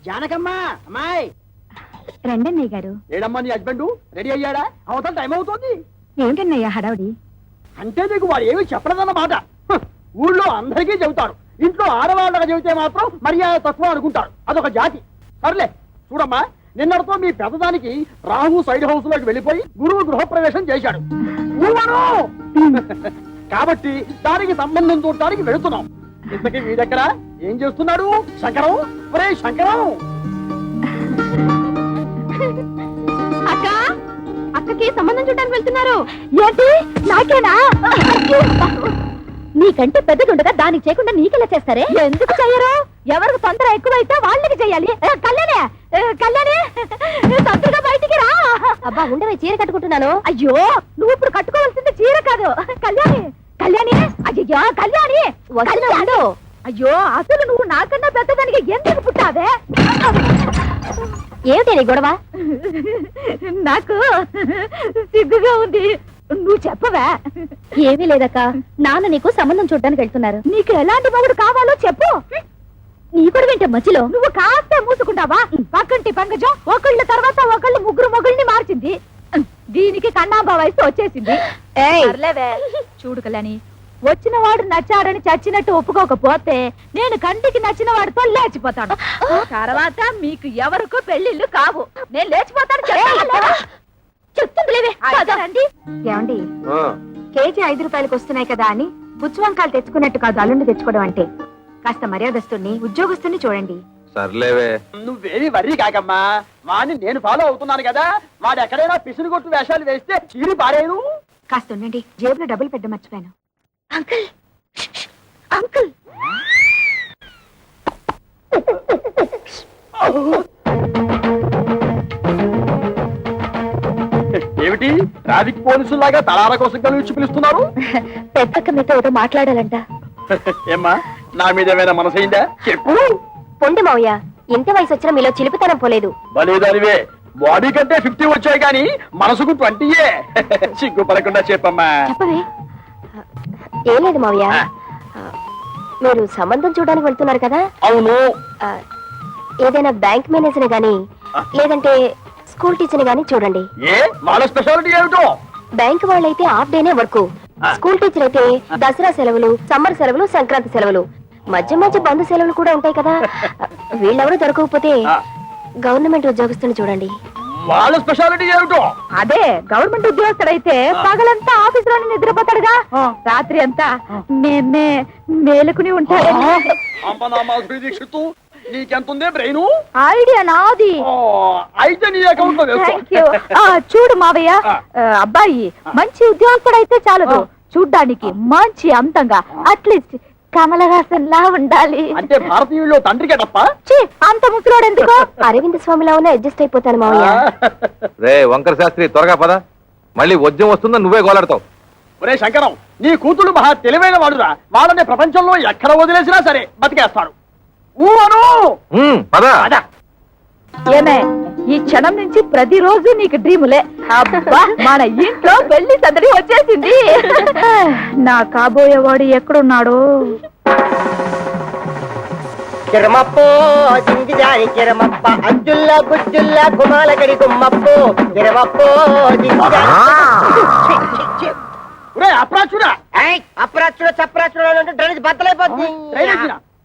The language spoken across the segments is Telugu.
జానకమ్మా అమ్మాయి రండన్నయ్య గారు. ఏడమ్మా నీ హస్బెండ్ రెడీ అయ్యాడా? అవతల టైం అవుతుంది. ఏమిటన్నయ్య హడావుడి? అంటే నీకు వాడు ఏమి చెప్పలేదన్నమాట. ఊళ్ళో అందరికీ చెబుతాడు, ఇంట్లో ఆడవాళ్ళకి చెబితే మాత్రం మర్యాద తక్కువ అనుకుంటాడు. అదొక జాతి. సర్లే చూడమ్మా, నిన్నటితో మీ పెద్దదానికి రాహు సైడ్ హౌస్ లోకి వెళ్ళిపోయి గురువు గృహప్రవేశం చేశాడు. కాబట్టి దానికి సంబంధం చూడటానికి వెళుతున్నాం. ఇంతకీ మీ దగ్గర ఏం చేస్తున్నాడు శంకరం? ఒరే శంకరం! అక్క, అక్కకి సంబంధం చూడడానికి వెళ్తున్నారు. ఏంటి నాకేనా? నీకంటే పెద్దదుండగా దానికి చేయకుండా నీకెలా చేస్తారే? ఎందుకు చెయ్యరు? ఎవరికి తొందర ఎక్కువైతే వాళ్ళకి చెయ్యాలి. కళ్యాణే కళ్యాణే తొందరగా బయటికి రా. అబ్బా ఉండవే, చీర కట్టుకుంటున్నాను. అయ్యో నువ్వు ఇప్పుడు కట్టుకోవాల్సింది చీర కాదు. కళ్యాణి కళ్యాణి అయ్యో కళ్యాణి వస్తున్నాడు. అయ్యో అసలు నువ్వు నాకన్నా పెద్దదానికి ఎందుకు పుట్టావే? ఏమిటి నీ గొడవ? నాకు సిగ్గుగా ఉంది. నువ్వు చెప్పవా? ఏమీ లేదక్క, నాన్న నీకు సంబంధం చూడడానికి వెళ్తున్నారు. నీకు ఎలాంటి మొగుడు కావాలో చెప్పు. నీ కూడా వింటే మధ్యలో నువ్వు కాస్త మూసుకుంటావా? పక్కంటి పంకజం ఒకళ్ళ తర్వాత ఒకళ్ళు ముగ్గురు మొగుల్ని మార్చింది. దీనికి కన్నాంబా వయసు వచ్చేసింది. చూడు కళ్యాణి, వచ్చిన వాడు నచ్చాడని చచ్చినట్టు ఒప్పుకోకపోతే నేను కంటికి నచ్చిన వాడితో లేచిపోతాను. తర్వాత మీకు ఎవరికో పెళ్లిళ్ళు కావు. నేను లేచిపోతాను. చెప్తుందిలేండి. ఏమండి, కేజీ 5 రూపాయలకు వస్తున్నాయి కదా అని బుచ్చువంకాయలు తెచ్చుకున్నట్టు కాదు అల్లుండి తెచ్చుకోవడం అంటే. కాస్త మర్యాదస్తుని ఉద్యోగస్తుని చూడండి. సర్లేవే, నువ్వేమి వర్రీ కాకమ్మా. వాడిని నేను ఫాలో అవుతున్నాను కదా. వాడు ఎక్కడైనా పిసులు కొట్టు వేషాలు వేస్తే చీరి పారేను. కాస్త ఉండండి, జేబులో డబ్బులు పెట్ట మర్చిపోయాను. అంకుల్ అంకుల్ ఏమిటి ట్రాఫిక్ పోలీసులాగా తలాల కోసం కలిసి పిలుస్తున్నారు? పెద్దక్క మీతో ఏదో మాట్లాడాలంట. ఏమ్మా, నా మీద ఏమైనా మనసైందా? చెప్పు. పొండి మావయ్య, ఇంత వయసు వచ్చినా మీలో చిలిపితనం పోలేదు. బలేదానివే, బాడీ కంటే 50 వచ్చాయి కానీ మనసుకు 20. సిగ్గుపడకుండా చెప్పమ్మా. చెప్పవే. ఏం లేదు మావయ్య, మీరు సంబంధం చూడడానికి వెళ్తున్నారు కదా? అవును. ఏదైనా బ్యాంక్ మేనేజర్ గాని లేదంటే స్కూల్ టీచర్ గాని చూడండి. ఏ వాళ్ళ స్పెషాలిటీ ఏమిటో? బ్యాంక్ వాళ్ళైతే హాఫ్ డేనే వర్క్, స్కూల్ టీచర్ అయితే దసరా సెలవులు, సమ్మర్ సెలవులు, సంక్రాంతి సెలవులు, మధ్య మధ్య బంధు సెలవులు కూడా ఉంటాయి కదా. వీళ్ళెవరూ దొరకకపోతే గవర్నమెంట్ ఉద్యోగస్తుని చూడండి. వాళ్ళ స్పెషాలిటీ ఏమిటో? అదే గవర్నమెంట్ ఉద్యోగస్తుడైతే పగలంతా ఆఫీస్ లోనే నిద్రపోతాడుగా, రాత్రి అంతా మేలుకుని ఉంటాడు. దీక్షిత్తు, నీకెంతుందే బ్రెయిన్? ఐడియా నాది. అయితే నీ అకౌంట్ లో వేసుకో. చూడు మావయ్య, అబ్బాయి మంచి ఉద్యోగస్తుడైతే చాలదు, చూడ్డానికి మంచి అందంగా అట్లీస్ట్ కమలహాసన్ లా ఉండాలి. అంటే భారతీయుల్లో తండ్రికే తప్ప అంత ముసలోడు ఎందుకు? అరవింద్ స్వామిలా ఉన్న అడ్జస్ట్ అయిపోతాను మావయ్య. రే వంకర శాస్త్రి, త్వరగా పద, మళ్ళీ వద్యం వస్తుందని నువ్వే గోలాడతావు. ఒరే శంకరం, నీ కూతురు మహా తెలివైన వాడురా. వాళ్ళని ప్రపంచంలో ఎక్కడ వదిలేసినా సరే బతికేస్తాడు. ఏమే, ఈ క్షణం నుంచి ప్రతిరోజు నీకు డ్రీములే. అబ్బా, మన ఇంట్లో పెళ్లి సందడి వచ్చేసింది. నా కాబోయేవాడు ఎక్కడున్నాడు? కిరమప్పో జింగిజారి కిరమప్ప అజ్జుల్లా గుజ్జుల్లా గుమాలగడి గుమ్మప్పో కిరమప్పో అప్రాచుడా అప్రాచుడ చప్రాచుడ అంటే డ్రైనేజ్ బద్దలైపోతుంది.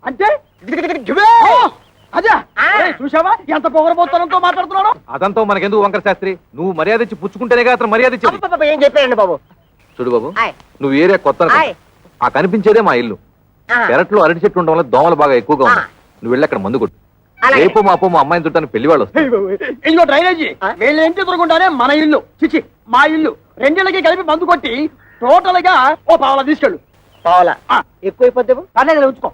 అంటే అదే చూసావా ఎంత పొగరబోతనంతో మాట్లాడుతున్నాడు? అదంతా మనకెందుకు వంకర శాస్త్రి, నువ్వు మర్యాద ఇచ్చి పుచ్చుకుంటేనే అతను మర్యాద ఇచ్చి. ఏం చెప్పారండి బాబు? చూడు బాబు, నువ్వు ఏరియా కొత్త, ఆ కనిపించేదే మా ఇల్లు. పెరట్లో అరటి చెట్టు ఉండడం వల్ల దోమలు బాగా ఎక్కువగా ఉన్నాయి. నువ్వు వెళ్ళి అక్కడ మందు కొట్టు. రేపు మాపో మా అమ్మాయిని చుట్టాను పెళ్లి వాళ్ళు వస్తారు. ఇదిగో డ్రైనేజీ, వీళ్ళ ఇంటి ఎదురుకుండానే మన ఇల్లు, చిచి మా ఇల్లు. రెండేళ్ళకి కలిపి మందు కొట్టి టోటల్ గా ఓ పావలా తీసుకెళ్ళు. పావలా ఎక్కువైపోతే పర్లేదు, ఉంచుకో.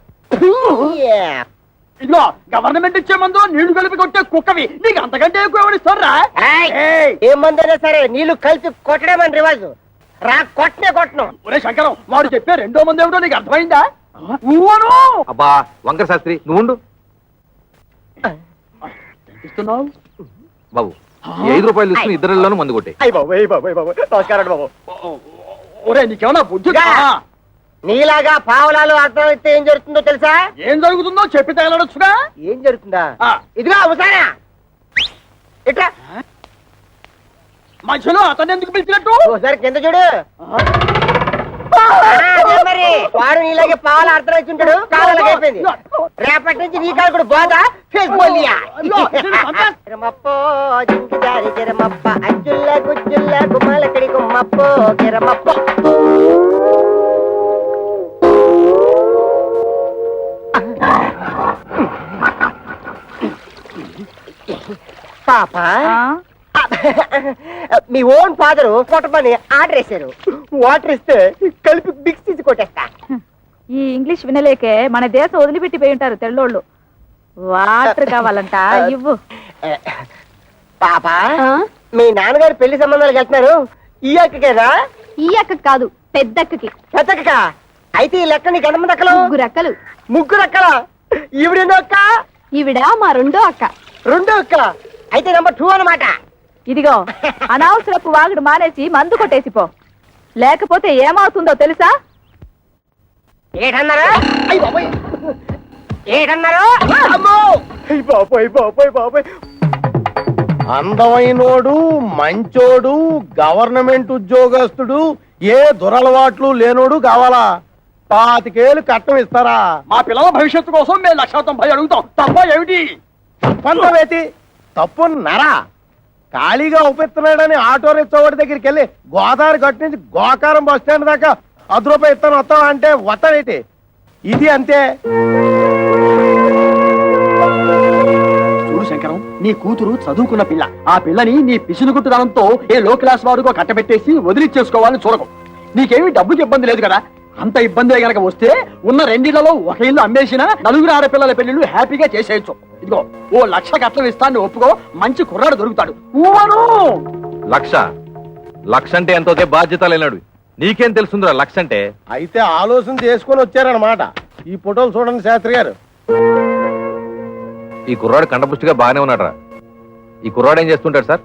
ఇదిగో గవర్నమెంట్ ఇచ్చే మందు నీళ్లు కలిపి కొట్టే కుక్కవి నీకు అంతకంటే ఎక్కువ ఎవరిస్తారా? ఏ మందైనా సరే నీళ్లు కలిపి కొట్టడమని రివాజు రా, కొట్టనే కొట్టను. ఒరే శంకరం, వాడు చెప్పే రెండో మంది ఏమిటో నీకు అర్థమైందా? అబ్బా వంకర శాస్త్రి, నువ్వు ఉండు బాబు. 5 రూపాయలు తీసుకుని ఇద్దరిలోనూ మందు కొట్టే. నమస్కారం బాబు. ఒరే నీకేమన్నా బుద్ధి? నీలాగా పావలాలు అర్థమైతే ఏం జరుగుతుందో తెలుసా? ఏం జరుగుతుందో చెప్పి తగలడొచ్చుగా. ఏం జరుగుతుందా? ఆ. ఇదిగా అవసానా ఇట్లా మధ్యలో అతను ఎందుకు పిలిచినట్టు? ఓసారి కింద చూడు. అదే మరి వాడు నీలాగే పావులు అర్థం వచ్చింటాడు. కాలాలకు అయిపోయింది. రేపటి నుంచి నీ కాలు కూడా బాగా ఫేస్ బోలియా. కిరమప్పో జింకిదారి కిరమప్ప అజ్జుల్ల గుజ్జుల్ల గుమ్మలకడి గుమ్మప్పో కిరమప్పో. పాప మీ ఓన్ ఫాదర్ కొట్టమని ఆర్డర్ వేశారు. వాటర్ ఇస్తే కలిపి మిక్స్ తీసి కొట్టేస్తా. ఈ ఇంగ్లీష్ వినలేకే మన దేశం వదిలిపెట్టి పోయి ఉంటారు తెల్లోళ్ళు. వాటర్ కావాలంట ఇవ్వు. పాప మీ నాన్నగారు పెళ్లి సంబంధాలకు వెళ్తున్నారు. ఈ అక్కకేనా? ఈ అక్క కాదు, పెద్దక్కకి. పెద్దక్క అయితే ఈ లెక్క నీకు ఎంతమంది అక్కలు? ముగ్గురు అక్కలు. ముగ్గురు అక్కల. ఈవిడెన్నో అక్క? ఈవిడ మా రెండో అక్క. రెండో అక్క అయితే నెంబర్ 2 అన్నమాట. ఇదిగో అనవసరపు వాగుడు మానేసి మందు కొట్టేసిపో, లేకపోతే ఏమవుతుందో తెలుసా? ఏటన్నారా? ఏటన్నారా? బాబాయ్ బాబాయ్ బాబాయ్, అందమైనోడు, మంచోడు, గవర్నమెంట్ ఉద్యోగస్తుడు, ఏ దురలవాట్లు లేనోడు కావాలా? 25 ఏళ్ళు కట్నం ఇస్తారా? మా పిల్లల భవిష్యత్తు కోసం మేము 190 అడుగుతాం. తప్ప ఏమిటి? తప్పంతవేతి తప్పు నరా. ఖాళీగా ఉపయోగిస్తున్నాడని ఆటో రిక్షావాడి దగ్గరికి వెళ్ళి గోదావరి గట్టు నుంచి గోకారం బస్ స్టాండ్ దాకా 10 రూపాయలు ఇస్తాను వస్తావా అంటే వస్తాడేటి? ఇది అంతే. చూడు శంకరం, నీ కూతురు చదువుకున్న పిల్ల. ఆ పిల్లని నీ పిసినుగుట్టుదనంతో ఏ లో క్లాస్ వాడుకో కట్టబెట్టేసి వదిలిచ్చేసుకోవాలని చూడకు. నీకేమి డబ్బుకి ఇబ్బంది లేదు కదా. అంత ఇబ్బంది గనక వస్తే ఉన్న 2 ఇళ్లలో ఒక ఇల్లు అమ్మేసినా 4 ఆడపిల్లల పెళ్లిళ్ళు హ్యాపీగా చేసేయచ్చు. ఇదిగో ఓ 1,00,000 కట్నం ఇస్తాను ఒప్పుకో, మంచి కుర్రాడు దొరుకుతాడు. ఊవను 1,00,000 అంటే ఎంతో బాధ్యత లేనాడు. నీకేం తెలుస్తుందిరా 1,00,000 అంటే? అయితే ఆలోచన చేసుకొని వచ్చారనమాట. ఈ ఫోటోలు చూడండి శాస్త్రి గారు. ఈ కుర్రాడు కండపుష్టిగా బాగానే ఉన్నాడు రా. ఈ కుర్రాడు ఏం చేస్తుంటాడు సార్?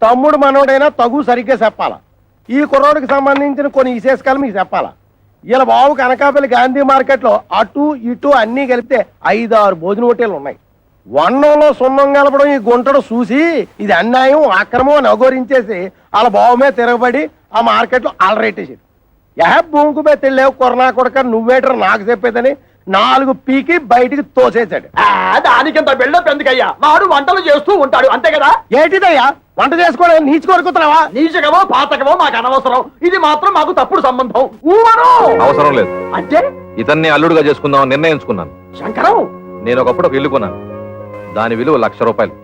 తమ్ముడు మనోడైనా తగు సరిగ్గా చెప్పాలా. ఈ కుర్రోడికి సంబంధించిన కొన్ని విశేషాలు మీకు చెప్పాలా. ఇలా బాబు కనకాపల్లి గాంధీ మార్కెట్ లో అటు ఇటు అన్ని కలిపితే 5-6 భోజన హోటేలు ఉన్నాయి. వన్నంలో సున్నం కలపడం ఈ గుంటడు చూసి ఇది అన్యాయం అక్రమం అని అఘోరించేసి వాళ్ళ బాబు మీద తిరగబడి ఆ మార్కెట్ లో అలరేటేసాడు. భూమికి మీద తెలియవు కొరనా కొడక నువ్వేటర్ నాకు చెప్పేదని 4 పీకి బయటికి తోసేశాడు. దానికింత బిల్డప్ ఎందుకయ్యా? వాడు వంటలు చేస్తూ ఉంటాడు అంతే కదా. ఏంటిదయ్యా వంట చేసుకోవడం నీచి కొరుకుతున్నావా? నీచకమో పాతకమో మాకు అనవసరం. ఇది మాత్రం మాకు తప్పుడు సంబంధం. ఊవను అవసరం లేదు. అంటే ఇతన్ని అల్లుడుగా చేసుకుందామని నిర్ణయించుకున్నాను. శంకరం, నేను ఒకప్పుడు ఒక ఇల్లు కొన్నాను. దాని విలువ 1,00,000 రూపాయలు.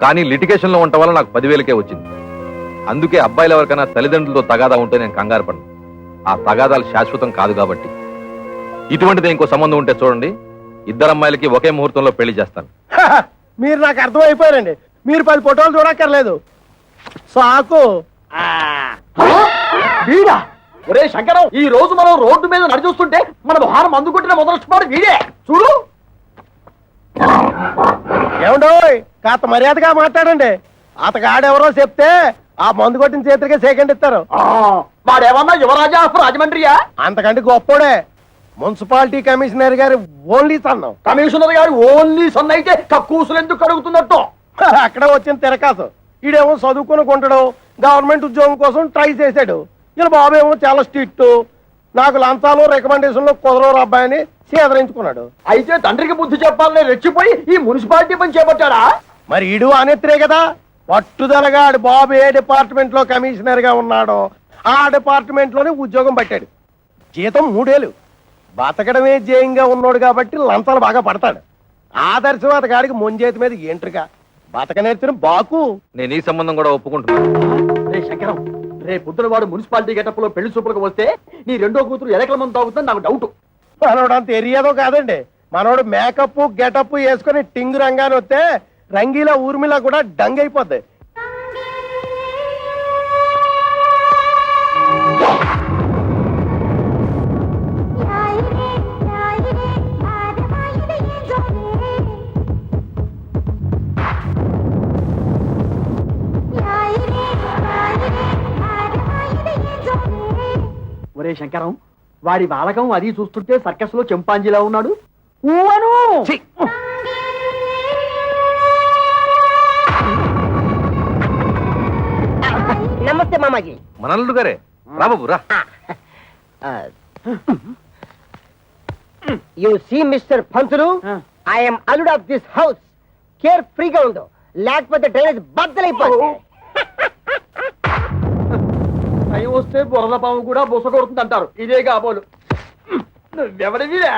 కానీ లిటిగేషన్ లో ఉండటం వల్ల నాకు 10,000కే వచ్చింది. అందుకే అబ్బాయిలు ఎవరికైనా తల్లిదండ్రులతో తగాదా ఉంటే నేను కంగారు పడను. ఆ తగాదాలు శాశ్వతం కాదు కాబట్టి. ఇటువంటిది ఇంకో సంబంధం ఉంటే చూడండి, 2 అమ్మాయిలకి ఒకే ముహూర్తంలో పెళ్లి చేస్తాను. మీరు నాకు అర్థమైపోయారండి. మీరు 10 ఫోటోలు చూడక్కర్లేదు. సాకు. వీడా? ఒరే శంకరం, ఈ రోజు మనం రోడ్డు మీద నడిచొస్తుంటే మన భారం అందుకుంటున్న మొదలెట్టుకోవడం వీడే. చూడు. ఏమండోయ్ కాస్త మర్యాదగా మాట్లాడండి. అతగాడెవరో చెప్తే ఆ మందు కొట్టిన చేతికే సెకండ్ ఇస్తారు. వాడేమన్నా యువరాజా ఆఫ్ రాజమండ్రియా? అంతకంటే గొప్పోడే. మున్సిపాలిటీ కమిషనర్ గారి ఓన్లీ సన్నం. కమిషనర్ గారు ఓన్లీ సన్ అయితే కక్కూసులు ఎందుకు కడుగుతున్నట్టు? అక్కడ వచ్చిన తిరకాసు. ఈడేమో చదువుకుని కొంటాడు, గవర్నమెంట్ ఉద్యోగం కోసం ట్రై చేశాడు. ఇలా బాబేమో చాలా స్ట్రిక్ట్. నాకు లంచాలు రికమెండేషన్లు కుదరవు అబ్బాయిని సేదరించుకున్నాడు. అయితే తండ్రికి బుద్ధి చెప్పాలని రెచ్చిపోయి ఈ మున్సిపాలిటీ పని చేపట్టాడా? మరి ఈడు అనేత్రే కదా. పట్టుదలగా ఆడు బాబు ఏ డిపార్ట్మెంట్ లో కమిషనర్ గా ఉన్నాడో ఆ డిపార్ట్మెంట్ లోనే ఉద్యోగం పట్టాడు. జీతం 3 ఏళ్ళు. బతకడమే జయంగా ఉన్నాడు కాబట్టి లంచాలు బాగా పడతాడు. ఆదర్శవాత గాడికి ముంజేతి మీద ఏంట్రుగా బతక నేర్చిన బాకు. నేను ఈ సంబంధం కూడా ఒప్పుకుంటున్నాను. రే శంకరం, రే పొద్దున వాడు మున్సిపాలిటీ గెటప్ లో పెళ్లి చూపులకు వస్తే నీ రెండో కూతురు ఎలకల మంది తాగుతుందని నాకు డౌట్. మనోడు అంత ఎరియాదో కాదండి. మనోడు మేకప్ గెటప్ వేసుకుని టింగు రంగాన్ని వస్తే రంగీలా ఊర్మిలా కూడా డంగ్ అయిపోద్ది. ఒరే శంకరం, వాడి బాలకం అది చూస్తుంటే సర్కస్ లో చింపాంజీలా ఉన్నాడు. ఊవను నమస్తే మామాజీ. మనల్లుడు గారే, రా బాబు రా. You see mister Pantulu, I'm అల్లుడ్ ఆఫ్ దిస్ హౌస్. కేర్ ఫ్రీగా ఉండు, లేకపోతే డ్రైనేజ్ బద్దలైపోతుంది. టైం వస్తే బురద పాము కూడా బుస కొడుతుంది అంటారు. ఇదే కాబోలు. నువ్వెవడివిరా?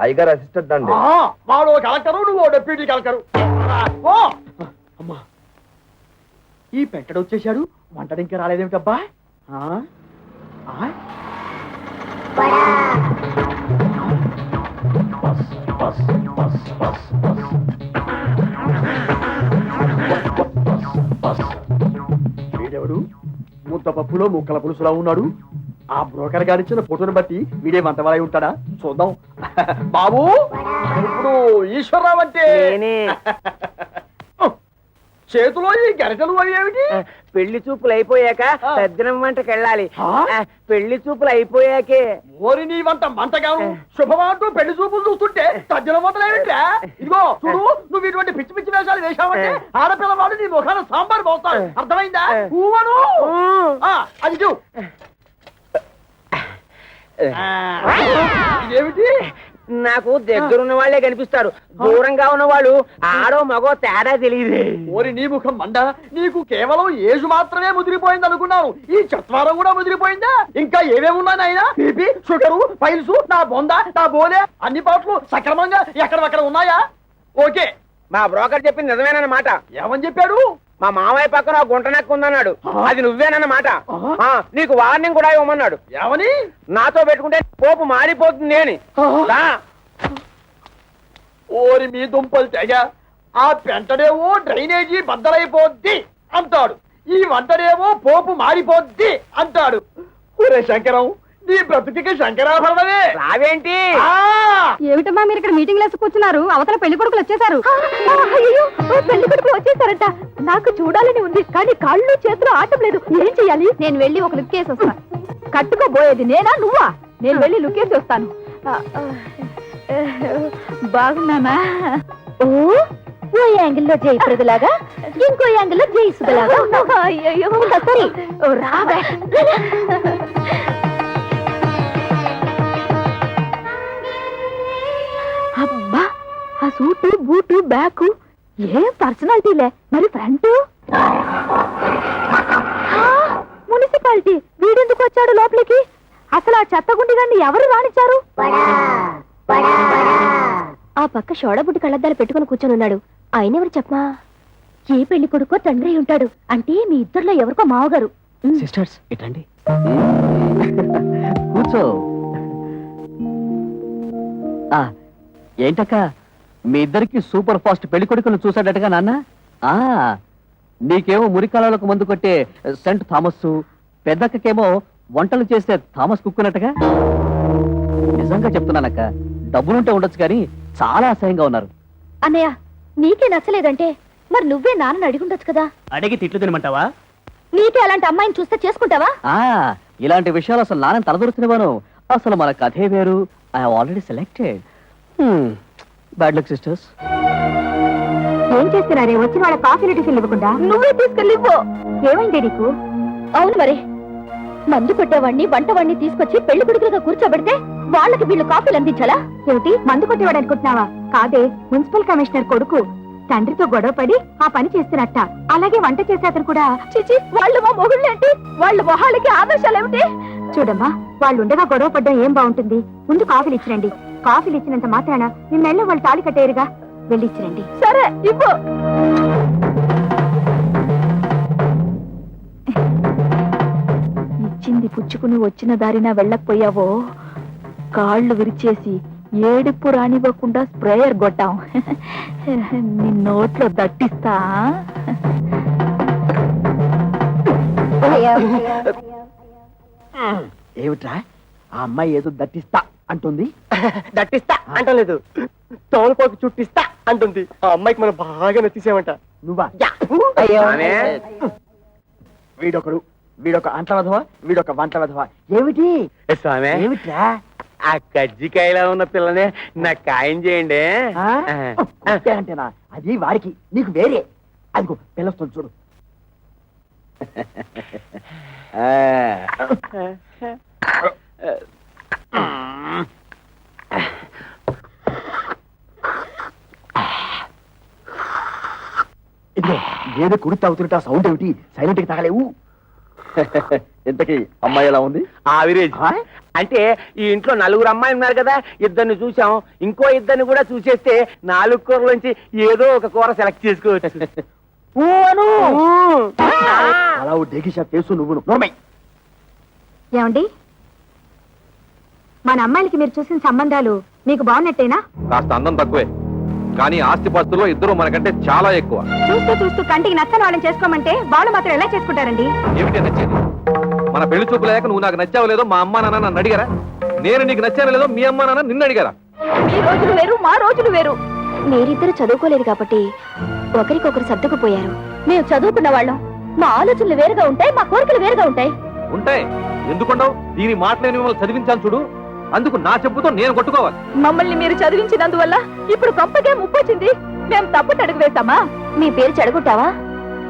అయ్యగారు అసిస్టెంట్ అండి. వాడు కలెక్టరు, నువ్వు డెప్యూటీ కలెక్టరు. ఓ అమ్మా, ఈ పెంటడు వచ్చేసాడు. వంటడు ఇంకా రాలేదేమిటబ్బా? వీడెవడు? ముద్ద పప్పులో ముక్కల పులుసులా ఉన్నాడు. ఆ బ్రోకర్ గారిచ్చిన ఫోటోని బట్టి వీడే వంటవాలై ఉంటాడా? చూద్దాం. బాబు, ఇప్పుడు ఈశ్వరరావు అంటే చేతిలో ఈ గరిటలు అవి ఏమిటి? పెళ్లి చూపులు అయిపోయాక సజ్జనం వంటకి వెళ్ళాలి. పెళ్లి చూపులు అయిపోయాకే. ఓరి నీ వంట మంటగాను శుభమంటూ పెళ్లి చూపులు చూస్తుంటే తజ్జల వంటలేమిట్రా? ఇదిగో చూడు, నువ్వు ఇటువంటి పిచ్చి పిచ్చి వేషాలు వేశావంటే ఆడపిల్లవాడు నీ ముఖాన సాంబార్ పోస్తాడు. అర్థమైందా? ఊవను అది చూ. ఇదేమిటి? నాకు దగ్గరున్న వాళ్ళే కనిపిస్తారు, దూరంగా ఉన్న వాళ్ళు ఆడో మగో తేడా తెలియదు. ఓరి నీ ముఖం మండ, నీకు కేవలం ఏజు మాత్రమే ముదిరిపోయింది అనుకున్నాను. ఈ చత్వారం కూడా ముదిరిపోయిందా? ఇంకా ఏమేమున్నాయి నాయనా? బీపీ, షుగరు, పైల్స్, నా బొంద, నా బోలే అన్ని పాటలు సక్రమంగా ఎక్కడక్కడ ఉన్నాయా? ఓకే, మా బ్రోకర్ చెప్పింది నిజమేనన్నమాట. ఏమని చెప్పాడు? మా మామయ్య పక్కన గుంట నెక్క ఉందన్నాడు. అది నువ్వేనన్నమాట. నీకు వార్నింగ్ కూడా ఇవ్వమన్నాడు. ఏమని? నాతో పెట్టుకుంటే పోపు మారిపోతుంది అని. ఓరి మీ దుంపలు తెగ, ఆ పెంటడేమో డ్రైనేజీ బద్దలైపోద్ది అంటాడు, ఈ వంటడేమో పోపు మారిపోద్ది అంటాడు. ఒరే శంకరం, నీ బ్రతుకి శంకరాభరణమే. రావేంటి? ఏమిటమ్మా మీరు ఇక్కడ మీటింగ్ లేసి కూర్చున్నారు? అవతల పెళ్లి కొడుకులు వచ్చేసారు. పెళ్లి కొడుకులు వచ్చేసారట. నాకు చూడాలని ఉంది, కానీ కాళ్ళు చేతులు ఆటం లేదు. ఏం చెయ్యాలి? నేను వెళ్ళి ఒక లుక్ వేసి వస్తా. కట్టుకోబోయేది నేనా నువ్వా? నేను వెళ్ళి లుక్ వేసి వస్తాను. బాగున్నానా? ఓ యాంగిల్లో జయప్రదలాగా, ఇంకో యాంగిల్లో జయసుధలాగా. అయ్యో సరే, రావే. అబ్బా, ఆ సూటు బూటు బ్యాగు ఏం పర్సనాలిటీలే. మరి ఫ్రంట్ మున్సిపాలిటీ. వీడెందుకు వచ్చాడు లోపలికి? అసలు ఆ చెత్తగుండి గాన్ని ఎవరు రానిచ్చారు? ఆ పక్క షోడబుడ్డి కళ్ళద్దాలు పెట్టుకుని కూర్చొని ఉన్నాడు. ఆయన ఎవరు చెప్పమా? ఏ పెళ్లి కొడుకో తండ్రి ఉంటాడు. అంటే మీ ఇద్దరులో ఎవరికో మావగారు. సిస్టర్స్ ఇటండి, కూర్చో. ఏంటక్క, మీ ఇద్దరికి సూపర్ ఫాస్ట్ పెళ్లి కొడుకును చూసాడటగా నాన్న? నీకేమో మురికాలకు మందు కొట్టే సెంట్ థామస్, పెద్దక్కకేమో వంటలు చేసే థామస్ కుక్కున్నట్టుగా. నిజంగా చెప్తున్నానక్క, డబ్బులుంటే ఉండొచ్చు కానీ చాలా అసహ్యంగా ఉన్నారు. అన్నయ్య, నీకే నచ్చలేదంటే మరి నువ్వే నాన్నని అడిగుండొచ్చు కదా. అడిగి తిట్లు తినమంటావా? నీకే అలాంటి అమ్మాయిని చూస్తే చేసుకుంటావా? ఇలాంటి విషయాలు అసలు నాన్న తలదొరుకుతున్నాను. అసలు మన కథే వేరు. I have already selected. Bad luck sisters. ఏం చేస్తున్నారే? వచ్చిన వాళ్ళ కాఫీ టిఫిన్ ఇవ్వకుండా నువ్వే తీసుకెళ్ళిపో. ఏమైంది నీకు? అవును మరి, మందు కొట్టేవాడిని వంటవాడిని తీసుకొచ్చి పెళ్లి కొడుకులుగా కూర్చోబెడితే వాళ్ళకి వీళ్ళు కాఫీలు అందించాలా? ఏమిటి, మందు కొట్టేవాడు అనుకుంటున్నావా? కాదే, మున్సిపల్ కమిషనర్ కొడుకు తండ్రితో గొడవపడి ఆ పని చేస్తున్నట్ట. అలాగే వంట చేసే అతను కూడా. చిచి, వాళ్ళు మా మొగుళ్ళేంటి? వాళ్ళ మొహాలకి ఆదర్శాలు ఏమిటి? చూడమ్మా, వాళ్ళు ఉండగా గొడవ పడ్డం ఏం బాగుంటుంది? ముందు కాఫీలు ఇచ్చిరండి. కాఫీలు ఇచ్చినంత మాత్రాన నిన్నెళ్ళ వాళ్ళు తాళి కట్టేరుగా. వెళ్ళి ఇచ్చిరండి. సరే, ఇవ్వు. ఇచ్చింది పుచ్చుకుని వచ్చిన దారిన వెళ్ళకపోయావో కాళ్ళు విరిచేసి ఏడుపు రానివ్వకుండా స్ప్రేయర్ కొట్టాం. నీ నోట్లో దట్టిస్తా. ఏమిట్రా, ఆ అమ్మాయి ఏదో దట్టిస్తా అంటుంది? దట్టిస్తా అంటలేదు, తోలుపోకి చుట్టిస్తా అంటుంది. ఆ అమ్మాయికి మనం బాగా నచ్చేసామంట. నువ్వా? అయ్యో, వీడొకడు వీడొక అంట్ల వెధవ, వీడొక వంట వెధవ. ఏమిటి స్వామి ఏమిట్రా? ఆ కజ్జికాయలా ఉన్న పిల్లనే నాకు ఖాయం చేయండి. ఆ? అంతే అంటేనా? అది వాడికి, నీకు వేరే. అదిగో పిల్లొస్తుంది చూడు. ఇదిగో ఏదో కుడి తాగుతుంటే ఆ సౌండ్ ఏమిటి? సైలెంట్ గా తాగలేవు. ఇంతకీ అమ్మాయి ఎలా ఉంది? ఆవిరేజ్. ఆ? అంటే ఈ ఇంట్లో 4 అమ్మాయిలు ఉన్నారు కదా, ఇద్దరిని చూసాం, ఇంకో ఇద్దరిని కూడా చూసేస్తే 4 కూరలోంచి ఏదో ఒక కూర సెలెక్ట్ చేసుకోవచ్చు. అలా డేకి షాప్ చేసు నువ్వు నోర్మై. ఏమండి, మన అమ్మాయిలకి మీరు చూసిన సంబంధాలు మీకు బాగున్నట్టేనా? కాస్త అందం తక్కువే, కానీ ఆస్తిపాస్తుల్లో ఇద్దరు మనకంటే చాలా ఎక్కువ. చూస్తూ చూస్తూ కంటికి నచ్చని వాళ్ళని చేసుకోమంటే వాళ్ళు మాత్రం ఎలా చేసుకుంటారండి? ఏమిటి నచ్చేది? మన పెళ్లి చూపు లేక నువ్వు నాకు నచ్చావు లేదో మా అమ్మా నాన్న నన్ను అడిగారా? నేను నీకు నచ్చాను లేదో మీ అమ్మా నాన్న నిన్ను అడిగారా? మీ రోజులు వేరు, మా రోజులు వేరు. మీరిద్దరు చదువుకోలేదు కాబట్టి ఒకరికొకరు సర్దుకుపోయారు. మేము చదువుకున్న వాళ్ళం, మా ఆలోచనలు వేరుగా ఉంటాయి, మా కోరికలు వేరుగా ఉంటాయి. ఉంటాయి, ఎందుకుండవు? దీని మాటలేని మిమ్మల్ని చదివించాను చూడు, అందుకు నా చెప్పుతో నేను కొట్టుకోవాలి. మమ్మల్ని మీరు చదివించినందువల్ల ఇప్పుడు కొంపకే ముప్పొచ్చింది. మేము తప్పు అడుగు వేస్తామా? మీ పేరు చెడగొట్టావా?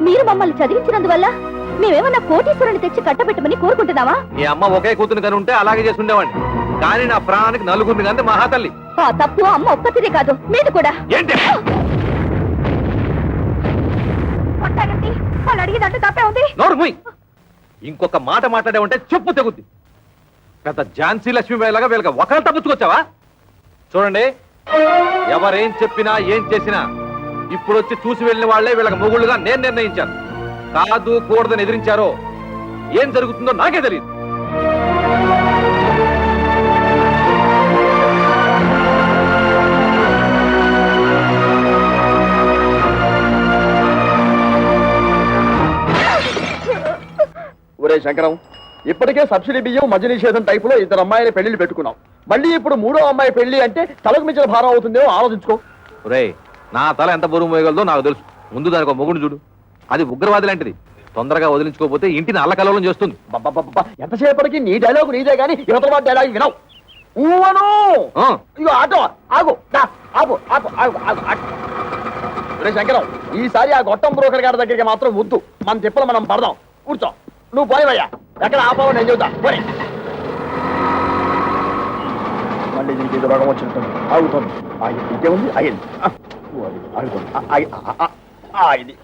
మీరు మమ్మల్ని చదివించినందువల్ల మేమేమన్నా కోటీశ్వరుని తెచ్చి కట్టబెట్టమని కోరుకుంటున్నావా? మీ అమ్మ ఒకే కూతురు కని ఉంటే అలాగే చేసి ఉండేవాడిని, కానీ నా ప్రాణానికి 4 కంటే మహాతల్లి. ఆ తప్పు అమ్మ ఒక్కతిదే కాదు, మీది కూడా. ఏంటి? కొట్టారండి, వాళ్ళు అడిగినట్టు తప్పే ఉంది. నోరు మూయ్. ఇంకొక మాట మాట్లాడే ఉంటే చెప్పు తెగుద్ది. పెద్ద ఝాన్సీ లక్ష్మీబాయిలాగా వీళ్ళకి ఒకరు తప్పించుకొచ్చావా? చూడండి, ఎవరేం చెప్పినా ఏం చేసినా ఇప్పుడు వచ్చి చూసి వెళ్ళిన వాళ్లే వీళ్ళకి మొగుళ్ళుగా నేను నిర్ణయించాను. కాదు కూడదని ఎదిరించారో ఏం జరుగుతుందో నాకే తెలియదు. ఒరే శంకరం, ఇప్పటికే సబ్సిడీ బియ్యం మద్య నిషేధం టైపులో 2 అమ్మాయిల పెళ్లిళ్ళు పెట్టుకున్నాం. మళ్ళీ ఇప్పుడు 3వ అమ్మాయి పెళ్లి అంటే తలకు మించిన భారం అవుతుందేమో ఆలోచించుకో. రేయ్, నా తల ఎంత బరువు మోయగలదో నాకు తెలుసు. ముందు దానికి ఒక మొగుడు చూడు, అది ఉగ్రవాది లాంటిది. తొందరగా వదిలించుకోకపోతే ఇంటిని అల్లకల్లోలం చేస్తుంది. ఎంతసేపటికి నీ డైలాగు నీదే గానీ యువతల వాడి డైలాగ్ వినవు. ఊవను ఆ, ఇగో ఆటో ఆగు, దా, ఆగు ఆగు ఆగు ఆగు ఆగు. ఒరే శంకరం, ఈసారి ఆ గొట్టం బ్రోకర్ గారి దగ్గరికి మాత్రం వద్దు. మన తిప్పలు మనం పడదాం. కూర్చో, నువ్వు పోయివయ్యా. ఎక్కడ ఆపావు నేను చెబుతా. పోయి మళ్ళీ దీనికి ఏదో రోగం వచ్చినట్టుంది. ఆగుతుంది. ఇంకేముంది? అయ్యింది. ఆగుతుంది. ఆగింది.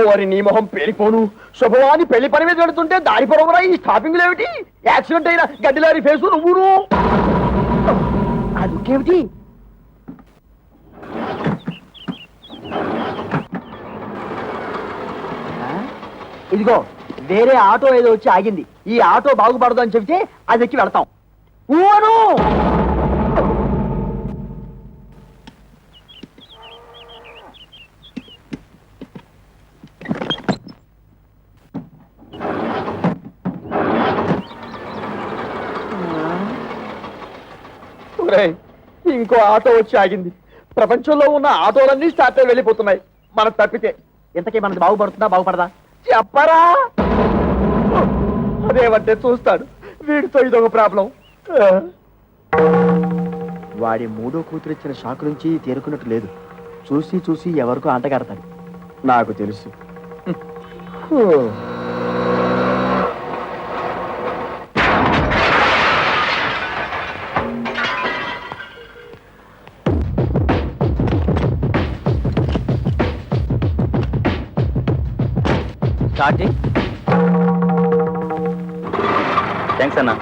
ఓరి నీ మొహం పేలిపోను. శుభవాని పెళ్లి పని మీద వెళుతుంటే దారి పొడవురా ఈ స్టాపింగ్లు ఏమిటి? యాక్సిడెంట్ అయిన గడ్డిలారి ఫేసు నువ్వును. అదుకేమిటి? ఇదిగో వేరే ఆటో ఏదో వచ్చి ఆగింది. ఈ ఆటో బాగుపడదు అని చెబితే అది ఎక్కి వెళ్తాం. ఊను ఇంకో ఆటో వచ్చి ఆగింది. ప్రపంచంలో ఉన్న ఆటోలన్నీ స్టార్ట్ అయి వెళ్ళిపోతున్నాయి. మనకు తప్పితే ఇంతకీ మనది బాగుపడుతుందా బాగుపడదా చెప్పరా? అదేమంటే చూస్తాడు. వీడితో ఇదొక ప్రాబ్లం. వాడి 3వ కూతురు ఇచ్చిన షాక్ నుంచి తేరుకున్నట్టు లేదు. చూసి చూసి ఎవరికో అంటగడతాడు. నాకు తెలుసు. థ్యాంక్స్ అన్నా.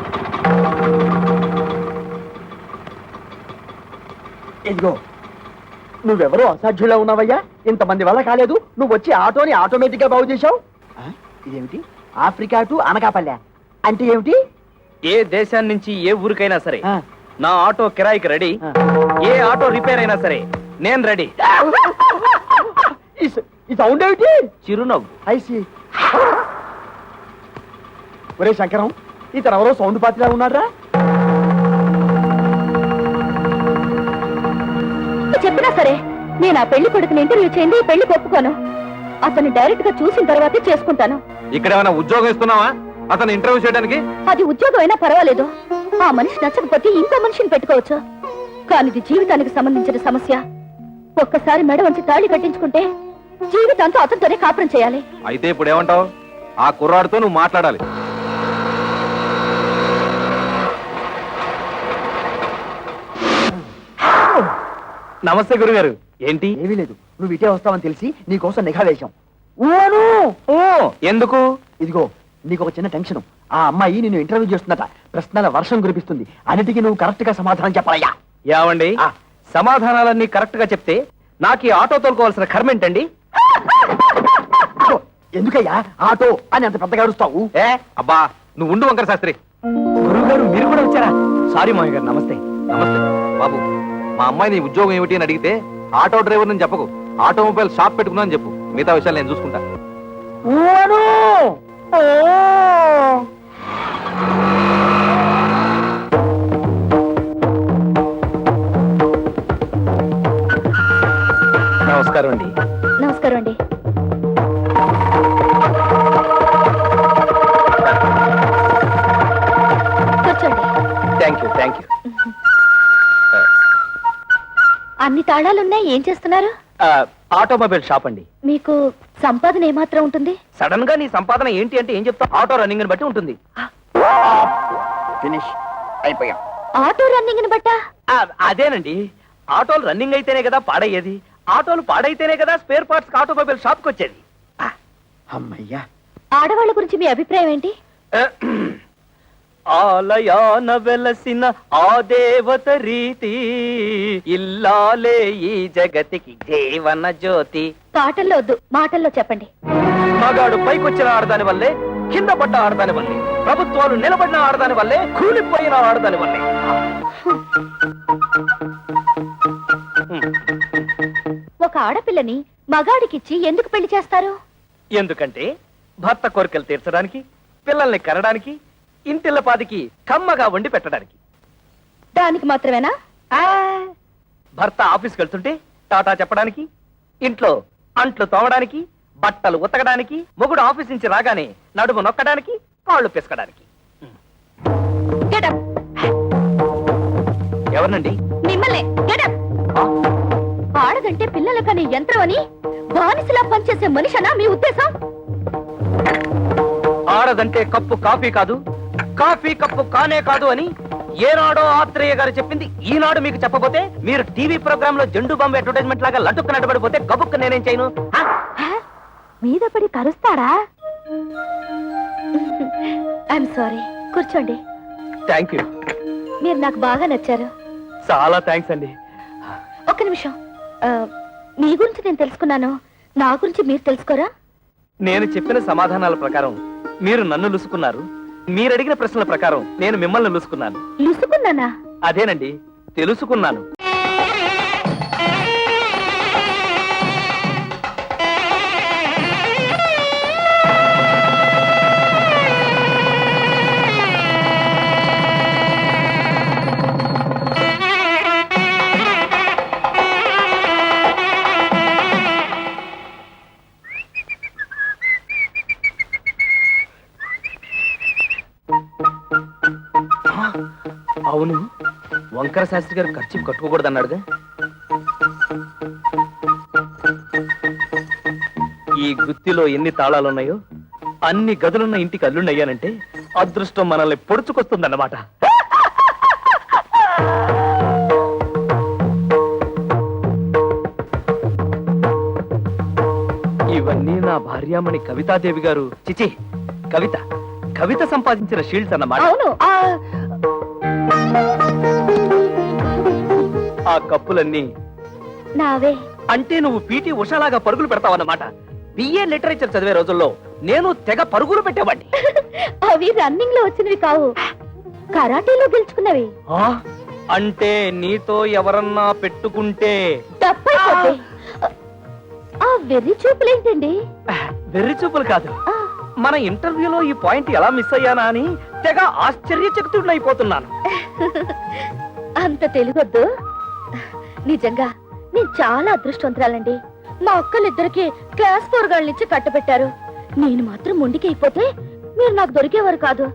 ఇదిగో నువ్వెవరో అసాధ్యులా ఉన్నావయ్యా. ఇంతమంది వల్ల కాలేదు. నువ్వు వచ్చి ఆటోని ఆటోమేటిక్ గా బాగు చేశావు. ఇదేమిటి? ఆఫ్రికా టు అనకాపల్లె అంటే ఏమిటి? ఏ దేశాన్ని నుంచి ఏ ఊరికైనా సరే ఆ. నా ఆటో కిరాయికి రెడీ. ఆ. ఏ ఆటో రిపేర్ అయినా సరే నేను రెడీ. ఈ సౌండ్ ఏమిటి? చిరునవ్వు. ఐసి. ఒరే శంకరం, ఇతను ఎవరో సౌండ్ పార్టీలా ఉన్నారా? చెప్పినా సరే నేను ఆ పెళ్లి కొడుకుని ఇంటర్వ్యూ చేయండి, పెళ్లి ఒప్పుకోను. అతన్ని డైరెక్ట్ గా చూసిన తర్వాతే చేసుకుంటాను. ఇక్కడ ఏమైనా ఉద్యోగం ఇస్తున్నావా? అతను ఇంటర్వ్యూ చేయడానికి? అది ఉద్యోగం అయినా పర్వాలేదు, ఆ మనిషి నచ్చకపోతే ఇంకో మనిషిని పెట్టుకోవచ్చు. కానీ ఇది జీవితానికి సంబంధించిన సమస్య. ఒక్కసారి మెడ వంచి తాళి కట్టించుకుంటే జీవితాంతో అతనితోనే కాపురం చేయాలి. అయితే ఇప్పుడు ఏమంటావు? ఆ కుర్రాడితో నువ్వు మాట్లాడాలి. నమస్తే గురుగారు. ఏంటి? ఏమీ లేదు, నువ్వు ఇటే వస్తావని తెలిసి నీకోసం నిఘా వేశాం. ఓ ఎందుకు? ఇదిగో నీకు ఒక చిన్న టెన్షన్. ఆ అమ్మాయి నిన్ను ఇంటర్వ్యూ చేస్తుందట. ప్రశ్నల వర్షం కురిపిస్తుంది. అన్నిటికీ నువ్వు కరెక్ట్ గా సమాధానం చెప్పాలయ్యా. ఏమండి, ఆ. సమాధానాలన్నీ కరెక్ట్ గా చెప్తే నాకు ఈ ఆటో తోలుకోవాల్సిన కర్మ ఏంటండి? ఇదిగో, ఎందుకయ్యా ఆటో అని అంత పెద్దగా అరుస్తావు? ఏ అబ్బా, నువ్వు ఉండు వంకర శాస్త్రి. గురుగారు మీరు కూడా వచ్చారా? సారీ మామయ్య గారు, నమస్తే. నమస్తే బాబు. మా అమ్మాయి నీ ఉద్యోగం ఏమిటి అని అడిగితే ఆటో డ్రైవర్ అని చెప్పకు, ఆటోమొబైల్ షాప్ పెట్టుకున్నా అని చెప్పు. మిగతా విషయాలు నేను చూసుకుంటా. నమస్కారం అండి. నమస్కారం అండి. కూర్చోండి. Thank you. అన్ని తాళాలున్నాయి, ఏం చేస్తున్నారు? ఆటోమొబైల్ షాప్ అండి. మీకు సంపాదన ఏమాత్రం ఉంటుంది? సడన్ గా నీ సంపాదన ఏంటి అంటే ఏం చెప్తావు? ఆటో రన్నింగ్ బట్టి ఉంటుంది. ఫినిష్ అయిపోయాం. ఆటో రన్నింగ్ బట్టా? అదేనండి, ఆటోలు రన్నింగ్ అయితేనే కదా పాడయ్యేది, ఆటోలు పాడైతేనే కదా స్పేర్ పార్ట్స్ ఆటోమొబైల్ షాప్ కి వచ్చేది. అమ్మయ్యా. ఆడవాళ్ళ గురించి మీ అభిప్రాయం ఏంటి? ఆలయాన వెలసిన ఆ దేవత రీతి, ఇల్లాలే ఈ జగతికి జీవన జ్యోతి. పాటల్లో వద్దు, మాటల్లో చెప్పండి. మగాడు పైకొచ్చిన ఆడదాని వల్లే, కింద పడ్డ ఆడదాని వల్లే, ప్రభుత్వాలు నిలబడిన ఆడదాని వల్లే, కూలిపోయిన ఆడదాని వల్లే. ఒక ఆడపిల్లని మగాడికిచ్చి ఎందుకు పెళ్లి చేస్తారు? ఎందుకంటే భర్త కోరికలు తీర్చడానికి, పిల్లల్ని కనడానికి, ఇంటిల్లపాదికి కమ్మగా వండి పెట్టడానికి. దానికి మాత్రమేనా? భర్త ఆఫీస్కి వెళ్తుంటే టాటా చెప్పడానికి, ఇంట్లో అంట్లు తోమడానికి, బట్టలు ఉతకడానికి, మొగుడు ఆఫీస్ నుంచి రాగానే నడుము నొక్కడానికి, కాళ్ళు పిసకడానికి. Get up. ఎవరినండి? మిమ్మల్ని. Get up. ఆడదంటే పిల్లల కనే యంత్రం అని బానిసలా పనిచేసే మనిషనా మీ ఉద్దేశం? ఆడదంటే కప్పు కాఫీ కాదు, కాఫీ కప్పు కానే కాదు అని ఏనాడో ఆత్రేయ గారు చెప్పింది ఈనాడు మీకు చెప్పబోతే, మీరు టీవీ ప్రోగ్రామ్ లో జెండు బాంబు అడ్వర్టైజ్మెంట్ లాగా లటుక్కు నడబడిపోతే గబుక్కు నేనేం చేయను? మీద పడి కరుస్తాడా? I'm sorry. కూర్చోండి. Thank you. మీరు నాకు బాగా నచ్చారు. చాలా థ్యాంక్స్ అండి. ఒక్క నిమిషం. మీ గురించి నేను తెలుసుకున్నాను, నా గురించి మీరు తెలుసుకోరా? నేను చెప్పిన సమాధానాల ప్రకారం మీరు నన్ను లుసుకున్నారు, మీరు అడిగిన ప్రశ్నల ప్రకారం నేను మిమ్మల్ని లుసుకున్నాను. లుసుకున్నానా? అదేనండి, తెలుసుకున్నాను. అవును, వంకర శాస్త్రి గారు ఖర్చు కట్టుకోకూడదన్నాడుగా. ఈ గుత్తిలో ఎన్ని తాళాలున్నాయో అన్ని గదులున్న ఇంటికి అల్లుండయ్యానంటే అదృష్టం మనల్ని పొడుచుకొస్తుందన్నమాట. ఇవన్నీ నా భార్యామణి కవితాదేవి గారు, చిచి కవిత కవిత సంపాదించిన షీల్డ్స్ అన్నమాట. అవును. ఆ కప్పులన్నీ నావే. అంటే నువ్వు పీటీ ఉషాలాగా పరుగులు పెడతావన్నమాట. బిఏ లిటరేచర్ చదివే రోజుల్లో నేను తెగ పరుగులు పెట్టేవాడిని. అవి రన్నింగ్ లో వచ్చినవి కావు, కరాటీలో గెలుచుకున్నవి. అంటే నీతో ఎవరన్నా పెట్టుకుంటే తప్పైపోతే ఆ వెర్రి చూపులేంటండి? వెర్రి చూపులు కాదు, ఆ, మన ఇంటర్వ్యూలో ఈ పాయింట్ ఎలా మిస్ అయ్యానా అని తెగ ఆశ్చర్యచకితుడైపోతున్నాను. అంత తెలుగొద్దు. నిజంగా నేను చాలా అదృష్టవంతురాలండి. మా అక్కలిద్దరికి క్లాస్ 4 నుంచి కట్టబెట్టారు. నేను మాత్రం మొండికి అయిపోతే మీరు నాకు దొరికేవారు కాదు.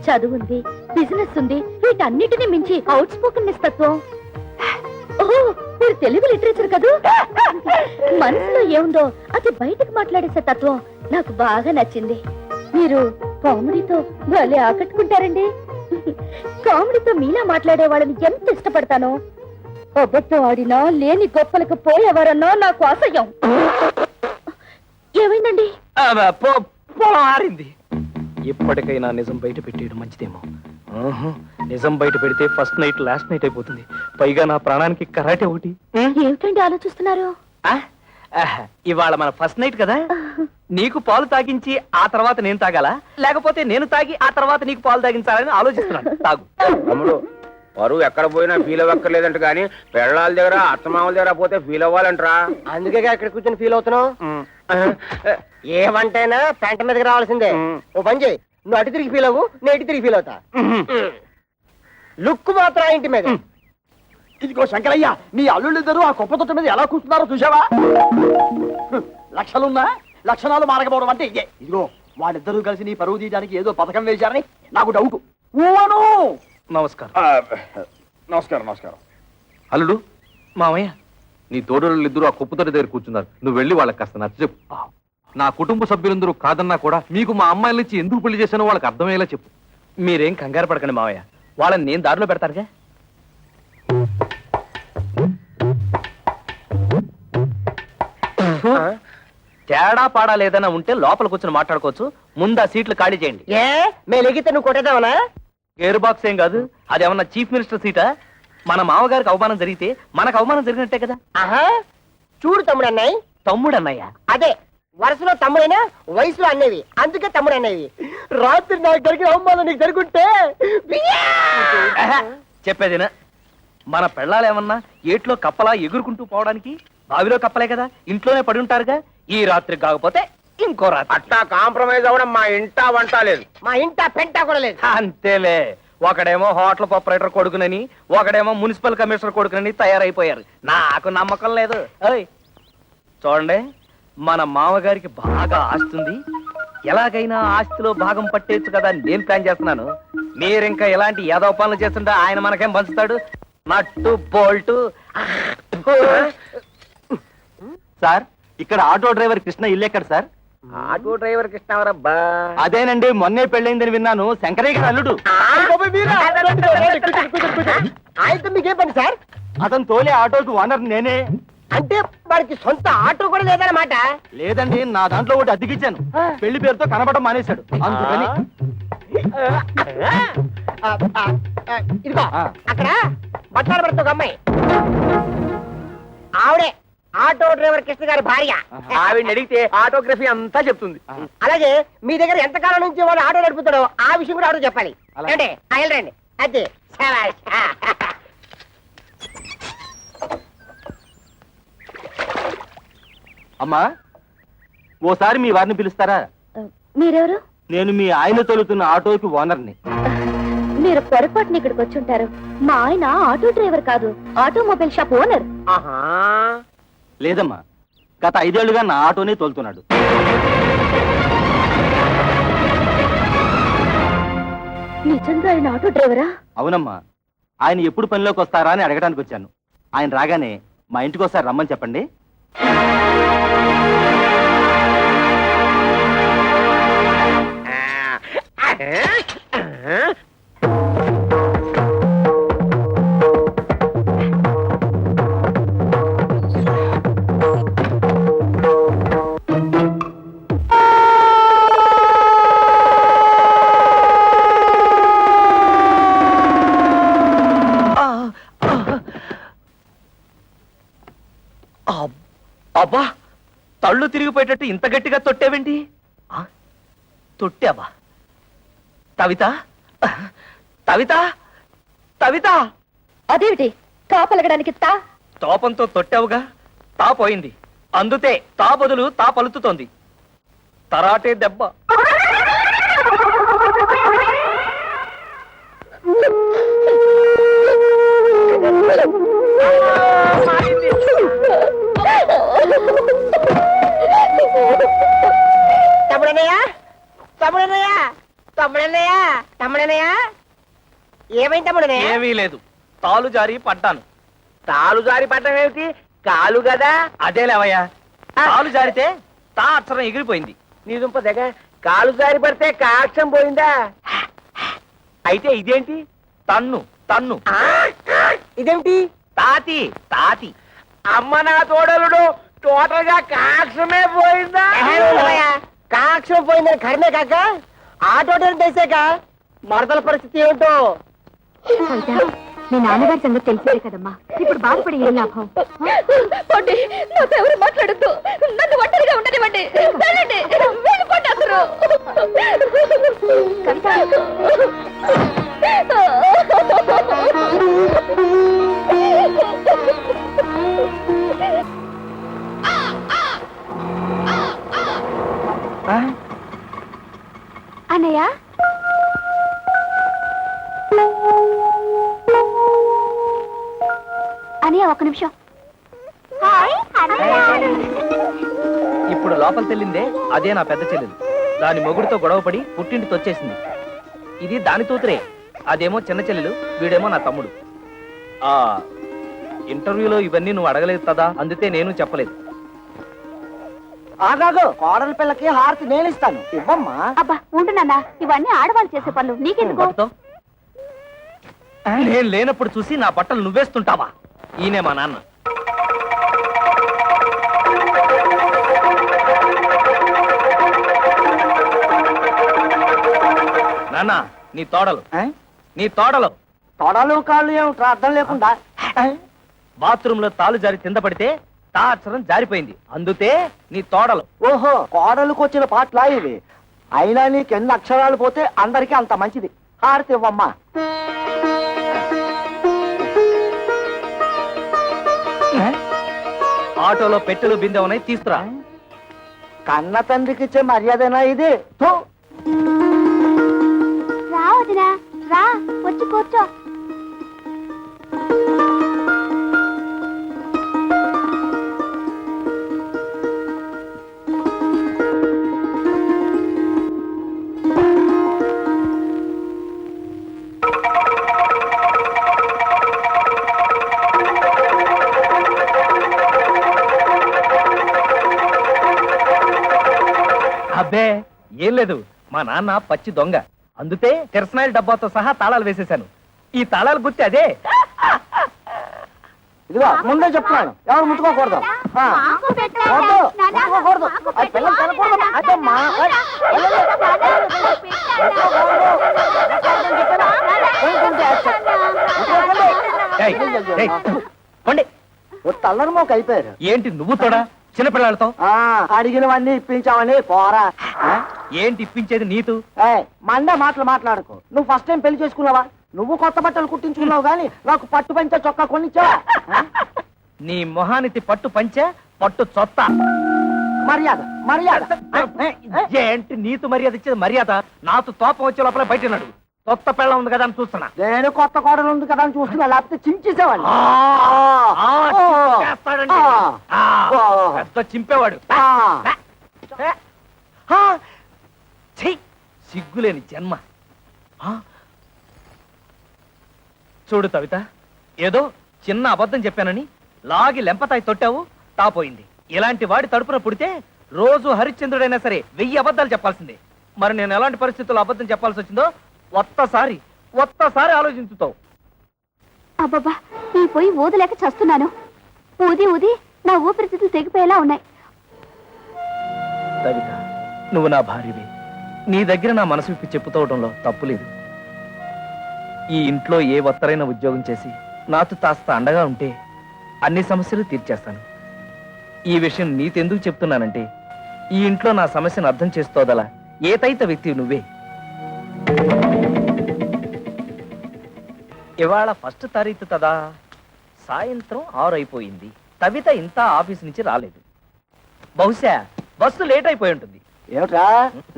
చదువుంది, బిజినెస్ ఉంది, వీటన్నిటిని మించి అవుట్ స్పోకెన్ తత్వం. ఓహో, మీరు తెలుగు లిటరేచర్ కదూ. మనసులో ఏముందో అది బయటకు మాట్లాడేసే తత్వం నాకు బాగా నచ్చింది. మీరు కామెడీతో భలే ఆకట్టుకుంటారండి. కామెడీతో మీలా మాట్లాడే వాళ్ళని ఎంత ఇష్టపడతానో. అబద్ధం ఆడినా లేని గొప్పలకు పోయేవారన్నా నాకు అసహ్యం. ఏమైందండి? పొలం ఆరింది. ఎప్పటికైనా నిజం బయట పెట్టేయడం మంచిదేమో. నిజం బయట పెడితే ఫస్ట్ నైట్ లాస్ట్ నైట్ అయిపోతుంది. పైగా నా ప్రాణానికి కరాటే ఒకటి. ఏమిటండి ఆలోచిస్తున్నారు? ఇవాళ మన ఫస్ట్ నైట్ కదా, నీకు పాలు తాగించి ఆ తర్వాత నేను తాగాలా, లేకపోతే నేను తాగి ఆ తర్వాత నీకు పాలు తాగించాలని ఆలోచిస్తున్నాను. తాగు. తమ్ముడు, పరువు ఎక్కడ పోయినా ఫీల్ అవ్వక్కర్లేదంట కానీ పెళ్ళాల దగ్గర అత్తమామల దగ్గర పోతే ఫీల్ అవ్వాలంటరా. అందుకే ఇక్కడ కూర్చొని ఫీల్ అవుతున్నావు. ఏ వంటైనా పెంట మీదకి రావాల్సిందే. ఓ పని చేయి, నువ్వు అటు తిరిగి ఫీల్ అవ్వు, నేను ఇటు తిరిగి ఫీల్ అవుతా. లుక్ మాత్రం ఆ ఇంటి మీద. ఇదిగో శంకరయ్య, నీ అల్లుళ్ళిద్దరూ ఆ కుప్ప తొట్ట మీద ఎలా కూర్చున్నారో చూసావా? లక్షలున్నా లక్షణాలు మారకపోవడం అంటే ఇదే. ఇదిగో వాళ్ళిద్దరూ కలిసి నీ పరువు తీయడానికి ఏదో పథకం వేశారని నాకు డౌట్. నమస్కారం. నమస్కారం. నమస్కారం. అల్లుడు, మామయ్య, నీ తోడలు ఇద్దరు ఆ కుప్పతోటి దగ్గర కూర్చున్నారు. నువ్వు వెళ్ళి వాళ్ళకి కాస్త నచ్చ చెప్పు. నా కుటుంబ సభ్యులందరూ కాదన్నా కూడా మీకు మా అమ్మాయిల నుంచి ఎందుకు పెళ్లి చేశానో వాళ్ళకి అర్థమయ్యేలా చెప్పు. మీరేం కంగారు పడకండి మామయ్య, వాళ్ళని నేను దారిలో పెడతానుగా. తేడా పాడా లేదన్నా ఉంటే లోపల కూర్చొని మాట్లాడుకోవచ్చు. ముందు ఆ సీట్లు ఖాళీ చేయండి. ఏ మేము ఎగితే నువ్వు కొట్టేదావనా? గేర్ బాక్స్ ఏం కాదు, అది ఏమన్నా చీఫ్ మినిస్టర్ సీటా? మన మామగారికి అవమానం జరిగితే మనకు అవమానం జరిగినట్టే కదా. ఆహా, చూడు తమ్ముడు అన్నయ్య. తమ్ముడు అన్నయ్య? అదే, వరుసలో తమ్ముడైనా వయసులో అన్నవి, అందుకే తమ్ముడు అన్నవి. రాత్రి నాకు జరిగిన అవమానం నీకు జరుగుంటే చెప్పేదినా, మన పెళ్ళాలు ఏమన్నా ఏట్లో కప్పలా ఎగురుకుంటూ పోవడానికి బావిలో కప్పలే కదా, ఇంట్లోనే పడి ఉంటారుగా. ఈ రాత్రి కాకపోతే ఇంకో రాత్రి. అట్టా కాంప్రమైజ్ అవ్వడం మా ఇంటా వంట లేదు. మా ఇంట పెంట కూడా లేదు. అంతేలే, ఒకడేమో హోటల్ ఆపరేటర్ కొడుకునని, ఒకడేమో మున్సిపల్ కమిషనర్ కొడుకునని తయారైపోయారు. నాకు నమ్మకం లేదు. ఓయ్ చూడండి, మన మామగారికి బాగా ఆస్తుంది. ఎలాగైనా ఆస్తిలో భాగం పట్టేచ్చు కదా అని నేను ప్లాన్ చేస్తున్నాను. మీరింకా ఎలాంటి ఏదో పనులు చేస్తుంటే ఆయన మనకేం పంచుతాడు? నట్టు బోల్టు. సార్, ఇక్కడ ఆటో డ్రైవర్ కృష్ణ ఇల్లు ఎక్కడ సార్? Auto driver కృష్ణవరబ్బా. అదేనండి, మొన్నే పెళ్ళైందని విన్నాను. శంకరయ్య గారి అల్లుడు. ఆయనతో మీకేం పని సార్? అతను తోలే ఆటోకి ఓనర్ నేనే. అంటే వాడికి సొంత ఆటో కూడా లేదన్నమాట. లేదండి, నా దాంట్లో ఒకటి అద్దెకిచ్చాను. పెళ్లి పేరుతో కనబడడం మానేశాడు, అందుకని. ఇదిగో అక్కడ బట్టాలు పడుతూ ఒక అమ్మాయి, ఆవిడే ఆటో డ్రైవర్ కృష్ణ గారి భార్య. ఆవిడ అడిగితే ఆటోగ్రఫీ అంతా చెప్తుంది. అలాగే మీ దగ్గర ఎంత కాలం నుంచి వాడు ఆటో నడుపుతాడో ఆ విషయం కూడా ఆటో చెప్పాలి. అంటే వెళ్ళండి. అదే అమ్మా, ఓసారి మీ వారిని పిలుస్తారా? మీరెవరు? నేను మీ ఆయన తోలుతున్న ఆటోకి ఓనర్ని. మీరు పొరపాటున ఇక్కడికి వచ్చి ఉంటారు. మా ఆయన ఆటో డ్రైవర్ కాదు, ఆటోమొబైల్ షాప్ ఓనర్. ఆహా, లేదమ్మా, గత 5 ఏళ్లుగా నా ఆటోనే తోలుతున్నాడు. నిజంగా ఆయన ఆటో డ్రైవరా? అవునమ్మా, ఆయన ఎప్పుడు పనిలోకి వస్తారా అని అడగడానికి వచ్చాను. ఆయన రాగానే మా ఇంటికి ఒకసారి రమ్మని చెప్పండి. అబ్బా, తళ్ళు తిరిగిపోయేటట్టు ఇంత గట్టిగా తొట్టేవేంటి? తొట్టావా? తవిత, తవిత, తవిత! అదేమిటి తాపలగడానికి తా? తోపంతో తొట్టావుగా, తా పోయింది. అందుతే తా బదులు తా పలుకుతోంది. తరాటే దెబ్బ. తమ్ముడన్నయ్య, తమ్ముడన్నయ్య, తమ్ముడన్నయ్య తమ్ముడన్నయ్య ఏమైంది తమ్ముడన్నయ్య? ఏమీ లేదు, తాలు జారి పడ్డాను. తాలు జారి పడ్డం ఏమిటి? కాలు కదా. అదే లేవయ్యా, తాలు జారితే తా అక్షరం ఎగిరిపోయింది. నీ దుంప దగ్గర కాలు జారి పడితే కాక్షం పోయిందా? అయితే ఇదేంటి? తన్ను తన్ను. ఇదేమిటి? తాతి తాతి. అమ్మ నా తోడలుడు టోటల్ గా కాక్షమే పోయిందా? కాక్షం పోయిందని కర్మే కాక ఆ టోటల్ తెసాక మరదల పరిస్థితి ఏమిటో. మీ నాన్నగారి సంగతి తెలిసేదే కదమ్మా, ఇప్పుడు బాధపడి ఏం లాభం? నాతో ఎవరు మాట్లాడద్దు, నన్ను ఒంటరిగా ఉండనివ్వండి. వెళ్ళండి, వెళ్ళిపోండి అందరూ. అన్నయ్య, అన్నయ్య ఒక్క నిమిషం. ఇప్పుడు లోపల తెల్లిందే అదే నా పెద్ద చెల్లెలు. దాని మొగుడితో గొడవపడి పుట్టింటికి వచ్చేసింది. ఇది దాని తూతురే, అదేమో చిన్న చెల్లెలు, వీడేమో నా తమ్ముడు. ఆ ఇంటర్వ్యూలో ఇవన్నీ నువ్వు అడగలేదు కదా, అందుకే నేను చెప్పలేదు. ఆగాగు, కోడల పిల్లకి హారతి నేను ఇస్తాను, ఇవ్వమ్మా. అబ్బా ఉంటున్నా, ఇవన్నీ ఆడవాళ్ళు చేసే పనులు, నీకెందుకు? పట్టుతో. నేను లేనప్పుడు చూసి నా బట్టలు నువ్వేస్తుంటావా? ఈయనే మా నాన్న. నాన్న, నీ తోడలు నీ తోడలు తొడలు కాళ్ళు ఏమిట్రా అర్థం లేకుండా? బాత్రూమ్ లో తాలు జారి కింద పడితే తా అక్షరం జారిపోయింది, అందుతే నీ తోడలు. ఓహో, కోడలకు వచ్చిన పాటలా ఇవి. అయినా నీకెన్ని అక్షరాలు పోతే అందరికీ అంత మంచిది. హారతి ఇవ్వమ్మా. ఆటోలో పెట్టెలు బిందె ఉన్నాయి, తీసుకురా. కన్న తండ్రికి ఇచ్చే మర్యాదనా ఇది? థూ. రా వదినా, రా వచ్చి కూర్చో. అబ్బే ఏం లేదు, మా నాన్న పచ్చి దొంగ, అందుతే కిరసనాయిల డబ్బాతో సహా తాళాలు వేసేశాను. ఈ తాళాలు గుర్తి అదే. ఇదిగో ముందే చెప్తున్నాను, ఎవరు ముట్టుకోకూడదు. ముట్టుకోకూడదు, అది పిల్లలు తినకూడదు. అదమ్మా, ఏయ్, ఏయ్, పోండి. తల్లని మోక అయిపోయారు. ఏంటి నువ్వు తోడా చిన్నపిల్లలతో? అడిగినవన్నీ ఇప్పించావని పోరా. ఏంటి ఇప్పించేది నీతు? మండే మాటలు మాట్లాడుకో. నువ్వు ఫస్ట్ టైం పెళ్లి చేసుకున్నావా? నువ్వు కొత్త బట్టలు కుట్టించుకున్నావు గానీ నాకు పట్టు పంచ చొక్కా కొనిచ్చావా? నీ మొహానికి పట్టు పంచే పట్టు చొత్త. మర్యాద మర్యాద. ఏంటి నీతు మర్యాద ఇచ్చేది? మర్యాద నాతో తోపం వచ్చే లోపల బయట నడు. కొత్త పెళ్ళ ఉంది కదా అని చూస్తున్నా. నేను కొత్త కోడలు ఉంది కదా అని చూస్తున్నా, లేకపోతే చించేసేవాళ్ళు. చేస్తాడండి. పెద్ద చింపేవాడు. సిగ్గులేని జన్మ. చూడు కవిత, ఏదో చిన్న అబద్ధం చెప్పానని లాగి లెంపతాయి తొట్టావు, తాపోయింది. ఇలాంటి వాడి తడుపున పుడితే రోజు హరిశ్చంద్రుడైనా సరే 1000 అబద్ధాలు చెప్పాల్సిందే. మరి నేను ఎలాంటి పరిస్థితుల్లో అబద్ధం చెప్పాల్సి వచ్చిందో ఒక్కసారి ఆలోచించుతావు. అబ్బబ్బా, ఈ పోయి ఊదలేక చస్తున్నాను. ఊది ఊది నా ఊపిరితిత్తులు తెగిపోయేలా ఉన్నాయి. కవిత, నువ్వు నా భార్యవి. నీ దగ్గర నా మనసు విప్పి చెప్పుకోవడంలో తప్పులేదు. ఈ ఇంట్లో ఏ ఒత్తరైన ఉద్యోగం చేసి నాతో కాస్త అండగా ఉంటే అన్ని సమస్యలు తీర్చేస్తాను. ఈ విషయం నీతెందుకు చెప్తున్నానంటే, ఈ ఇంట్లో నా సమస్యను అర్థం చేసుకోదలా ఏకైక వ్యక్తి నువ్వే. ఇవాళ 1వ తారీఖు కదా, సాయంత్రం 6 అయిపోయింది. కవిత ఇంత ఆఫీస్ నుంచి రాలేదు. బహుశా బస్సు లేట్ అయిపోయి ఉంటుంది. ఏమిట్రా,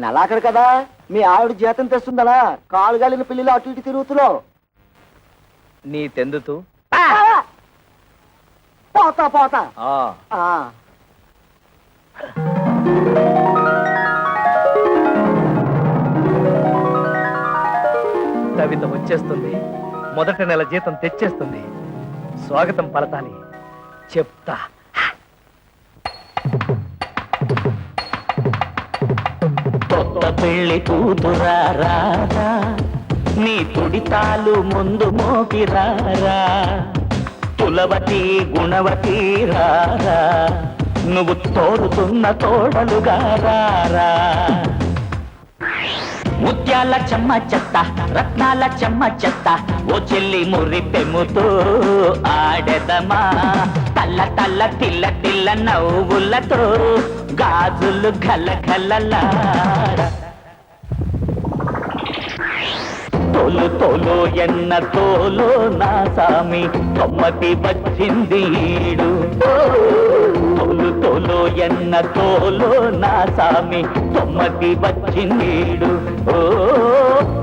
నెలాఖరు కదా, మీ ఆవిడ జీతం తెస్తుందలా కాలు గాలిన పిల్లలు అటు ఇటు తిరుగుతున్నావు. నీ తెందుతూ పోతా పోతా. కవిత వచ్చేస్తుంది, మొదటి నెల జీతం తెచ్చేస్తుంది. స్వాగతం పలతాలి, చెప్తా. కొత్త పెళ్లి కూతురారా, నీ తుడితాలు ముందు మోగిరారా, కులవతి గుణవతి రారా, నువ్వు తోడుతున్న తోడలుగారా. ముత్యాల చెమ్మ చెత్త, రత్నాల చెమ్మ చెత్త, ఓ చెల్లి మురి పెముతో ఆడెదమా, తల్ల తల్ల తిల్ల తిల్ల నవ్వులతో గాజులు గల గలలాడ. తోలు తోలు ఎన్న తోలు నా సామి, తొమ్మతి వచ్చింది ఈడు. తోలు తోలు ఎన్న తోలు నా సామి, తొమ్మతి వచ్చిందీడు. ఓ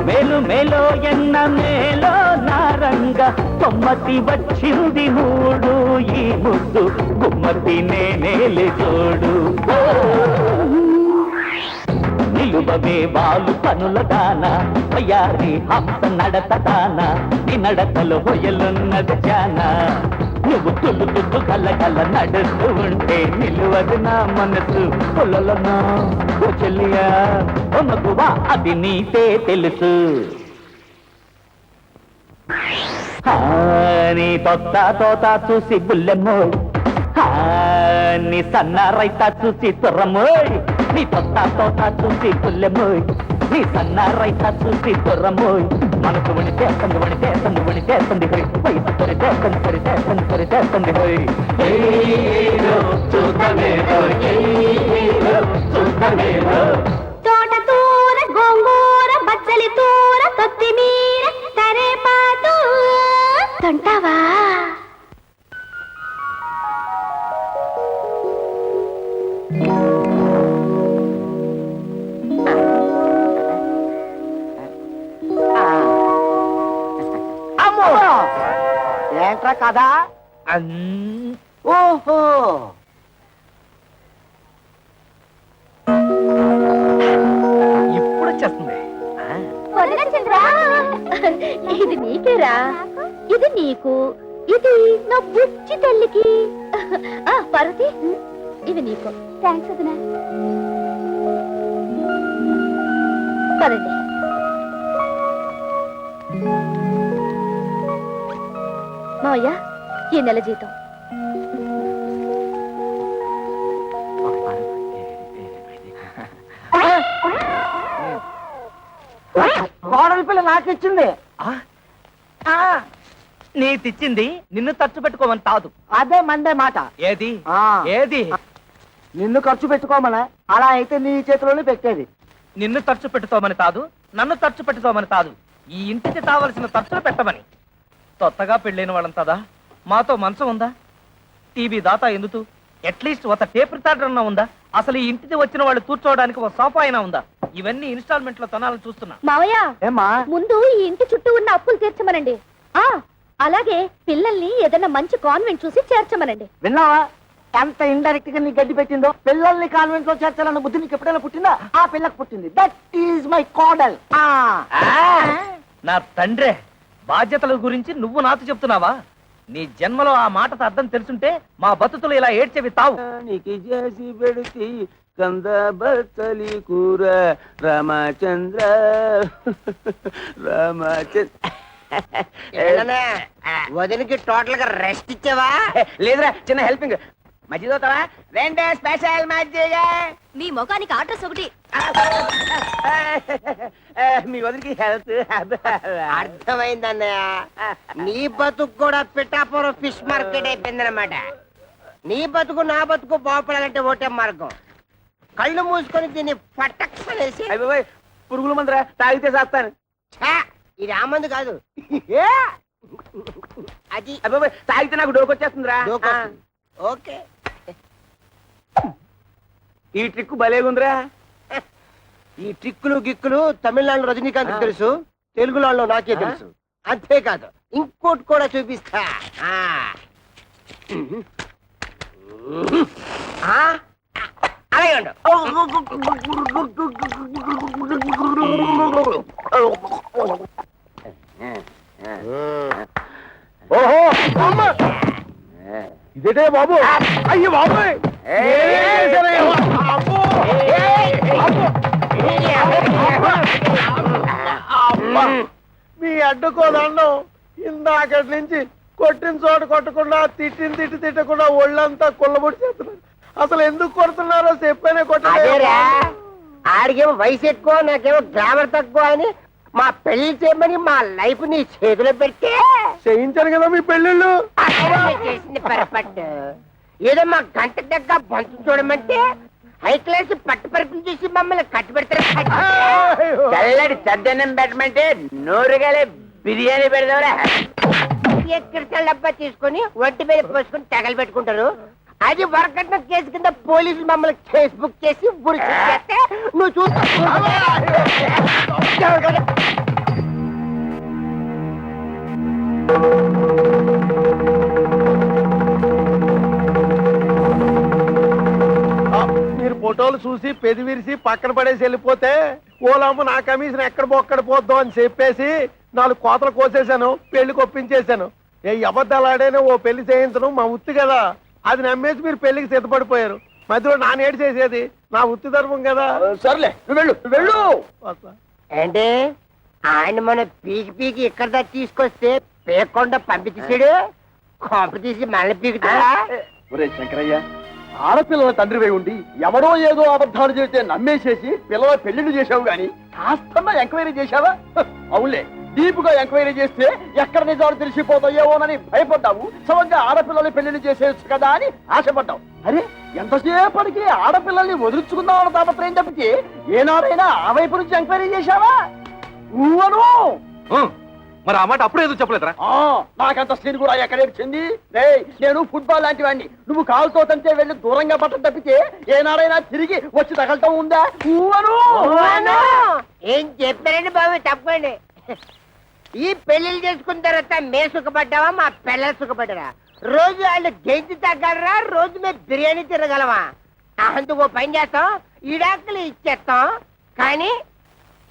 మేలు మేలో ఎన్న మేలో నారంగ, తొమ్మతి వచ్చింది మూడు. ఈ ముద్దు గుమ్మతి నేనేలి చూడు. నిలువమే వాలు పనుల దాన, వయ్యారి హంస నడత దాన, నీ నడతలో హొయలున్నది జాన. నువ్వు తుల్లు తుల్లు కళ్ళ కళ్ళ నడుస్తూ ఉంటే నిలువదు నా మనసు. పొలలనా ఓ చెల్లియా ఓ మగువా, అది నీతే తెలుసు. నీ తొత్త తోత చూసి బుల్లెమ్మో, నీ సన్న రైత చూసి తుర్రమోయ్. నీ తొత్త తోత చూసి బుల్లెమ్మోయ్, నీ సన్న రైత చూసి తుర్రమోయ్. మనసు వణిచేస్తుంది వణిచేస్తుంది వణిచేస్తుంది హోయ్, వయసు కొరిచేస్తుంది కొరిచేస్తుంది కొరిచేస్తుంది హోయ్. తోట తూర గోంగూర బచ్చలి తూర కొత్తిమీర కరేపాకు తింటావా? అమ్మో, ఏంట్రా కదా? ఓహో, ఇప్పుడు వచ్చేస్తుంది. ఇది నీకేరా, ఇది నీకు, ఇది నా బుచ్చి తల్లికి. పార్వతి, ఇది నీకు. థ్యాంక్స్ వదినా. పదండి. మావయ్య, ఈ నెల జీతం. కోడలి పిల్ల నాకు ఇచ్చింది. నీ తెచ్చింది నిన్ను ఖర్చు పెట్టుకోమని తాదు. అదే మండే మాట. ఏది ఆ. ఏది? నిన్ను ఖర్చు పెట్టుకోమనా? అలా అయితే నీ చేతిలోనే పెట్టేది. నిన్ను ఖర్చు పెట్టుకోమని తాదు, నన్ను ఖర్చు పెట్టుకోమని తాదు, ఈ ఇంటికి కావలసిన ఖర్చులు పెట్టమని. కొత్తగా పెళ్ళైన వాళ్ళంతదా మాతో మంచం ఉందా, టీవీ దాతా ఎందుకు, అట్లీస్ట్ ఒక టేప్ రికార్డర్ అన్నా ఉందా, అసలు ఈ ఇంటికి వచ్చిన వాళ్ళు కూర్చోవడానికి ఒక సోఫా అయినా ఉందా? ఇవన్నీ ఇన్స్టాల్మెంట్ లో తనాలని చూస్తున్నా. మావయ్య, ఏమ్మా? ముందు ఈ ఇంటి చుట్టూ ఉన్న అప్పులు తీర్చమనండి. అలాగే పిల్లల్ని ఏదైనా మంచి కాన్వెంట్ చూసి చేర్చమనండి. విన్నావా ఎంత ఇండైరెక్ట్ గా నీ గడ్డి పెట్టిందో? పిల్లల్ని కాన్వెంట్ లో చేర్చాలన్న బుద్ధి నీకు ఎప్పుడైనా పుట్టిందా? ఆ పిల్లకు పుట్టింది. దట్ ఈజ్ మై కోడల్. నా తండ్రే, బాధ్యతల గురించి నువ్వు నాతో చెప్తున్నావా? నీ జన్మలో ఆ మాటతో అర్థం తెలుసుంటే మా బతుకులు ఇలా ఏడ్చేవి తావు. నీకు చేసి పెడితే కంద బచ్చలి కూర రామచంద్ర రామచంద్ర. వదినికి టోటల్ గా రెస్ట్ ఇచ్చావా? లేదురా, చిన్న హెల్పింగ్. మజ్జిగ అవుతావా? రెండే స్పెషల్ మజ్జిగ. మీ ముఖానికి అడ్రస్ ఒకటి. మీ వదిలికి హెల్త్ అర్థమైందన్నయ్య. నీ బతుకు కూడా పిఠాపురం ఫిష్ మార్కెట్ అయిపోయిందన్నమాట. నీ బతుకు నా బతుకు బాగుపడాలంటే ఒకటే మార్గం. కళ్ళు మూసుకొని దీన్ని పట్టక్షనేసి. పురుగుల మందురా, తాగితే చేస్తాను. ఇది ఆ మందు కాదు, అది తాగితే నాకు డోకొచ్చేస్తుందిరా. డోకొస్తుంది. ఓకే, ఈ ట్రిక్ భలేగుందిరా. ఈ ట్రిక్కులు గిక్కులు తమిళనాడు రజనీకాంత్ తెలుసు, తెలుగులో నాకే తెలుసు. అంతేకాదు ఇంకోటి కూడా చూపిస్తా. అలాగే ఉండు. ఓహో అమ్మ! ఇదేటే బాబు అయ్యి బాబోయ్ అబ్బో! అబ్బా! మీ అడ్డుకో దండం ఇందాకటి నుంచి కొట్టిన చోట కొట్టకుండా తిట్టి తిట్టకుండా ఒళ్ళంతా కుళ్ళబొడి చేస్తున్నారు. అసలు ఎందుకు కొడుతున్నారో చెప్పేనే కొట్టలేరు. ఆడికేమో వయసు ఎక్కువ నాకేమో గ్రామర్ తక్కువ అని మా పెళ్లి చేయమని మా లైఫ్ నీ చేతిలో పెడితే చేయించారు కదా మీ పెళ్ళిళ్ళు. చేసింది పొరపాటు. ఏదో మా గంట దగ్గర బంతు చూడమంటే హై క్లాస్ పట్టు పరుపులు చూసి మమ్మల్ని కట్టు పెడతారు. చల్లడి చద్దన్నం పెట్టమంటే నోరుగాలే బిర్యానీ పెడదావరా. ఎక్కడ డబ్బా తీసుకొని ఒంటి మీద పోసుకొని తగలు పెట్టుకుంటారు. అది వరకట్న కేసు కింద పోలీసులు మమ్మల్ని కేసు బుక్ చేసి ఉరి చేస్తే నువ్వు చూస్తా. మీరు ఫోటోలు చూసి పెదివిరిసి పక్కన పడేసి వెళ్ళిపోతే ఓలమ్మ నా కమిషన్ ఎక్కడ బొక్కడ పోద్దాం అని చెప్పేసి 4 కోతలు కోసేశాను, పెళ్లికి ఒప్పించేశాను. ఏ అబద్ధాలాడేనే ఓ పెళ్లి చేయించడం మా ఉత్తి కదా. అది నమ్మేసి మీరు పెళ్లికి సిద్ధపడిపోయారు. మధ్యలో నానేడు చేసేది నా ఉత్తి ధర్మం కదా. సర్లే నువ్వు వెళ్ళు, నువ్వు వెళ్ళు. అంటే ఆయన మన పీకి ఇక్కడ దాకా తీసుకొస్తే పేకుండా పంపించేసాడు. కొంప తీసి మళ్ళీ పీకుతాడా? ఒరే శంకరయ్య, ఆడపిల్లల తండ్రివై ఉండి ఎవడో ఏదో అబద్ధాలు చెబితే నమ్మేసేసి పిల్లల పెళ్లిళ్ళు చేశావు గాని కాస్తన్నా ఎంక్వైరీ చేశావా? అవునులే, డీపుగా ఎంక్వైరీ చేస్తే ఎక్కడ నిజాలు తెలిసిపోతాయేమోనని భయపడ్డావు. సమంగా ఆడపిల్లల్ని పెళ్లిళ్ళు చేసేయచ్చు కదా అని ఆశపడ్డావు. అరే ఎంతసేపటికి ఆడపిల్లల్ని వదిలించుకుందామన్న తాపత్రయం తప్పితే ఏనాడైనా ఆ వైపు నుంచి ఎంక్వైరీ చేశావా? నువ్వను మరి ఆ మాట అప్పుడే ఎందుకు చెప్పలేదురా? నాకంత స్క్రీన్ కూడా ఎక్కడేర్చింది. నేను ఫుట్బాల్ లాంటి వాడిని. నువ్వు కాలుతో తంటే వెళ్ళి దూరంగా పట్టం తప్పితే ఏనాడైనా తిరిగి వచ్చి తగలటం ఉందా? ఏం చెప్పారండి బాబు, తప్పండి. ఈ పెళ్లిళ్ళు చేసుకున్న తర్వాత మేము సుఖపడ్డావా, మా పిల్లలు సుఖపడ్డారా? రోజు వాళ్ళు గెంజి తగ్గలరా, రోజు మేము బిర్యానీ తిరగలమా? అందుకో పని చేస్తాం, ఈడాకులు ఇచ్చేస్తాం. కానీ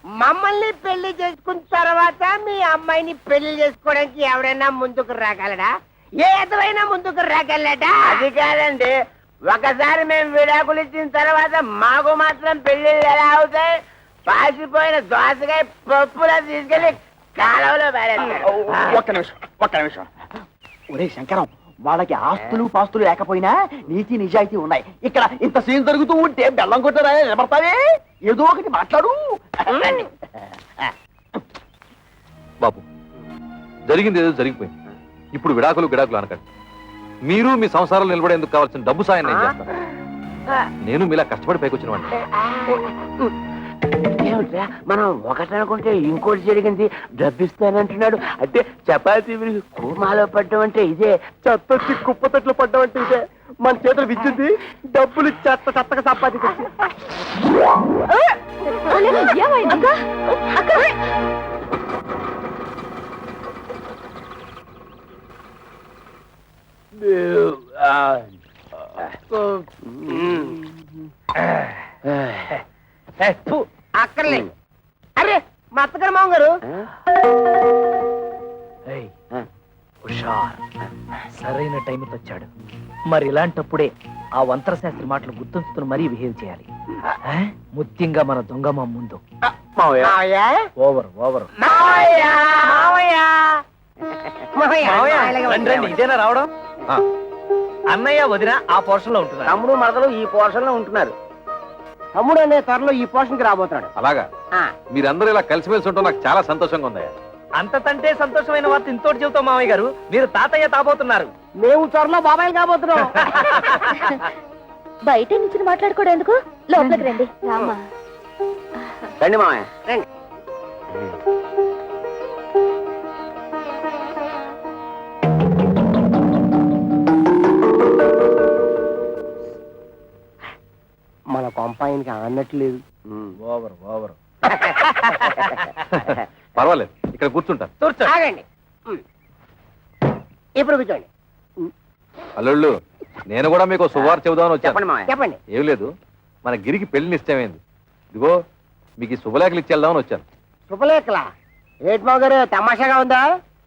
మమ్మల్ని పెళ్లి చేసుకున్న తర్వాత మీ అమ్మాయిని పెళ్లి చేసుకోవడానికి ఎవరైనా ముందుకు రాగలడా? ఏ ఎదవైనా ముందుకు రాగలడా? అది కాదండి, ఒకసారి మేము విడాకులు ఇచ్చిన తర్వాత మాకు మాత్రం పెళ్లిళ్ళు ఎలా అవుతాయి? పాసిపోయిన దోసకాయ పప్పులా తీసుకెళ్లి కాలంలో ఒక్క నిమిషం. ఒరే శంకరం, వాళ్ళకి ఆస్తులు పాస్తులు లేకపోయినా నీతి నిజాయితీ ఉన్నాయి. ఇక్కడ ఇంత సీన్ జరుగుతూ ఉంటే బెల్లం కొట్టరా నిలబడతావే? ఏదో ఒకటి మాట్లాడు. బాబు, జరిగింది ఏదో జరిగిపోయింది. ఇప్పుడు విడాకులు అనకండి. మీరు మీ సంసారాలు నిలబడేందుకు కావాల్సిన డబ్బు సాయం నేను చేస్తాను. నేను మీలా కష్టపడి పైకొచ్చిన వాడిని. మనం ఒకటనుకుంటే ఇంకోటి జరిగింది. డబ్బిస్తానంటున్నాడు అంటే చపాతీ కూమాలో పడ్డం అంటే ఇదే, చెత్తొచ్చి కుప్పతట్లు పడ్డం అంటే ఇదే. మన చేతులు విద్యుద్ది, డబ్బులు చెత్తగా సంపాదించి అక్కర్లేదు. అరే మా అత్తగారు మామగారు, హుషార్, సరైన టైంకి వచ్చాడు. మరి ఇలాంటప్పుడే ఆ వంతర శాస్త్రి మాటలు గుర్తుంచుకుని మరీ బిహేవ్ చేయాలి. ముఖ్యంగా మన దొంగమ్మ ముందు. ఓవర్ రండి, ఇదేనా రావడం? అన్నయ్య వదిన ఆ పోర్షన్ లో ఉంటున్నారు. తమ్ముడు మరదలు ఈ పోర్షన్ లో ఉంటున్నారు. తమ్ముడు అనే త్వరలో ఈ పోర్షన్ కి రాబోతున్నాడు. అలాగా? మీరందరూ ఇలా కలిసిమెలిసి ఉంటాం నాకు చాలా సంతోషంగా ఉందయ్యా. అంతకంటే సంతోషమైన వార్త ఇంతోటి చెబుతాం మామయ్య గారు. మీరు తాతయ్య తాబోతున్నారు. మేము త్వరలో బాబాయ్ కాబోతున్నాం. బయట నుంచి మాట్లాడుకోవడం ఎందుకు? లోపలికి రండి. రామా, రండి మామయ్య రండి. మన కొంపాయనికి అన్నట్లేదు. ఓవర్ పర్వాలేదు, ఇక్కడ కూర్చుంటాను. ఆగండి, ఇప్పుడు కూర్చోండి. అల్లుళ్ళు, నేను కూడా మీకు శుభవార్త చెబుదామని వచ్చాను. చెప్పండి. ఏం లేదు, మన గిరికి పెళ్లి నిశ్చయమైంది. ఇదిగో మీకు ఈ శుభలేఖలు ఇచ్చేద్దామని వచ్చాను. శుభలేఖలా? ఏటి మావ గారు తమాషాగా ఉందా?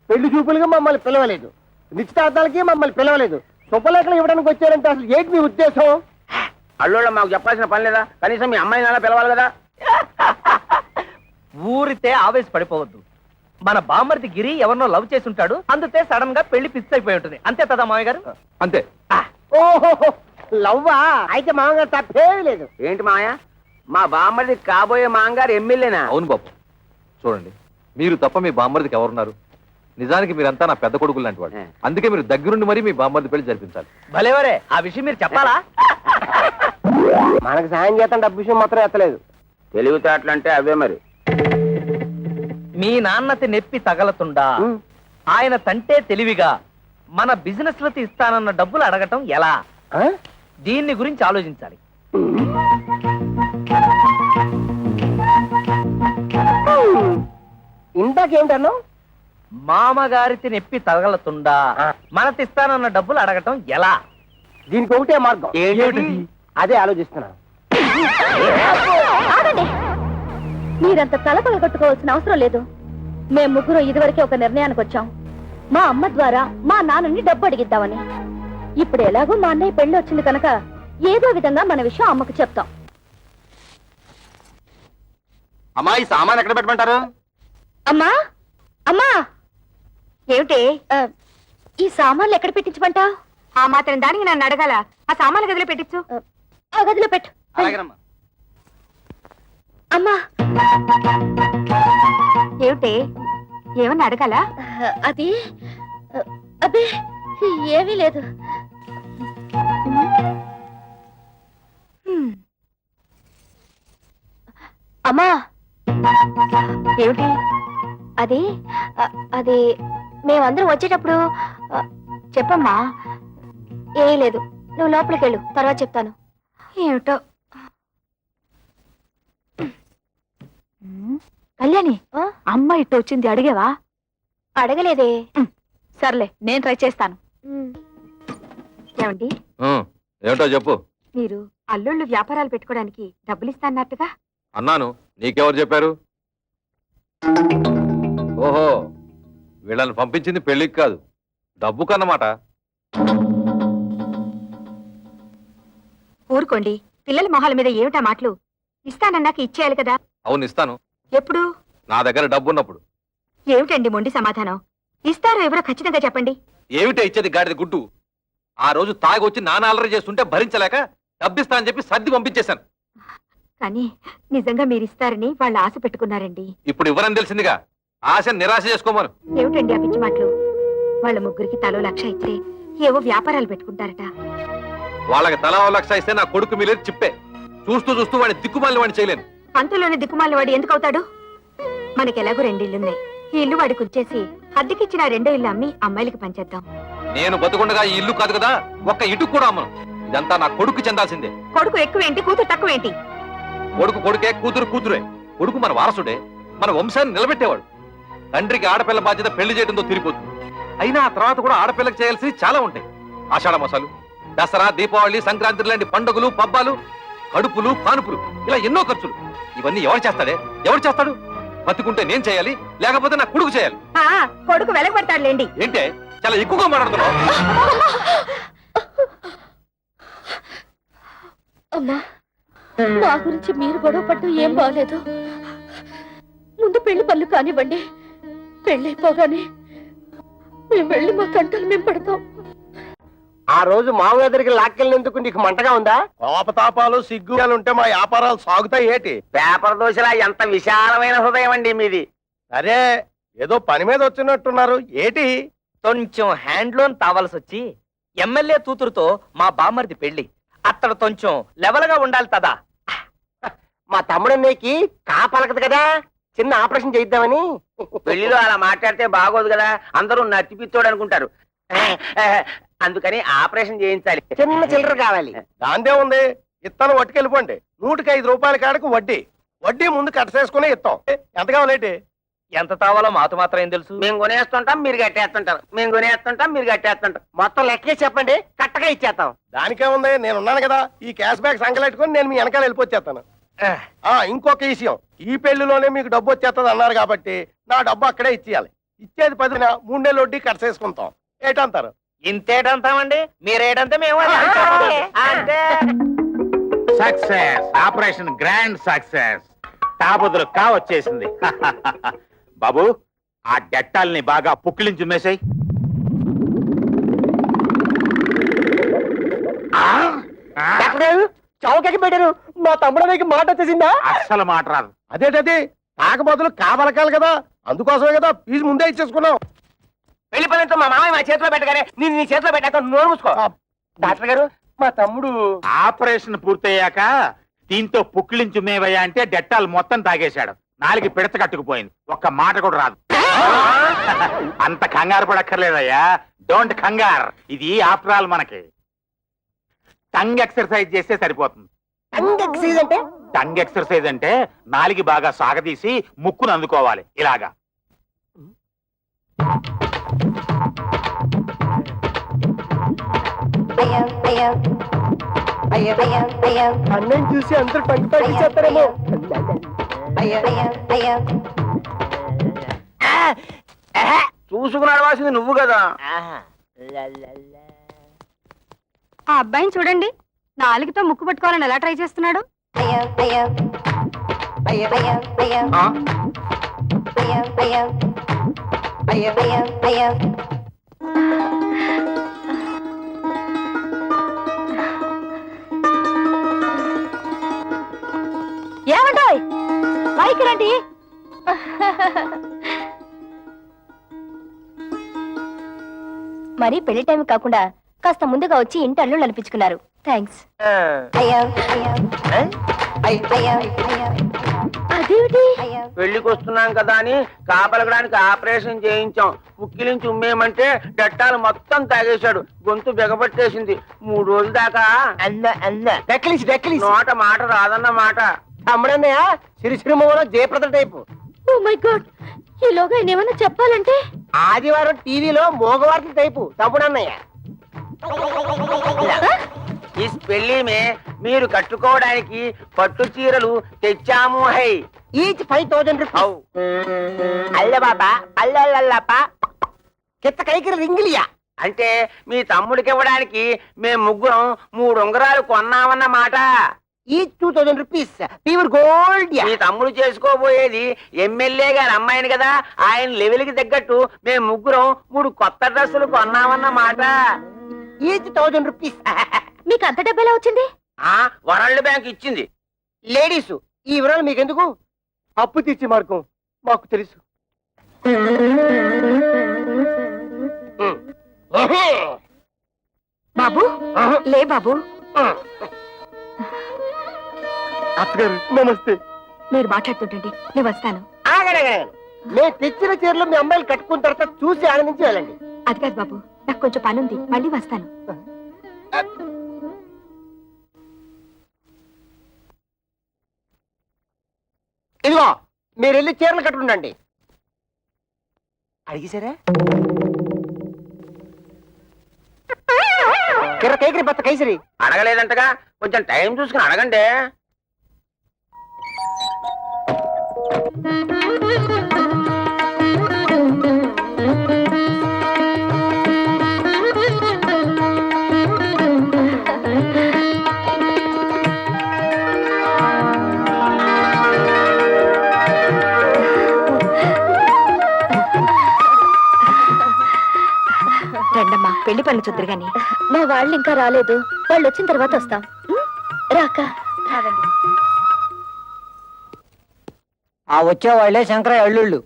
పెళ్లి చూపులుగా మమ్మల్ని పిలవలేదు, నిశ్చితార్థాలకి మమ్మల్ని పిలవలేదు, శుభలేఖలు ఇవ్వడానికి వచ్చారంటే అసలు ఏంటి మీ ఉద్దేశం? అల్లుళ్ళ మాకు చెప్పాల్సిన పని లేదా? కనీసం మీ అమ్మాయిని అలా పిలవాలి కదా. ఊరితే ఆవేశపడిపోవద్దు. మన బామ్మర్ది గిరి ఎవరినో లవ్ చేసి ఉంటాడు, అందుకే సడన్ గా పెళ్లి ఫిక్స్ అయిపోయి ఉంటుంది. అంతే కదా మామయ్య గారు? అంతే. ఓహో, లవ్వా? అయితే మామగారు తప్పేమీ లేదు. ఏంటి మాయా, మా బామ్మడి కాబోయే మాంగారు ఎమ్మెల్యేనా? అవును బాబు. చూడండి, మీరు తప్ప మీ బామ్మర్దికి ఎవరున్నారు? నిజానికి మీరంతా నా పెద్ద కొడుకులు లాంటి వాడు. అందుకే మీరు దగ్గరుండి మరీ మీ బామ్మర్ది పెళ్లి జరిపించాలి. భలేవరే, ఆ విషయం మీరు చెప్పాలా? మనకు సాయం చేస్తాం, డబ్బు విషయం మాత్రం ఎత్తలేదు. తెలివితేటలంటే అవే మరి. మీ నాన్నతి నెప్పి తగలతుండా ఆయన తంటే తెలివిగా మన బిజినెస్ లకి ఇస్తానన్న డబ్బులు అడగటం ఎలా? దీన్ని గురించి ఆలోచించాలి. ఇందాకేంటన్నా? మామగారికి నెప్పి తగలతుండా మనతిస్తానన్న డబ్బులు అడగటం ఎలా? దీనికి ఒకటే మార్గం. అదే ఆలోచిస్తున్నా. ఆగండి. మీరంత తలపల కొట్టుకోవాల్సిన అవసరం లేదు. మేము ముగ్గురు ఇదివరకే ఒక నిర్ణయానికి వచ్చాం. మా అమ్మ ద్వారా మా నాన్నని డబ్బు అడిగిద్దామని. ఇప్పుడు ఎలాగో మా అన్నయ్య పెళ్లి వచ్చింది కనుక ఏదో విధంగా మన విషయం అమ్మకు చెప్తాం. అమ్మా, ఈ సామాన్ ఎక్కడ పెట్టమంటారు? అమ్మా, అమ్మా, ఏమిటి ఈ సామాన్లు ఎక్కడ పెట్టించమంటావు? ఆ మాత్రం దానికి నన్ను అడగాల? ఆ సామాన్లు గదిలో పెట్టించు. ఆ గదిలో పెట్టు. అలాగేనమ్మా. అమ్మా, ఏమిటి, ఏమన్నా అడగాల? అది అబ్బే ఏమీ లేదు. అమ్మా, ఏమిటి అది అది మేమందరం వచ్చేటప్పుడు చెప్పమ్మా. ఏమీ లేదు. నువ్వు లోపలికి వెళ్ళు, తర్వాత చెప్తాను. ఏమిటో. కళ్యాణి, అమ్మ ఇట్టు వచ్చింది, అడిగావా? అడగలేదే. సర్లే, నేను ట్రై చేస్తాను. ఏమండి, ఏమిటో చెప్పు. మీరు అల్లుళ్ళు వ్యాపారాలు పెట్టుకోవడానికి డబ్బులు ఇస్తాన్నట్టుగా? అన్నాను. నీకెవరు చెప్పారు? ఓహో, వీళ్ళని పంపించింది పెళ్లికి కాదు, డబ్బు కన్నమాట. ఊరుకోండి, పిల్లల మొహాల మీద ఏమిటా మాటలు? ఇస్తానన్నాక ఇచ్చేయాలి కదా. అవును, ఇస్తాను. ఎప్పుడు? నా దగ్గర డబ్బు ఉన్నప్పుడు. ఏమిటండి మొండి సమాధానం? ఇస్తారో ఎవరో ఖచ్చితంగా చెప్పండి. ఏమిటో ఇచ్చేది గాడిద గుడ్డు. ఆ రోజు తాగొచ్చి నాన్న అల్లరి చేస్తుంటే భరించలేక డబ్బిస్తా అని చెప్పి సర్ది పంపించేశాను. కానీ నిజంగా మీరు ఇస్తారని వాళ్ళు ఆశ పెట్టుకున్నారండి. ఇప్పుడు ఇవ్వరని తెలిసిందిగా, ఆశ నిరాశ చేసుకోమను. ఏమిటండి ఆ పిచ్చి మాటలు? వాళ్ళ ముగ్గురికి తలో 1,00,000 ఇస్తే ఏవో వ్యాపారాలు పెట్టుకుంటారట. వాళ్ళకి తలా 1,00,000 ఇస్తే నా కొడుకు మీలేదు చిప్పే. చూస్తూ చూస్తూ వాడిని దిక్కుమాలి వాడిని చేయలేను. అంతలోనే దిక్కుమాలిన వాడు ఎందుకు అవుతాడు? మనకెలాగో 2 ఇల్లున్నాయి. ఈ ఇల్లు వాడికి ఉంచేసి అద్దెకిచ్చిన 2వ ఇల్లు అమ్మి అమ్మాయిలకి పంచేద్దాం. నేను బతుకుండగా ఈ ఇల్లు కాదు కదా, ఒక్క ఇటుకు కూడా అమ్మను. ఇదంతా నా కొడుకు చెందాల్సిందే. కొడుకు ఎక్కువేంటి, కూతురు తక్కువేంటి? కొడుకు కొడుకే, కూతురు కూతురే. కొడుకు మన వారసుడే, మన వంశాన్ని నిలబెట్టేవాడు. తండ్రికి ఆడపిల్ల బాధ్యత పెళ్లి చేయడంతో తిరిగిపోతుంది. అయినా ఆ తర్వాత కూడా ఆడపిల్లకి చేయాల్సి చాలా ఉంటాయి. ఆషాఢ మాసాలు, దసరా, దీపావళి, సంక్రాంతి లాంటి పండుగలు, పబ్బాలు, కడుపులు, కానుపులు, ఇలా ఎన్నో ఖర్చులు. ఇవన్నీ ఎవరు చేస్తాడే? ఎవరు చేస్తాడు? బతుకుంటే నేను చేయాలి, లేకపోతే నా కొడుకు చేయాలి. కొడుకు వెలగబడతాడులేండి. ఏంటే చాలా ఎక్కువగా మాట్లాడుతున్నావు? అమ్మా, మా గురించి మీరు గొడవ పడ్డం ఏం బాగలేదు. ముందు పెళ్లి పనులు కానివ్వండి. పెళ్ళైపోగానే మేము వెళ్ళి మా కంటలు మేము పడతాం. ఆ రోజు మామూలు దగ్గరికి లాక్కెళ్ళినందుకు నీకు మంటగా ఉందా? కోపతాపాలు సిగ్గులుంటే మా వ్యాపారాలు సాగుతాయి ఏటి? పేపర్ దోశలా ఎంత విశాలమైన హృదయం అండి మీది. అరే, ఏదో పని మీద వచ్చినట్టున్నారు ఏటి? కొంచెం హ్యాండ్ లోన్ తావాల్సి వచ్చి ఎమ్మెల్యే కూతురుతో మా బామ్మర్ది పెళ్లి. అత్తడు కొంచెం లెవెల్ గా ఉండాలి కదా. మా తమ్ముడన్నయ్యకి కాపలకదు కదా, చిన్న ఆపరేషన్ చేయిద్దామని. పెళ్లిలో అలా మాట్లాడితే బాగోదు కదా, అందరూ నట్టిపిత్తోడు అనుకుంటారు. అందుకని ఆపరేషన్ చేయించాలి. చిన్న చిల్లర కావాలి. దాందే ఉంది, ఇత్తనం పట్టుకెళ్ళిపోండి. 105 రూపాయల కాడకు వడ్డీ. వడ్డీ ముందు కట్టసేసుకునే ఇస్తాం. ఎంత కావాలేటి? ఎంత తావాలో మాతో మాత్రం ఏం తెలుసు? మేము కొనేస్తుంటాం, మీరు కట్టేస్తుంటారు. మేము కొనేస్తుంటాం, మీరు కట్టేస్తుంటారు. మొత్తం లెక్కే చెప్పండి, కట్టగా ఇచ్చేస్తాం. దానికే ఉంది, నేనున్నాను కదా. ఈ క్యాష్ బ్యాక్ సంకలెట్టుకుని నేను మీ వెనకాల వెళ్ళిపోచ్చేస్తాను. ఇంకొక విషయం, ఈ పెళ్లిలోనే మీకు డబ్బు వచ్చేస్తుంది అన్నారు కాబట్టి నా డబ్బు అక్కడే ఇచ్చేయాలి. ఇచ్చేది 10 3 నెలలు వడ్డీ కట్టేసుకుంటాం. ఏటంటారు? ఇంతేటంతామండి, మీరేటంతా మేము అంటే సక్సెస్, ఆపరేషన్ గ్రాండ్ సక్సెస్. తాబుదులు వచ్చేసింది. బాబు, ఆ డెట్టాల్ని బాగా పుక్కిలించి మేసాయి. చౌకకి పెట్టారు. మా తమ్ముడు మీకు మాట వచ్చేసిందా? అస్సలు మాట రాదు. అదేటది, తాక బదులు కాబలకాలి కదా, అందుకోసమే కదా ఫీజు ముందే ఇచ్చేసుకున్నాం. పెళ్లి పనితో మా మామయ్య మా చేతిలో పెట్టగానే నేను నీ చేతిలో పెట్టాక నోరు మూసుకో. డాక్టర్ గారు, మా తమ్ముడు ఆపరేషన్ పూర్తయ్యాక దీంతో పుక్కిలించు మేవయ్యా అంటే డెట్టాలు మొత్తం తాగేశాడు. 4 పిడత కట్టుకుపోయింది, ఒక్క మాట కూడా రాదు. అంత కంగారు పడక్కర్లేదయ్యా, డోంట్ కంగార్. ఇది ఆఫ్టర్ ఆల్ మనకి టంగ్ ఎక్సర్సైజ్ చేస్తే సరిపోతుంది. ఎక్సైజ్ అంటే? టంగ్ ఎక్సర్సైజ్ అంటే నాలికి బాగా సాగదీసి ముక్కును అందుకోవాలి ఇలాగా. అన్నం చూసి అందరూ పంచి పట్టించేస్తారేమో. చూసుకుని అడవాల్సింది నువ్వు కదా. ఆ అబ్బాయిని చూడండి, నాలుగుతో ముక్కు పట్టుకోవాలని ఎలా ట్రై చేస్తున్నాడు. ఏమంటాయ్ పైకి రండి. మరి పెళ్లి టైం కాకుండా కాస్త ముందుగా వచ్చి ఇంటి అల్లు నడిపించుకున్నారు. థ్యాంక్స్. అదేమిటి? పెళ్లికి వస్తున్నాం కదా అని కాపలగడానికి ఆపరేషన్ చేయించాం. పుక్కిలించి ఉమ్మేయమంటే డట్టాలు మొత్తం తాగేశాడు. గొంతు బిగపట్టేసింది. 3 రోజుల దాకా నోట మాట రాదన్న మాట. తమ్ముడన్నయ్య సిరిసిరిమలో Jayaprada type. Oh my god, ఈలోగా ఆయన ఏమన్నా చెప్పాలంటే ఆదివారం టీవీలో మోగవార్తల టైపు తమ్ముడన్నయ్య. ఈ పెళ్లి మీరు కట్టుకోవడానికి పట్టు చీరలు తెచ్చాము. Hi, each 5000 rupees. అల్లె బాబా అల్లెల్లప్ప కిత్త కైకి రింగిలియా. అంటే మీ తమ్ముడికి ఇవ్వడానికి మేము ముగ్గురం 3 ఉంగరాలు కొన్నామన్నమాట. Each 2000 rupees pure gold. మీ తమ్ముడు చేసుకోబోయేది ఎమ్మెల్యే గారి అమ్మాయిని కదా, ఆయన లెవెల్ కి తగ్గట్టు మేము ముగ్గురం 3 కొత్త డ్రెస్సులు కొన్నామన్నమాట. Each 1000 rupees. మీకు అంత డబ్బెలా వచ్చింది? వరల్డ్ బ్యాంక్ ఇచ్చింది. లేడీస్ ఈ వివరాలు మీకెందుకు? అప్పు తెచ్చి మార్గం మాకు తెలుసు. బాబు లే బాబు. అత్తగారు నమస్తే. మీరు మాట్లాడుతుంటండి, నేను వస్తాను. మేము తెచ్చిన చీరలు మీ అమ్మాయిలు కట్టుకున్న తర్వాత చూసి ఆనందించి వెళ్ళండి. అది కాదు బాబు, నాకు కొంచెం పని ఉంది, మళ్ళీ వస్తాను. ఇదిగో మీరు వెళ్ళి చీరలు కట్టుకుండండి. అడిగేశారా? కిర్ర కైకిరి బత్త కైసరి అడగలేదంటగా, కొంచెం టైం చూసుకుని అడగండి. రండమ్మా, పెళ్లి పనులు చూద్దరు గాని. మా వాళ్ళు ఇంకా రాలేదు, వాళ్ళు వచ్చిన తర్వాత వస్తాం. రాక ఆ వచ్చే వాళ్ళే శంకరయ్య అల్లుళ్ళు.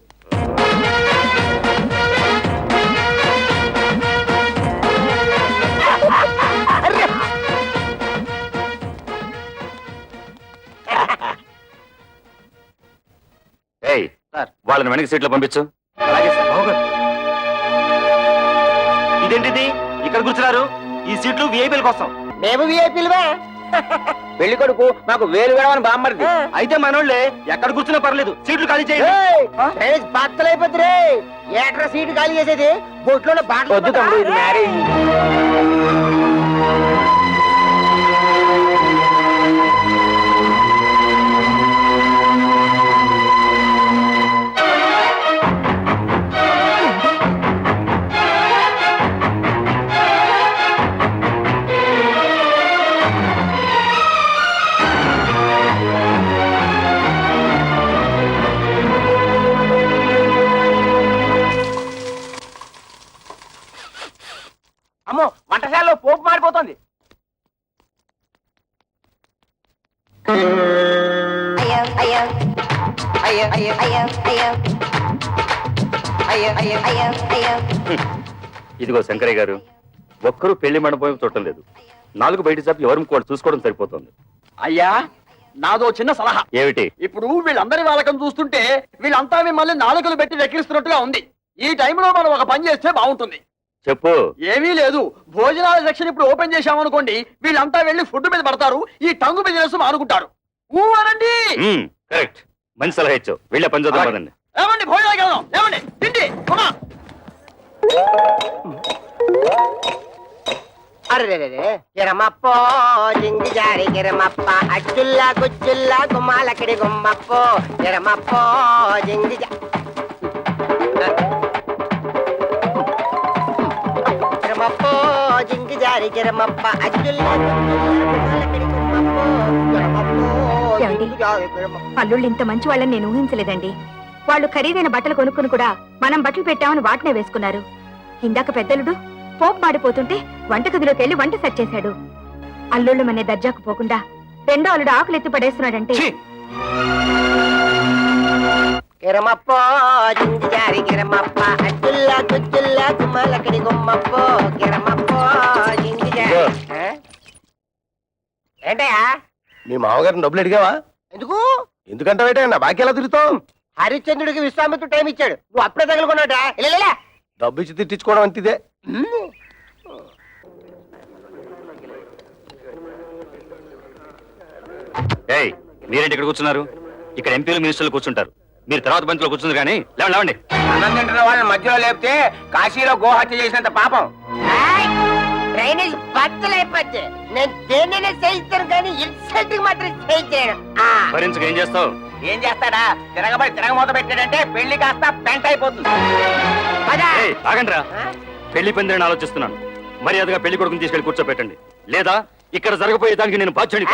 ఏయ్, వాళ్ళని వెనక సీట్లో పంపించు. ఇదేంటిది ఇక్కడ కూర్చున్నారు? ఈ సీట్లు విఐపీల కోసం. మేము విఐపీలువే. పెళ్లి కొడుకు మాకు వేలు వేడమని బామ్మరిది. అయితే మనోళ్ళే ఎక్కడ కూర్చున్నా పర్లేదు, సీట్లు ఖాళీ చేయండి. బట్టలైపోతురే. ఏట్రా సీటు ఖాళీ చేసేది? బొట్లో బాటలు. వద్దు తమ్ముడు, ఇది మ్యారేజ్. అయ్యో అయ్యో అయ్యో అయ్యో అయ్యో అయ్యో అయ్యో అయ్యో అయ్యో అయ్యో. ఇదిగో శంకరయ్య గారు, ఒక్కరూ పెళ్లి మండపం చూడటం లేదు. 4 బయట చాపి ఎవరు కూడా చూసుకోవడం సరిపోతుంది. అయ్యా నాదో చిన్న సలహా. ఏమిటి? ఇప్పుడు వీళ్ళందరి వాళ్ళకం చూస్తుంటే వీళ్ళంతా మిమ్మల్ని నాలుకలు పెట్టి వెక్కిరిస్తున్నట్టుగా ఉంది. ఈ టైంలో మనం ఒక పని చేస్తే బాగుంటుంది. చెప్పు. ఏమీ లేదు, భోజనాల సెక్షన్ ఇప్పుడు ఓపెన్ చేశామనుకోండి, వీళ్ళంతా వెళ్ళి ఫుడ్ మీద పడతారు, ఈ టంగు బిజినెస్ మానుకుంటారు. అనండి. కరెక్ట్, మంచి సలహా ఇచ్చావు. వెళ్ళే పని చూద్దాం పదండి. ఏమండి భోజనాలకు వెళ్దాం. ఏమండి తిండి అరే గిరమప్పో జింగి జారి గిరమప్ప అచ్చుల్లా గుచ్చుల్లా గుమ్మాలక్కడి గుమ్మప్పో గిరమప్పో జింగి గిరమప్పో జింగి జారి గిరమప్ప అచ్చుల్లా గుమ్మాలక్కడి గుమ్మప్పో గిరమప్పో జింగి జారి గిరమప్ప. అల్లుళ్ళు ఇంత మంచి వాళ్ళని నేను ఊహించలేదండి. వాళ్ళు ఖరీదైన బట్టలు కొనుక్కుని కూడా మనం బట్టలు పెట్టామని వాటినే వేసుకున్నారు. ఇందాక పెద్దలుడు పోపు మాడిపోతుంటే వంటగదిలోకి వెళ్లి వంట సెట్ చేశాడు. అల్లుళ్ళు మనే దర్జాకు పోకుండా రెండో అల్లుడు ఆకులు ఎత్తి పడేస్తున్నాడంటే గిరమప్పో జింగి జారి గిరమప్ప అచ్చుల్లా గుచ్చుల్లా గుమ్మాలక్కడి గుమ్మప్పో గిరమప్పో జింగి జారి. ఏంటయ్యా? మీ మామగారిని డబ్బులు అడిగావా? ఎందుకు? ఎందుకంటే నా బాకీ ఎలా తిరుగుతావు? హరిశ్చంద్రుడికి విశ్వామిత్రుడు టైం ఇచ్చాడు, నువ్వు అప్పుడే తగులుకున్నాడా? ఇలా డబ్బు ఇచ్చి తిట్టించుకోవడం అంతిదే. ఏయ్, మీరేంటి ఇక్కడ కూర్చున్నారు? ఇక్కడ ఎంపీలు మినిస్టర్లు కూర్చుంటారు. మీరు తర్వాత బంతిలో కూర్చుంది కానీ లేవండి. అన్నం తింటున్న వాళ్ళని మధ్యలో లేపితే కాశీలో గోహత్య చేసినంత పాపం. డ్రైనేజ్ బద్దలైపోతే నేను దేన్నైనా చేయిస్తాను కానీ ఇన్సల్ట్ మాత్రం చేయించలేను. భరించక ఏం చేస్తావు? ఏం చేస్తాడా? తిరగమూత పెట్టాడంటే పెళ్లి కాస్త పెంట అయిపోతుంది. ఆగండి రా, పెళ్లి పందిరని ఆలోచిస్తున్నాను. మర్యాదగా పెళ్లి కొడుకుని తీసుకెళ్లి కూర్చోబెట్టండి, లేదా ఇక్కడ జరగబోయే దానికి నేను బాధ్యుని.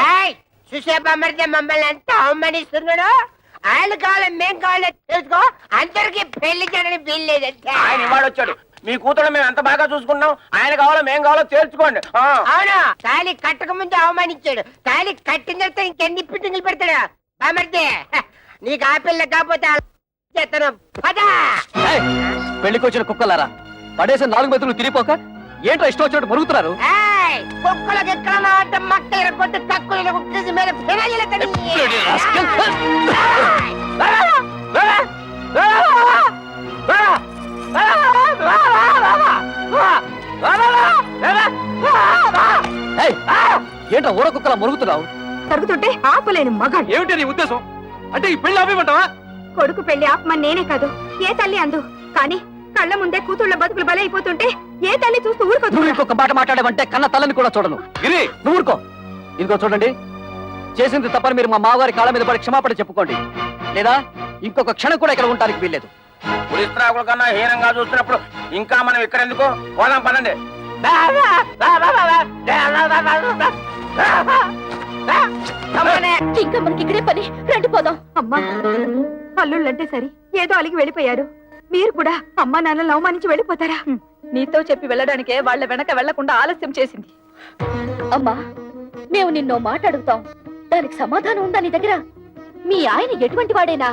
చూసే బొమ్మడితే మమ్మల్ని ఎంత అవమానిస్తున్నాడు. ఆయన కావాలి మేం కావాలో తెలుసుకో, అందరికి పెళ్లి చేయడానికి వీల్లేదంటే. ఆయన ఇవాడు వచ్చాడు, మీ కూతురు మేము ఎంత బాగా చూసుకున్నాం, ఆయన కావాలో మేం కావాలో తేల్చుకోండి. అవును, తాళి కట్టక ముందు అవమానించాడు, తాళి కట్టిన తర్వాత ఇంకెన్ని పిట్టింగులు పెడతాడు. బామర్దే, నీకు ఆ పిల్ల కాకపోతే చేస్తాను. పెళ్లికి వచ్చిన కుక్కలారా, పడేసిన 4 మెతులు తిరిగిపోక ఏంటో ఇష్టం వచ్చినట్టు మరుగుతున్నారు. కుక్కలకి ఎక్కడ అంటే మక్క ఎరగొట్టి తక్కువ కుక్కసి మీద ఏంటో ఊర కుక్కలా మరుగుతున్నావు? తరుగుతుంటే ఆపలేని మగాడు. ఏమిటి నీ ఉద్దేశం? అంటే ఈ పెళ్లి ఆపేమంటావా? కొడుకు పెళ్లి ఆపమని నేనే కాదు, ఏ తల్లి అందు. కానీ కళ్ళ ముందే కూతుళ్ళ బతుకులు బలైపోతుంటే ఏ తల్లి చూస్తూ ఊరుకో. నువ్వు ఇంకొక మాట మాట్లాడమంటే కన్న తల్లని కూడా చూడను. గిరి, నువ్వు ఊరుకో. ఇదిగో చూడండి, చేసింది తప్పని మీరు మా మామగారి కాళ్ళ మీద పడి క్షమాపణ చెప్పుకోండి, లేదా ఇంకొక క్షణం కూడా ఇక్కడ ఉండడానికి వీల్లేదు. పులిస్త్రాకుల కన్నా హీనంగా చూస్తున్నప్పుడు ఇంకా మనం ఇక్కడ ఎందుకు? పోదాం పనండి. ఇంకా మనకి ఇక్కడే పని, రండి పోదాం. అమ్మా, అల్లుళ్ళంటే సరి ఏదో అలిగి వెళ్ళిపోయారు. మీరు కూడా అమ్మా నాన్నలు అవమానించి వెళ్ళిపోతారా? నీతో చెప్పి వెళ్ళడానికే వాళ్ళ వెనక వెళ్లకుండా ఆలస్యం చేసింది. అమ్మా, మేము నిన్నో మాట అడుగుతాం, దానికి సమాధానం ఉందా నీ దగ్గర? మీ ఆయన ఎటువంటి వాడేనా?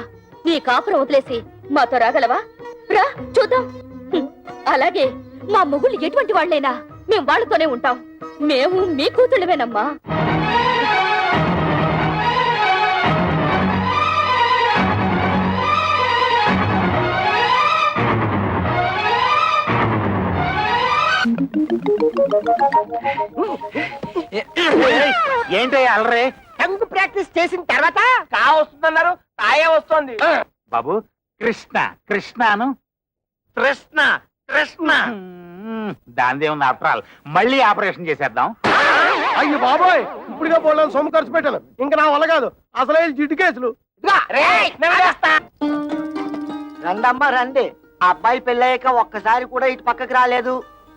నీ కాపురం వదిలేసి మాతో రాగలవా? రా చూద్దాం. అలాగే మా మొగుళ్ళు ఎటువంటి వాళ్ళైనా మేము వాళ్ళతోనే ఉంటాం. మేము మీ కూతుళ్ళవేనమ్మా. ఏంటయ్యా అలరే? టంగు ప్రాక్టీస్ చేసిన తర్వాత వస్తున్నారు, తాయే వస్తుంది. బాబు, కృష్ణ కృష్ణను కృష్ణ కృష్ణ దానిదేముంది, ఆఫ్టర్ ఆల్ మళ్ళీ ఆపరేషన్ చేసేద్దాం. అయ్యి బాబోయ్, ఇప్పుడుగా పోలేను, సొమ్ము ఖర్చు పెట్టాను. ఇంకా నా వల్ల కాదు, అసలే జిడ్డు కేసులు. రండమ్మా రండి. అబ్బాయి పెళ్ళయ్యాక ఒక్కసారి కూడా ఇటు పక్కకి రాలేదు.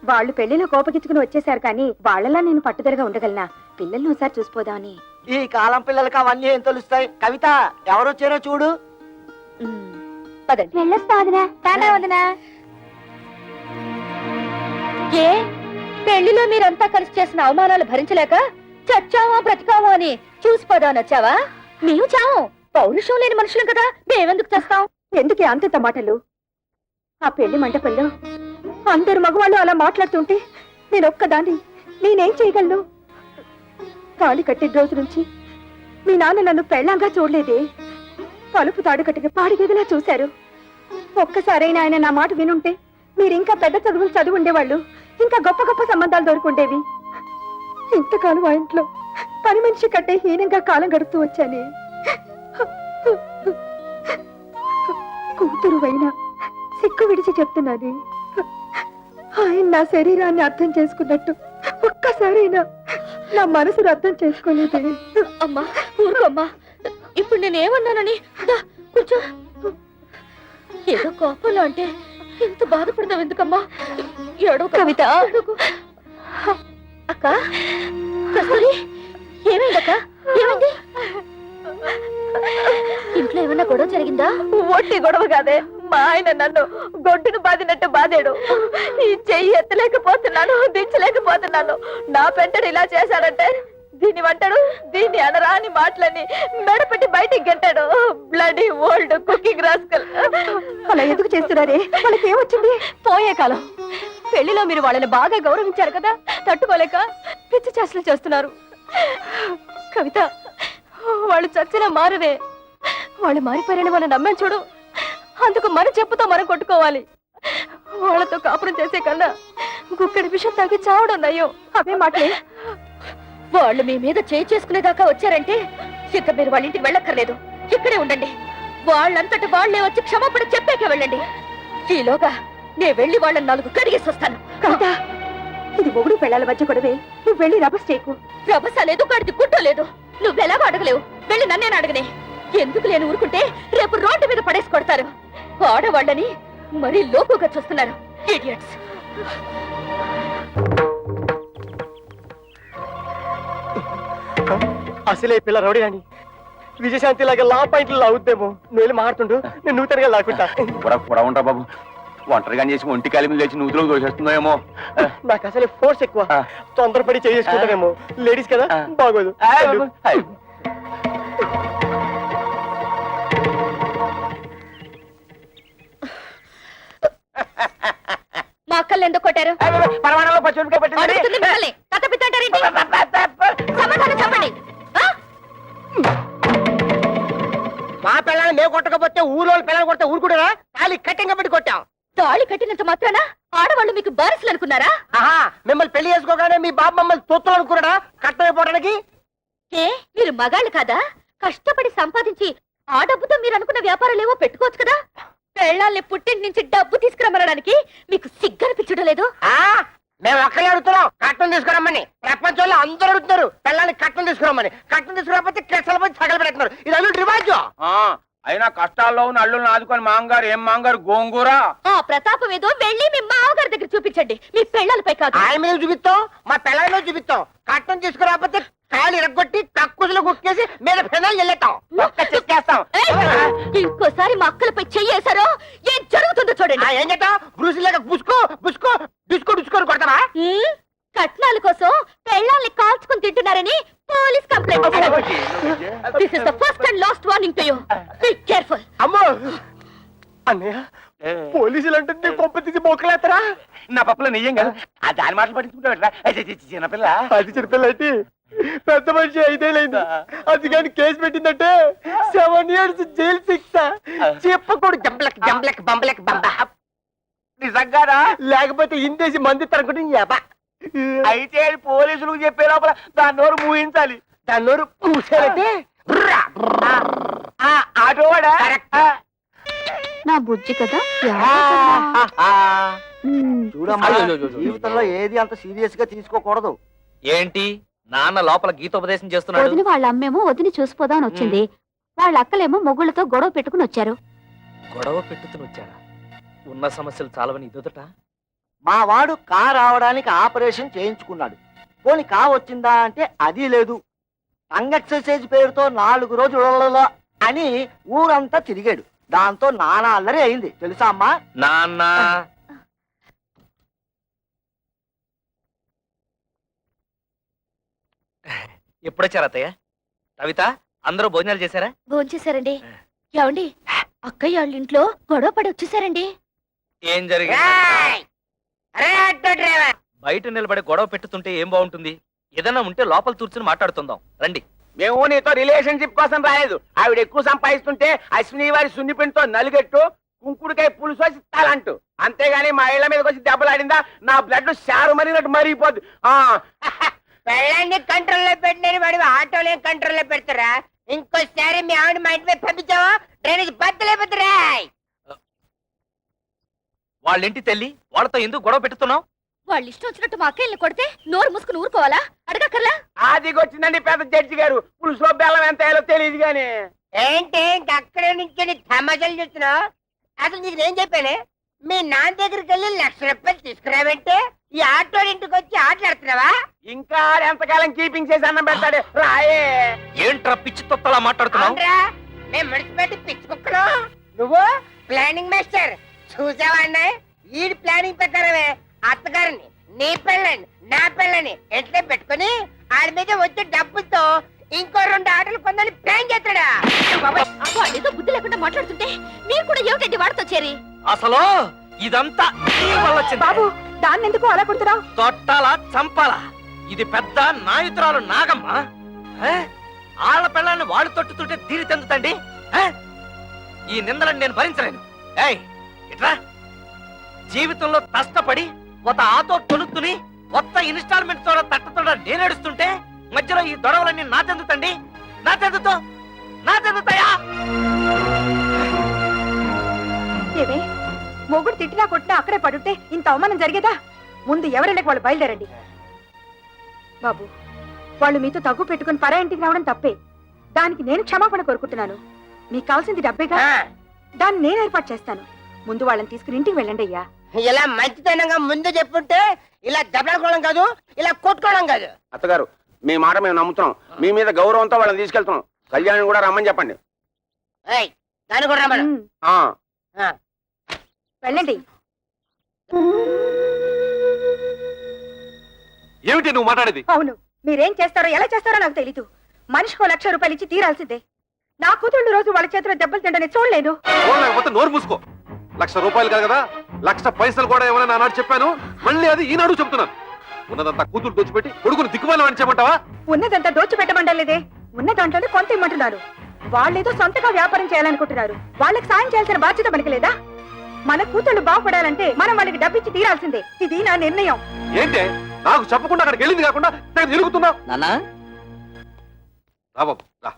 వాళ్ళు పెళ్లిలో కోపగించుకుని వచ్చేసారు కానీ వాళ్ళలా నేను పట్టుదలగా ఉండగలనా? పిల్లల్ని ఒకసారి చూసిపోదామని. ఈ కాలం పిల్లలకి అవన్నీ ఏం తెలుస్తాయి? కవిత, ఎవరొచ్చారో చూడు. ఏ పెళ్లిలో మీరంతా కలిసి చేసిన అవమానాలు భరించలేక చచ్చావా బ్రతికావా అని చూసిపోదామని వచ్చావా? మేము చావు పౌరుషం లేని మనుషులం కదా, మేమెందుకు చేస్తాం? ఎందుకే అంతంత మాటలు? ఆ పెళ్లి మంటపంలో అందరు మగవాళ్ళు అలా మాట్లాడుతుంటే నేను ఒక్కదాన్ని నేనేం చేయగలను? తాళి కట్టే రోజు నుంచి మీ నాన్న నన్ను పెళ్ళంగా చూడలేదే. తలుపు తాడు కట్టిన పాడిగదిలా చూశారు. ఒక్కసారైనా ఆయన నా మాట వినుంటే మీరు ఇంకా పెద్ద చదువులు చదివి ఉండేవాళ్ళు, ఇంకా గొప్ప గొప్ప సంబంధాలు దొరుకుండేవి. ఇంతకాలం ఆ ఇంట్లో పని మనిషి కట్టే హీనంగా కాలం గడుపుతూ వచ్చానే. కూతురు అయినా సిక్కు విడిచి చెప్తున్నాను, ఆయన నా శరీరాన్ని అర్థం చేసుకున్నట్టు ఒక్కసారైనా నా మనసును అర్థం చేసుకోలేదే. అమ్మా ఊరుకోమ్మా, ఇప్పుడు నేనేమన్నానని కూర్చో. ఏదో కోపంలో అంటే ఇంత బాధపడతావు ఎందుకమ్మా? ఏడో కవిత. అక్క కస్తూరి, ఏమైందక్క? ఏమైంది? ఇంట్లో ఏమన్నా గొడవ జరిగిందా? ఒట్టి గొడవ కాదే, మా ఆయన నన్ను గొడ్డును బాదినట్టు బాదాడు. ఈ చెయ్యి ఎత్తలేకపోతున్నాను, దించలేకపోతున్నాను. నా పెంటడు ఇలా చేశాడంటే దీన్ని వంటాడు, దీన్ని అనరా అని మాటలని మెడపెట్టి బయటికి గెట్టాడు. Bloody old cooking rascal. అలా ఎందుకు చేస్తున్నారే? వాళ్ళకి ఏమొచ్చింది? పోయే కాలం పెళ్లిలో మీరు వాళ్ళని బాగా గౌరవించారు కదా, తట్టుకోలేక పిచ్చి చేష్టలు చేస్తున్నారు. కవిత, వాళ్ళు చచ్చినా మారరే. వాళ్ళు మారిపోయారని మనం నమ్మాం చూడు, అందుకు మన చెప్పుతో మనం కొట్టుకోవాలి. వాళ్ళతో కాపురం చేసే కన్నా గుక్కడి విషయం తాగి చావడం నయ్యో. అవే మాటలే. వాళ్ళు మీ మీద చేసుకునేదాకా వచ్చారంటే ఇక మీరు వాళ్ళ ఇంటికి వెళ్ళక్కర్లేదు, ఇక్కడే ఉండండి. వాళ్ళంతటి వాళ్లే వచ్చి క్షమాపణ చెప్పాకే వెళ్ళండి. ఈలోగా నే వెళ్ళి వాళ్ళని 4 కడిగేసి వస్తాను. కాదా, ఇది మొగుడు పెళ్ళాల మధ్య గొడవే. నువ్వు వెళ్ళి రభస చేయకు. రభస లేదు, గడిది గుట్టో లేదు. నువ్వెలాగో అడగలేవు, వెళ్ళి నన్నేను అడగనే. ఎందుకు లేని ఊరుకుంటే రేపు రోడ్డు మీద పడేసి కొడతారు. ఆడవాళ్ళని మరీ లోకుగా చూస్తున్నారు. ఇడియట్స్. అసలే పిల్ల రౌడీ అని విజయశాంతి లాగా లా పాయింట్లు లాగుద్దేమో. నువ్వు వెళ్ళి మాట్లాడుతుండు, నేను నూతనగా లాక్కుంటా. కూడా ఉంటా బాబు, ఒంటరిగా చేసి ఒంటి కాలి మీద లేచి నూతులో దోషేస్తుందేమో. నాకు అసలే ఫోర్స్ ఎక్కువ, తొందరపడి చేసుకుంటానేమో. లేడీస్ కదా, బాగోదు. మా అక్కల్ని ఎందుకు కొట్టారు? పరమాణంలో పచ్చిమిరపకాయ పట్టింది. అడుగుతుంది మిమ్మల్ని. తత్తపిత్తంటారేంటి? సమాధానం చెప్పండి. మా పిల్లల్ని మేము కొట్టకపోతే ఊళ్ళో పిల్లలు కొడితే ఊరుకుంటారా? తాళి కట్టింగ్ పెట్టి కొట్టాం. తాళి కట్టినంత మాత్రాన ఆడవాళ్ళు మీకు బారసులు అనుకున్నారా? ఆహా, మిమ్మల్ని పెళ్లి చేసుకోగానే మీ బాబు మమ్మల్ని తొత్తులు అనుకున్నాడా కట్టమైపోవడానికి? ఏ మీరు మగాళ్ళు కాదా? కష్టపడి సంపాదించి ఆ డబ్బుతో మీరు అనుకున్న వ్యాపారాలేవో పెట్టుకోవచ్చు కదా. పెళ్ళాల్ని పుట్టింటి నుంచి డబ్బు తీసుకురమ్మనడానికి మీకు సిగ్గనిపించడం లేదు? మేము ఒక్కరే అడుగుతున్నాం కట్టం తీసుకురమ్మని. ప్రపంచంలో అందరూ అడుగుతున్నారు పిల్లల్ని కట్టం తీసుకురమ్మని. కట్టం తీసుకురాకపోతే కెసలు పోయి సగలు పెడుతున్నారు. ఇది అల్లు రివాజ్. అయినా కష్టాల్లో ఉన్న అల్లుల్ని ఆదుకొని మాంగారు ఏం మాంగారు గోంగూర. ఆ ప్రతాపం ఏదో వెళ్ళి మీ మామగారి దగ్గర చూపించండి, మీ పెళ్ళాలపై కాదు. ఆయన మీద చూపిస్తాం, మా పిల్లల మీద చూపిస్తాం. కట్టం తీసుకురాకపోతే కాయలు ఇరగొట్టి కక్కుసులు కుక్కేసి మీద పెనాలు వెళ్ళేస్తాం. చెక్కేస్తాం. ఇంకోసారి మా అక్కలపై చెయ్యేశారో ఏం జరుగుతుందో చూడండి. ఏం చేద్దాం? బ్రూసిలాగా బుసుకో బుసుకో డిస్కో డిస్కోని కొడతావా? కట్నాల కోసం పెళ్ళాల్ని కాల్చుకుని తింటున్నారని పోలీస్ కంప్లైంట్ ఇచ్చారు. This is the first and last warning to you. Be careful. అమ్మో అన్నయ్య, పోలీసులు అంటే కొంప తీసి బొక్కలేస్తారా? నా పప్పులో నెయ్యం కాదు, ఆ దాని మాటలు పట్టించుకుంటా. చిన్నపిల్ల అది చిన్నపిల్లటి పెద్ద మనిషి 5 ఏళ్ళైంది. అది కానీ కేసు పెట్టిందంటే 7 years జైలు శిక్ష. చెప్పకూడదు. జంబలక్ జంబలక్ బంబలక్ బంబ. నిజంగానా? లేకపోతే ఇందేసి మంది తరగడం. అయితే పోలీసులకు చెప్పే లోపల దాని నోరు మూయించాలి. దాని నోరు పూసారంటే ఆటోవాడా? నా బుజ్జి కదా. చూడమ్మా, జీవితంలో ఏది అంత సీరియస్ గా తీసుకోకూడదు. ఏంటి నాన్న లోపల గీతోపదేశం చేస్తున్నాడు? వదిన వాళ్ళ అమ్మేమో వదిని చూసిపోదామని వచ్చింది. వాళ్ళ అక్కలేమో మొగుళ్ళతో గొడవ పెట్టుకుని వచ్చారు. గొడవ పెట్టుకుని వచ్చారా? ఉన్న సమస్యలు చాలవని ఇదొదట. మా వాడు కా రావడానికి ఆపరేషన్ చేయించుకున్నాడు. పోని కా వచ్చిందా అంటే అది లేదు. టంగ్ ఎక్సర్సైజ్ పేరుతో 4 రోజులు అని ఊరంతా తిరిగాడు. దాంతో నానా అల్లరి అయింది తెలుసా అమ్మా? నాన్న ఎప్పుడొచ్చారు అత్తయ్య? కవిత అందరూ భోజనాలు చేశారా? భోంచేశారండి. ఏమండి, అక్కయ్య వాళ్ళ ఇంట్లో గొడవ పడి వచ్చేసారండి. ఏం జరిగింది? రేయ్! అరే ఆటో డ్రైవర్, బయట నిలబడి గొడవ పెట్టుతుంటే ఏం బాగుంటుంది? ఏదన్నా ఉంటే లోపల కూర్చుని మాట్లాడుతుందాం రండి. మేము నీతో రిలేషన్షిప్ కోసం రాలేదు. ఆవిడ ఎక్కువ సంపాదిస్తుంటే అశ్విని వారి సున్నిపిండితో నలుగెట్టు కుంకుడుకాయ పులుసు వచ్చి తాలంటూ, అంతేగాని మా ఇళ్ల మీదకి వచ్చి దెబ్బలాడిందా నా బ్లడ్ షారు మరిగినట్టు మరిగిపోద్ది. పెళ్ళాన్ని కంట్రోల్లో పెట్టినని వాడి ఆటోలే కంట్రోల్లో పెడతారా? ఇంకోసారి మీ ఆవిడ మా ఇంటి మీద పంపించావా డ్రైనేజ్ బద్దలేపోతురా. వాళ్ళింటి తల్లి, వాళ్ళతో ఎందుకు గొడవ పెట్టుతున్నావు? వాళ్ళు ఇష్టం వచ్చినట్టు మా అక్కయ్యని కొడితే నోరు మూసుకుని ఊరుకోవాలా? అడగక్కర్లా? ఆదిగొచ్చిందండి పెద్ద జడ్జి గారు. పులుసులో బెల్లం ఎంత వేయాలో తెలియదు గాని. ఏంటి ఇంక అక్కడే నుంచి తమాషాలు చూస్తున్నావు? అసలు నీకు నేను చెప్పానే, మీ నాన్న దగ్గరికి వెళ్ళి 1,00,000 రూపాయలు తీసుకురావంటే ఈ ఆటో ఇంటికి వచ్చి ఆటలాడుతున్నావా? ఇంకా ఎంతకాలం కీపింగ్ చేసి అన్నం పెడతాడు రాయే. ఏంట్రా పిచ్చి తొత్తలా మాట్లాడుతున్నావు? అవునరా, మేము ముడిచిపెట్టి పిచ్చుకుక్కలు. నువ్వు ప్లానింగ్ మాస్టర్ చూసావా అన్నాయి? ఈ ప్లానింగ్ ప్రకారమే అత్తగారిని, నీ పెళ్ళని, నా పెళ్ళని ఎట్లా పెట్టుకుని ఆడి మీద వచ్చే డబ్బులతో ఇంకో 2 ఆటలు కొందని ప్లాన్ చేస్తాడా? వాళ్ళేదో బుద్ధి లేకుండా మాట్లాడుతుంటే మీరు కూడా ఏమిటండి వాడితో చేరి? అసలు ఇదంతా నీ వల్ల వచ్చింది. బాబు, దాన్ని ఎందుకు అలా కొడుతున్నావు? తొట్టాలా చంపాలా? ఇది పెద్ద నాయుతురాలు నాగమ్మ. ఆళ్ల పెళ్ళాన్ని వాళ్ళు తొట్టుతుంటే తీరి తెందుతండి. ఈ నిందలను నేను భరించలేను. ఏయ్ ఇట్రా, జీవితంలో కష్టపడి ఒక ఆటో కొనుక్కుని కొత్త ఇన్స్టాల్మెంట్ తో తట్టతో నేనేడుస్తుంటే మధ్యలో ఈ దొడవలన్నీ నా తెందుతండి. నా తెందుతాయా? ఏమే, మొగుడు తిట్టినా కొట్టినా అక్కడే పడుంటే ఇంత అవమానం జరిగేదా? ముందు ఎవరెళ్ళకి వాళ్ళు బయలుదేరండి. బాబు, వాళ్ళు మీతో తగ్గు పెట్టుకుని పరా ఇంటికి రావడం తప్పే. దానికి నేను క్షమాపణ కోరుకుంటున్నాను. మీకు కావాల్సింది డబ్బేగా, దాన్ని నేను ఏర్పాటు చేస్తాను. ముందు వాళ్ళని తీసుకుని ఇంటికి వెళ్ళండి అయ్యా. ఇలా మంచితనంగా ముందు చెప్పుంటే ఇలా దెబ్బలాడుకోవడం కాదు, ఇలా కొట్టుకోవడం కాదు. అత్తగారు మీ మాట మేము నమ్ముతున్నాం. మీ మీద గౌరవంతో వాళ్ళని తీసుకెళ్తున్నాం. కళ్యాణ్ కూడా రమ్మని చెప్పండి. ఏయ్, దాన్ని కూడా రమ్మను. ఆ వెళ్ళండి. ఏమిటి నువ్వు మాట్లాడేది? అవును, మీరేం చేస్తారో ఎలా చేస్తారో నాకు తెలీదు. మనిషికో 1,00,000 రూపాయలు ఇచ్చి తీరాల్సిందే. నా కూతుళ్ళు రోజు వాళ్ళ చేతిలో దెబ్బలు తింటని చూడలేదు. లేకపోతే నోరు మూసుకో. 1,00,000 రూపాయలు కాదు కదా, 1,00,000 పైసలు కూడా ఏమైనా నానాడు చెప్పాను. మళ్ళీ అది ఈనాడు చెప్తున్నాను. ఉన్నదంతా కూతురు దోచిపెట్టి కొడుకుని దిక్కుమాలి అని చెప్పమంటావా? ఉన్నదంతా దోచిపెట్టమంటలేదే, ఉన్న దాంట్లోనే కొంత ఇమ్మంటున్నారు. వాళ్ళేదో సొంతగా వ్యాపారం చేయాలనుకుంటున్నారు. వాళ్ళకి సాయం చేయాల్సిన బాధ్యత మనకి లేదా? మన కూతుళ్ళు బాగుపడాలంటే మనం వాళ్ళకి డబ్బిచ్చి తీరాల్సిందే. ఇది నా నిర్ణయం. ఏంటే నాకు చెప్పకుండా అక్కడికి వెళ్ళింది కాకుండా తిరుగుతున్నా? నానా రా బాబు రా.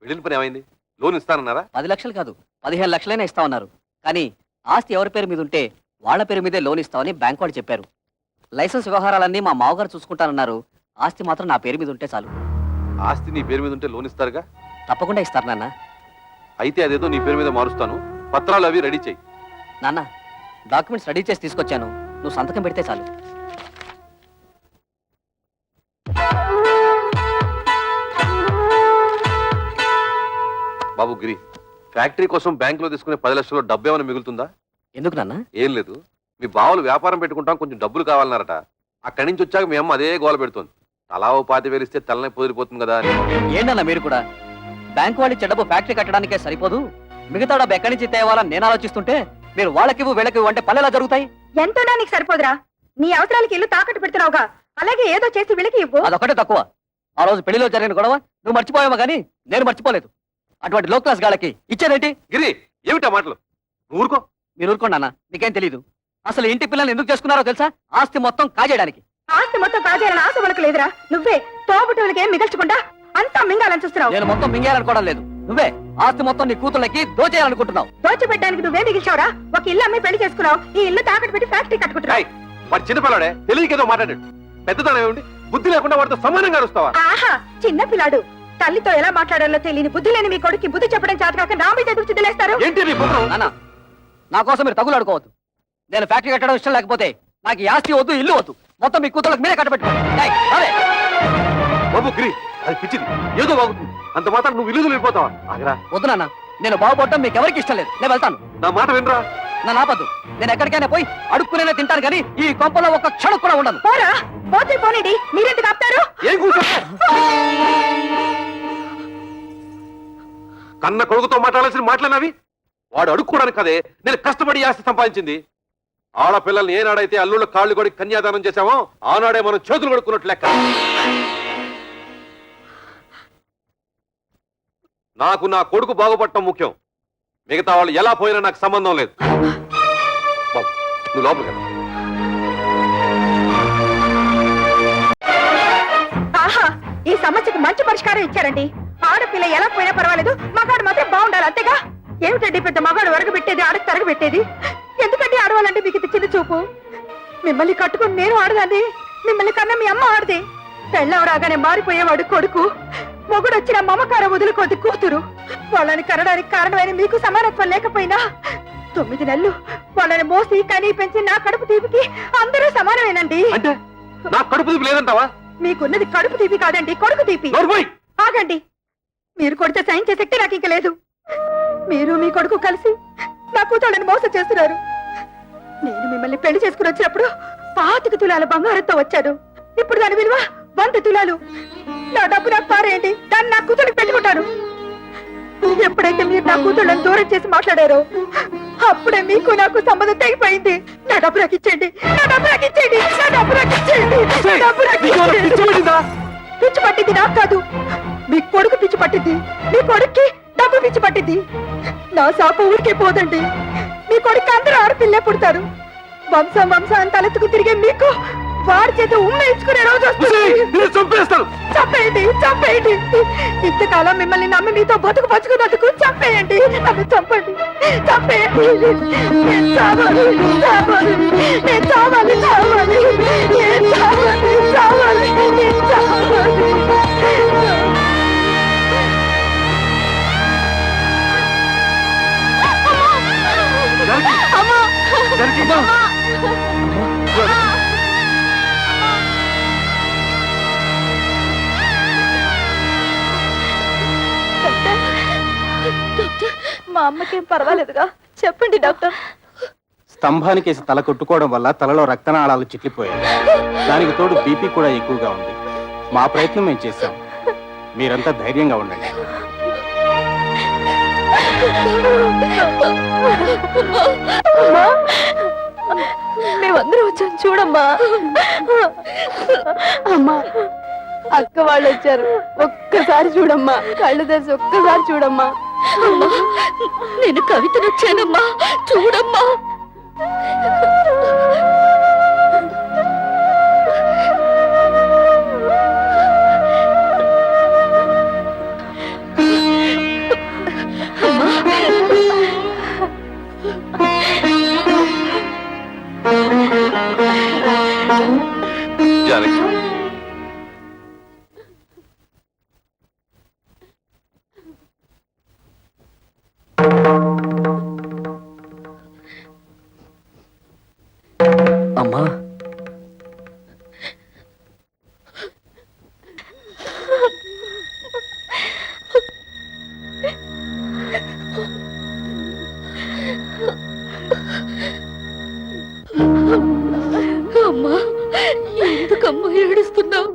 వెళ్ళిన పని ఏమైంది? లోన్ ఇస్తానన్నారా? 10 లక్షలు కాదు, 15 లక్షలైనా ఇస్తామన్నారు. కానీ ఆస్తి ఎవరి పేరు మీద ఉంటే వాళ్ళ పేరు మీదే లోన్ ఇస్తామని బ్యాంక్ వాడు చెప్పారు. లైసెన్స్ వ్యవహారాలన్నీ మా మావగారు చూసుకుంటానన్నారు. ఆస్తి మాత్రం నా పేరు మీద ఉంటే చాలు. ఆస్తి నీ పేరు మీద ఉంటే లోన్ ఇస్తారుగా? తప్పకుండా ఇస్తారు నాన్న. అయితే అదేదో నీ పేరు మీద మారుస్తాను. పత్రాలు అవి రెడీ చెయ్యి. నాన్న, డాక్యుమెంట్స్ రెడీ చేసి తీసుకొచ్చాను. నువ్వు సంతకం పెడితే చాలు. బాబు గిరి, ఫ్యాక్టరీ కోసం బ్యాంకులో తీసుకునే 10 లక్షల్లో డబ్బు ఏమైనా మిగులుతుందా? ఎందుకు నాన్న? ఏం లేదు, మీ బావులు వ్యాపారం పెట్టుకుంటాం, కొంచెం డబ్బులు కావాలన్నారట. అక్కడి నుంచి వచ్చాక మీ అమ్మ అదే గోల పెడుతోంది. తలా ఓ 25,000 ఇస్తే తలనే పొదిరిపోతుంది కదా అని. ఏంటన్నా మీరు కూడా? బ్యాంకు వాళ్ళు ఇచ్చే డబ్బు ఫ్యాక్టరీ కట్టడానికే సరిపోదు, మిగతా డబ్బు ఎక్కడి నుంచి తేవాలని నేను ఆలోచిస్తుంటే మీరు వాళ్ళకివ్వు వీళ్ళకివ్వు అంటే పల్లెలా జరుగుతాయి? ఎంతోనా నీకు సరిపోదురా? నీ అవసరాలకి ఇల్లు తాకట్టు పెడుతున్నావుగా, అలాగే ఏదో చేసి వీళ్ళకి ఇవ్వు. అదొకటే తక్కువ. ఆ రోజు పెళ్లిలో జరిగిన గొడవ నువ్వు మర్చిపోయావా కానీ నేను మర్చిపోలేదు. అటువంటి లో క్లాస్ గాళ్ళకి ఇచ్చేదేంటి? గిరి, ఏమిటా మాటలు? నువ్వు ఊరుకో. మీరు ఊరుకోండి అన్న, మీకేం తెలీదు. అసలు ఇంటి పిల్లల్ని ఎందుకు చేసుకున్నారో తెలుసా? ఆస్తి మొత్తం కాజేయడానికి. ఆస్తి మొత్తం కాజేయాలని ఆశ వాళ్ళకి లేదురా. నువ్వే తోబుట్టువులకి ఏం మిగల్చకుండా అంతా మింగాలని చూస్తున్నావు. నేను మొత్తం మింగేయాలనుకోవడం లేదు. నువ్వే ఆస్తి మొత్తం నీ కూతుళ్ళకి దోచేయాలనుకుంటున్నావు. దోచిపెట్టడానికి నువ్వే మిగిల్చావురా. ఒక ఇల్లు అమ్మి పెళ్లి చేసుకున్నావు, ఈ ఇల్లు తాకట్టు పెట్టి ఫ్యాక్టరీ కట్టుకుంటున్నావు. వాడు చిన్నపిల్లాడే, తెలియకేదో మాట్లాడాడు. పెద్దతనం ఏమిటి? బుద్ధి లేకుండా వాడితో సమానంగా అరుస్తావా? ఆహా, చిన్న పిల్లాడు. తల్లితో ఎలా మాట్లాడాలో తెలియని బుద్ధి లేని మీ కొడుకు బుద్ధి చెప్పడం చేతకాక నా మీద ఎదురు చిదిలేస్తారు. ఏంటి నీ పుత్రం? నాన్న, నా కోసం మీరు తగులాడుకోవద్దు. నేను ఫ్యాక్టరీ కట్టడం ఇష్టం లేకపోతే నాకు ఈ ఆస్తి వద్దు, ఇల్లు వద్దు. మొత్తం మీ కూతుళ్ళకి మీరే కట్టబెట్టుకోండి. బాబు గిరి, అది పిచ్చిది, ఏదో బాగుంటుంది. అంత మాత్రం నువ్వు ఇల్లు వెళ్ళిపోతావా? ఆగరా. వద్దు నాన్న, నేను బాగుపడటం మీకు ఎవరికి ఇష్టం లేదు. నేను వెళ్తాను. నా మాట వినరా? నా నాపద్దు. నేను ఎక్కడికైనా పోయి అడుక్కునే తింటాను కానీ ఈ కొంపలో ఒక్క క్షణం కూడా ఉండను. పోరా, పోతే పోనండి, మీరెందుకు ఆపుతారు? ఏం కూర్చో? కన్న కొడుకుతో మాట్లాడాల్సిన మాటలనవి. వాడు అడుక్కోవడానికి కదే నేను కష్టపడి ఆస్తి సంపాదించింది. ఆడపిల్లల్ని ఏనాడైతే అల్లుళ్ళ కాళ్ళు కొడి కన్యాదానం చేశామో ఆనాడే మనం చేతులు కొడుకున్నట్టు లెక్క. నాకు నా కొడుకు బాగుపడటం ముఖ్యం. మిగతా వాళ్ళు ఎలా పోయినా నాకు సంబంధం లేదు. బాబు, నువ్వు లోపలికి వెళ్ళు. ఆహా, ఈ సమస్యకు మంచి పరిష్కారం ఇచ్చారండి. ఆడపిల్ల ఎలా పోయినా పర్వాలేదు, మగాడు మాత్రం బాగుండాలి, అంతేగా. ఏమిటండి పెద్ద మగాడు వరగబెట్టేది, ఆడకు తరగబెట్టేది? ఎందుకంటే ఆడవాలంటే మీకు ఇది చిన్న చూపు? మిమ్మల్ని కట్టుకుని నేను ఆడదాన్ని, మిమ్మల్ని కన్నా మీ అమ్మ ఆడది. పెళ్ళం రాగానే మారిపోయేవాడు కొడుకు, మొగుడు వచ్చిన మమకారం వదులుకోది కూతురు. వాళ్ళని కనడానికి కారణమైన మీకు సమానత్వం లేకపోయినా 9 నెలలు వాళ్ళని మోసి కనీ పెంచి నా కడుపు తీపికి అందరూ సమానమేనండి. అంటే నా కడుపు తీపి లేదంటావా? మీకున్నది కడుపు తీపి కాదండి, కొడుకు తీపి. ఆగండి, మీరు కొడితే సైన్ చేసే శక్తి నాకు ఇంక లేదు. మీరు మీ కొడుకు కలిసి నా కూతుళ్ళని మోసం చేస్తున్నారు. నేను మిమ్మల్ని పెళ్లి చేసుకుని వచ్చినప్పుడు 25 తులాల బంగారంతో వచ్చాను. ఇప్పుడు దాని విలువ 100 తులాలు. నా డబ్బు నాకు పారేయండి, దాన్ని నా కూతురికి పెట్టుకుంటాను. ఎప్పుడైతే మీరు నా కూతుళ్ళని దూరం చేసి మాట్లాడారో అప్పుడే మీకు నాకు సంబంధం తెగిపోయింది. నా డబ్బు నాకు ఇచ్చేయండి, నా డబ్బు నాకు ఇచ్చేయండి, నా డబ్బు నాకు ఇచ్చేయండి, నా డబ్బు నాకు ఇచ్చేయండి. పిచ్చి పట్టింది నాకు కాదు, మీ కొడుకు పిచ్చి పట్టింది. మీ కొడుక్కి డబ్బు పిచ్చి పట్టింది. నా శాపం ఊరికే పోదండి. మీ కొడుకు అందరూ ఆడపిల్లే పుడతారు. వంశం వంశాన్ని తలెత్తుకు తిరిగే మీకు వాడి చేత ఉమ్మేయించుకునే రోజు చంపేస్తాను. చంపేయండి, చంపేయండి. ఇంతకాలం మిమ్మల్ని నమ్మి మీతో బతుకు పంచుకున్నందుకు చంపేయండి, నన్ను చంపండి, చంపేయండి. నేను చావాలి, చావాలి, నేను చావాలి, చావాలి, నేను చావాలి, చావాలి, నేను చావాలి. మా అమ్మకేం పర్వాలేదుగా? చెప్పండి డాక్టర్. స్తంభానికేసి తల కొట్టుకోవడం వల్ల తలలో రక్తనాళాలు చిట్లిపోయాయి. దానికి తోడు బీపీ కూడా ఎక్కువగా ఉంది. మా ప్రయత్నం మేము చేశాం, మీరంతా ధైర్యంగా ఉండండి. మేమందరం వచ్చాం, చూడమ్మా. అమ్మా, అక్క వాళ్ళు వచ్చారు, ఒక్కసారి చూడమ్మా, కళ్ళు తెరిచి ఒక్కసారి చూడమ్మా. నేను కవితను వచ్చానమ్మా, చూడమ్మా. జానకి, అమ్మా, అమ్మా, ఎందుకమ్మా ఏడుస్తున్నావు?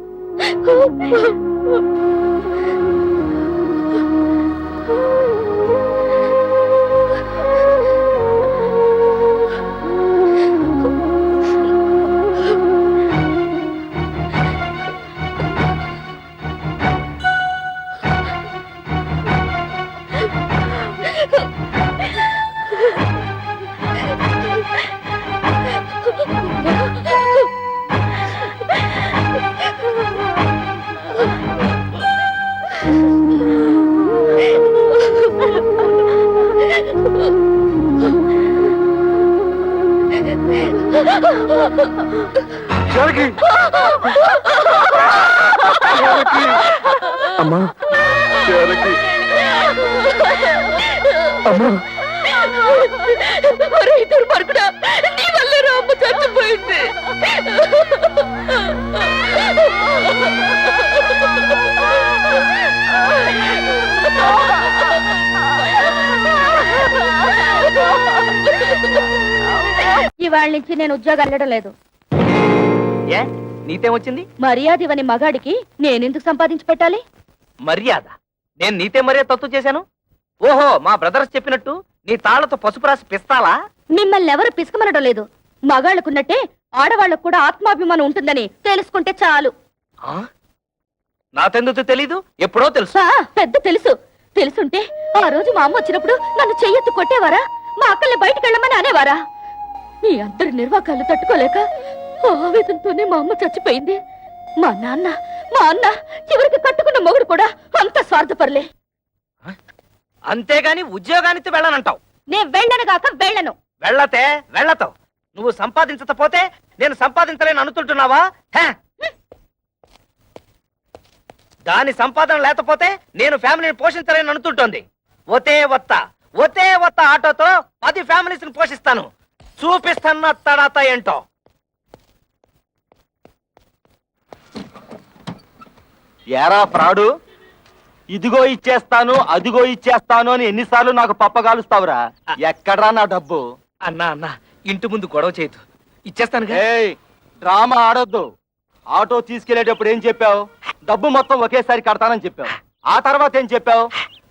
అమ్మా, అమ్మా, దుర్మార్గుడా, నీ వల్ల రామ్మ చచ్చిపోయింది. ఇవాళ నుంచి నేను ఉద్యోగం వెళ్ళడం లేదు. ఏ నీతేమొచ్చింది? మర్యాద ఇవని మగాడికి నేనెందుకు సంపాదించి పెట్టాలి? మర్యాద? నేను నీతే మర్యాద తప్పు చేశాను? ఓహో, మా బ్రదర్స్ చెప్పినట్టు నీ తాళ్లతో పసుపు రాసి పిస్తాలా? మిమ్మల్ని ఎవరు పిసుకమనడం లేదు. మగాళ్ళకున్నట్టే ఆడవాళ్ళకు కూడా ఆత్మాభిమానం ఉంటుందని తెలుసుకుంటే చాలు. ఆ? నాకెందుకు తెలీదు? ఎప్పుడో తెలుసు. పెద్ద తెలుసు. తెలుసుంటే ఆ రోజు మా అమ్మ వచ్చినప్పుడు నన్ను చెయ్యెత్తు కొట్టేవారా? మా అక్కల్ని బయటికి వెళ్ళమని అనేవారా? మీ అందరి నిర్వాకాలు తట్టుకోలేక ఆవేదంతోనే మా అమ్మ చచ్చిపోయింది. మా అన్న చివరికి కట్టుకున్న మొగుడు కూడా అంత స్వార్థపరలే. అంతేగాని ఉద్యోగానికి వెళ్ళనంటావు. నేను వెళ్ళను గాక వెళ్ళను. వెళ్ళతావు. నువ్వు సంపాదించకపోతే నేను సంపాదించలేను అనుకుంటున్నావా? దాని సంపాదన లేకపోతే నేను ఫ్యామిలీని పోషించలేను అనుకుంటోంది. ఒతే వత్త ఆటోతో 10 ఫ్యామిలీస్ ని పోషిస్తాను. చూపిస్తాను తడాత ఏంటో. ఏరా ఫ్రాడు, ఇదిగో ఇచ్చేస్తాను అదిగో ఇచ్చేస్తాను అని ఎన్నిసార్లు నాకు పప్పగాలుస్తావురా? ఎక్కడ్రా నా డబ్బు? అన్నా ఇంటి ముందు గొడవ చేయదు, ఇచ్చేస్తాను. ఏయ్, డ్రామా ఆడొద్దు. ఆటో తీసుకెళ్లేటప్పుడు ఏం చెప్పావు? డబ్బు మొత్తం ఒకేసారి కడతానని చెప్పావు. ఆ తర్వాత ఏం చెప్పావు?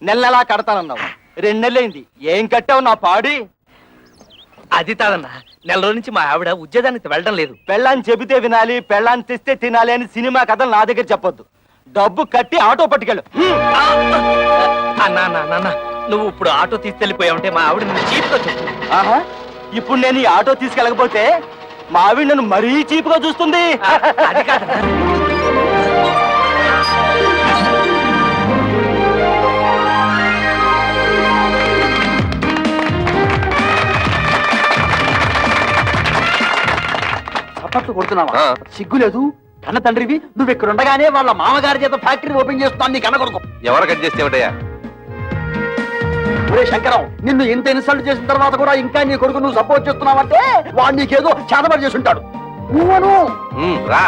నెలలా కడతానన్నావు. 2 నెలలైంది, ఏం కట్టావు నా పాడి? అది కాదన్నా, నెల రోజు నుంచి మా ఆవిడ ఉద్యోగానికి వెళ్ళడం లేదు. పెళ్ళాన్ని చెబితే వినాలి, పెళ్ళాన్ని తెస్తే తినాలి అని సినిమా కథలు నా దగ్గర చెప్పొద్దు. డబ్బు కట్టి ఆటో పట్టుకెళ్ళు. అన్నా నువ్వు ఇప్పుడు ఆటో తీసుకెళ్లిపోయావుంటే మా ఆవిడ నువ్వు చీప్గా చెప్పు. ఆహా, ఇప్పుడు నేను ఈ ఆటో తీసుకెళ్ళకపోతే మా ఆవిడ నన్ను మరీ చీప్గా చూస్తుంది. అది కాదన్నా. చప్పట్లు కొడుతున్నావా? సిగ్గు లేదు? కన్న తండ్రివి నువ్వు ఇక్కడ ఉండగానే వాళ్ళ మామగారి చేత ఫ్యాక్టరీ ఓపెన్ చేస్తున్నాను నీ కన్న కొడుకు. ఎవరు కట్ చేస్తే ఏమిటయ్యా? ఒరే శంకరం, నిన్ను ఇంత ఇన్సల్ట్ చేసిన తర్వాత కూడా ఇంకా నీ కొడుకు నువ్వు సపోర్ట్ చేస్తున్నావంటే వాడు నీకేదో చేతబడి చేసి ఉంటాడు. నువ్వను రా.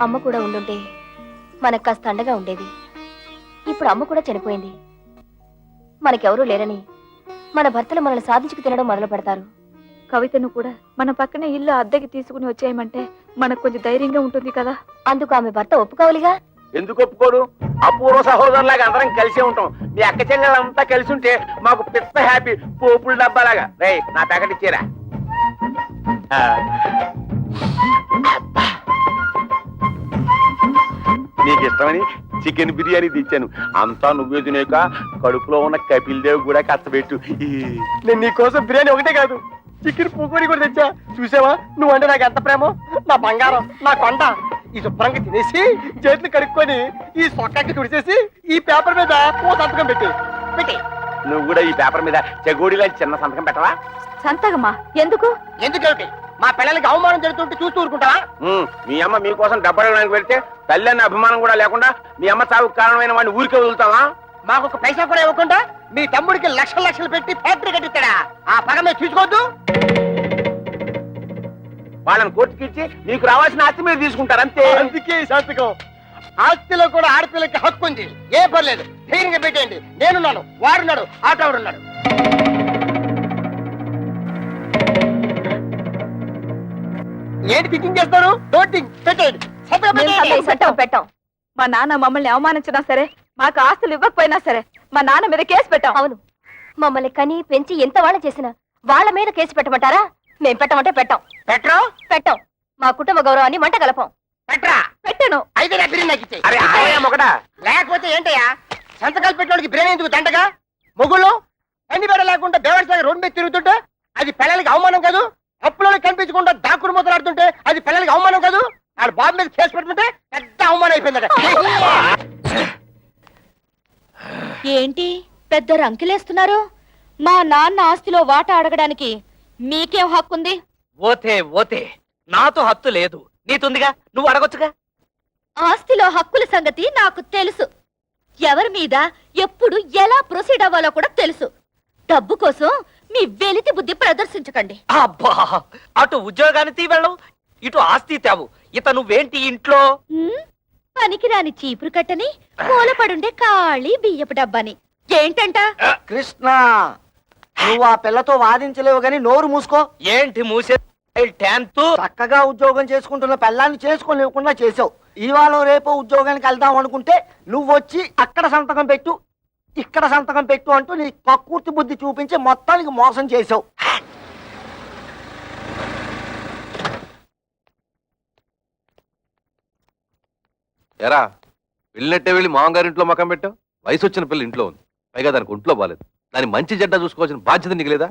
అమ్మ కూడా ఉండుంటే మనకు కాస్త అండగా ఉండేది. ఇప్పుడు అమ్మ కూడా చనిపోయింది. మనకెవరూ లేరని మన భర్తలు మనల్ని సాధించుకు తినడం మొదలు పెడతారు. కవితను కూడా మన పక్కనే ఇల్లు అద్దెకి తీసుకుని వచ్చేయమంటే మనకు కొంచెం ధైర్యంగా ఉంటుంది కదా. అందుకు ఆమె భర్త ఒప్పుకోవాలిగా. ఎందుకు ఒప్పుకోడు? అపూర్వ సహోదరులాగా అందరం కలిసే ఉంటాం. మీ అక్క చెల్లెలంతా కలిసి ఉంటే మాకు పిచ్చ హ్యాపీ. పోపుల డబ్బాలాగా. రే, నా ప్యాకెట్ ఇచ్చేరా. నీకు ఇష్టమని చికెన్ బిర్యానీ తెచ్చాను. అంతా నువ్వే తినేక కడుపులో ఉన్న కపిల్ దేవ్ కూడా కష్టపెట్టు. నేను నీ కోసం బిర్యానీ ఒకటే కాదు, చికెన్ పూకూరి కూడా తెచ్చా. చూసావా నువ్వంటే నాకు ఎంత ప్రేమో? నా బంగారం, నా కొండ. ఈ శుభ్రంగా తినేసి చేతులు కడుక్కొని ఈ సొక్కకి తుడిచేసి ఈ పేపర్ మీద ఓ సంతకం పెట్టి. నువ్వు కూడా ఈ పేపర్ మీద చెగోడి లాంటి చిన్న సంతకం పెట్టవా? సంతకమా? ఎందుకు? ఎందుకేమిటి? మా పిల్లలకి అవమానం జరుగుతుంటే చూస్తూ ఊరుకుంటావా? మీ అమ్మ మీకోసం డబ్బడానికి వెళ్తే తల్లి అన్న అభిమానం కూడా లేకుండా మీ అమ్మ చావుకు కారణమైన వాడిని ఊరికే వదులుతావా? మాకు ఒక పైసా కూడా ఇవ్వకుండా మీ తమ్ముడికి లక్షలు పెట్టి ఫ్యాక్టరీ కట్టిస్తాడా? ఆ పగ మీరు చూసుకోవద్దు. వాళ్ళని కోర్టుకి ఇచ్చి నీకు రావాల్సిన ఆస్తి మీరు తీసుకుంటారు అంతే. అందుకే ఈ సంతకం. ఆస్తిలో కూడా ఆడపిల్లకి హక్కు ఉంది. ఏ పర్లేదు, ధైర్యంగా పెట్టేయండి. నేనున్నాను, వాడున్నాడు, ఆటోడున్నాడు. ఏంటి థింకింగ్ చేస్తారు? పెట్టేయండి. పెట్టాం. మా నాన్న మమ్మల్ని అవమానించినా సరే, మాకు ఆస్తులు ఇవ్వకపోయినా సరే, మా నాన్న మీద కేసు పెట్టాం. అవును, మమ్మల్ని కని పెంచి ఎంత వాళ్ళ చేసినా వాళ్ళ మీద కేసు పెట్టమంటారా? మేం పెట్టమంటే పెట్టాం. పెట్టాం. మా కుటుంబ గౌరవాన్ని మంట కలపం. పెట్టాను. అయితే నా బిర్యానీ నాకు ఇచ్చేయ్. అరే ఆయా మొగడా, లేకపోతే ఏంటయ్యా సంతకాలు పెట్టడానికి బిర్యానీ ఎందుకు దండగా? మొగుళ్ళు అన్ని బేడ లేకుండా బేవర్స్ రోడ్డు మీద తిరుగుతుంటే అది పిల్లలకి అవమానం కాదు? అప్పులోనే కనిపించకుండా దాక్కుడు మొదలాడుతుంటే అది పిల్లలకి అవమానం కాదు? ఆడు బాబు మీద కేసు పెట్టుకుంటే పెద్ద అవమానం అయిపోయిందట. ఏంటి పెద్ద రంకిలేస్తున్నారు? మా నాన్న ఆస్తిలో వాటా అడగడానికి మీకేం హక్కుంది? ఓతే నాతో హత్తు లేదు, నీతుందిగా, నువ్వు అడగొచ్చుగా. ఆస్తిలో హక్కుల సంగతి నాకు తెలుసు. ఎవరి మీద ఎప్పుడు ఎలా ప్రొసీడ్ అవ్వాలో కూడా తెలుసు. డబ్బు కోసం మీ వెలితి బుద్ధి ప్రదర్శించకండి. అబ్బా, అటు ఉద్యోగానికి వెళ్ళవు, ఇటు ఆస్తి తేవు. ఇత నువ్వేంటి ఇంట్లో? పనికిరాని చీపురు కట్టని, మూలపడుండే ఖాళీ బియ్యపు డబ్బాని. ఏంటంట? కృష్ణ, నువ్వు ఆ పిల్లతో వాదించలేవు గాని నోరు మూసుకో. ఏంటి మూసే? 10th చక్కగా ఉద్యోగం చేసుకుంటున్న పెళ్ళాన్ని చేసుకోలేకుండా చేసావు. ఇవాళ రేపు ఉద్యోగానికి వెళ్దాం అనుకుంటే నువ్వు వచ్చి అక్కడ సంతకం పెట్టు ఇక్కడ సంతకం పెట్టు అంటూ నీ కక్కుర్తి బుద్ధి చూపించి మొత్తానికి మోసం చేసావు. ఎరా వెళ్ళినట్టే వెళ్ళి మామగారింట్లో మకం పెట్టావు. వయసు వచ్చిన పిల్ల ఇంట్లో ఉంది, పైగా దానికి ఒంట్లో బాలేదు. దాని మంచి చెడ్డ చూసుకోవాల్సిన బాధ్యత నీకు లేదా?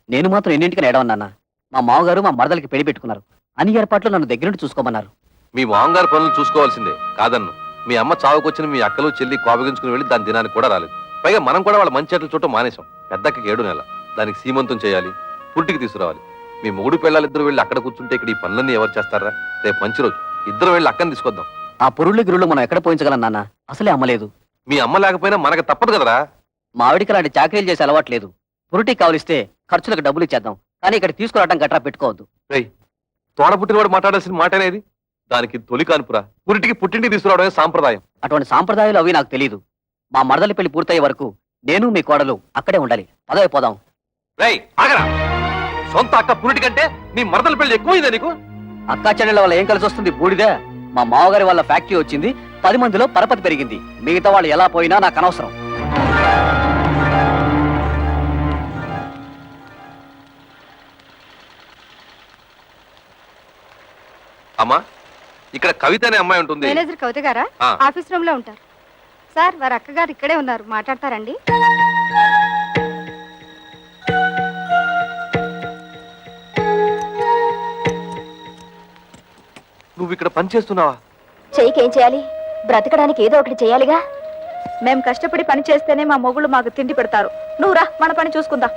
నేను మాత్రం ఎన్నింటికి ఏడవన్నా. మా మామగారు మా మరదలకి పెళ్లి పెట్టుకున్నారు. అన్ని ఏర్పాట్లు నన్ను దగ్గరుండి చూసుకోమన్నారు. మీ మామగారి పనులు చూసుకోవాల్సిందే కాదన్ను. మీ అమ్మ చావుకొచ్చిన మీ అక్కలు చెల్లి కోపగించుకుని వెళ్ళి దాని దినానికి కూడా రాలేదు. పైగా మనం కూడా వాళ్ళ మంచి చెట్లు చూడటం మానేశాం. పెద్దకి 7 నెల, దానికి సీమంతం చేయాలి, పుట్టికి తీసుకురావాలి. మీ మొగుడు పిల్లలిద్దరు వెళ్ళి అక్కడ కూర్చుంటే ఇక్కడ ఈ పనులన్నీ ఎవరు చేస్తారా? రేపు మంచి రోజు, ఇద్దరు వెళ్ళి అక్కని తీసుకొద్దాం. ఆ పురుళ్ళు గిరుళ్ళు మనం ఎక్కడ పోయించగలం నాన్న? అసలే అమ్మలేదు. మీ అమ్మ లేకపోయినా మనకు తప్పదు కదరా. మా ఆవిడికి అలాంటి చాకరీలు చేసి అలవాట్లేదు. పురుటికి కావలిస్తే ఖర్చులకు డబ్బులు ఇచ్చేద్దాం, కానీ ఇక్కడ తీసుకురావడం గట్రా పెట్టుకోవద్దు. రేయ్, తోడ పుట్టినవాడు మాట్లాడాల్సిన మాట అనేది. దానికి తొలి కానుపురా, పురిటికి పుట్టింటికి తీసుకురావడమే సాంప్రదాయం. అటువంటి సాంప్రదాయాలు అవి నాకు తెలియదు. మా మరదలి పెళ్లి పూర్తయ్యే వరకు నేను మీ కోడలు అక్కడే ఉండాలి. పదవి పోదాం. రేయ్ ఆగరా, సొంత అక్క పురిటి కంటే నీ మరదల పెళ్లి ఎక్కువైందా నీకు? అక్కా చెల్లెల వల్ల ఏం కలిసి వస్తుంది? బూడిదే. మా మామగారి వాళ్ళ ఫ్యాక్టరీ వచ్చింది, 10 మందిలో పరపతి పెరిగింది. మిగతా వాళ్ళు ఎలా పోయినా నాకు అనవసరం. అమ్మా, ఇక్కడ కవిత అనే అమ్మాయి ఉంటుంది. మేనేజర్ కవిత గారా? ఆ. ఆఫీస్ రూమ్ లో ఉంటారు. సార్, వారి అక్కగారు ఇక్కడే ఉన్నారు, మాట్లాడతారండి. నువ్వు ఇక్కడ పని చేస్తున్నావా? చెయ్యికేం చేయాలి? బ్రతకడానికి ఏదో ఒకటి చేయాలిగా. మేము కష్టపడి పని చేస్తేనే మా మొగుళ్ళు మాకు తిండి పెడతారు. నువ్వు రా, మన పని చూసుకుందాం.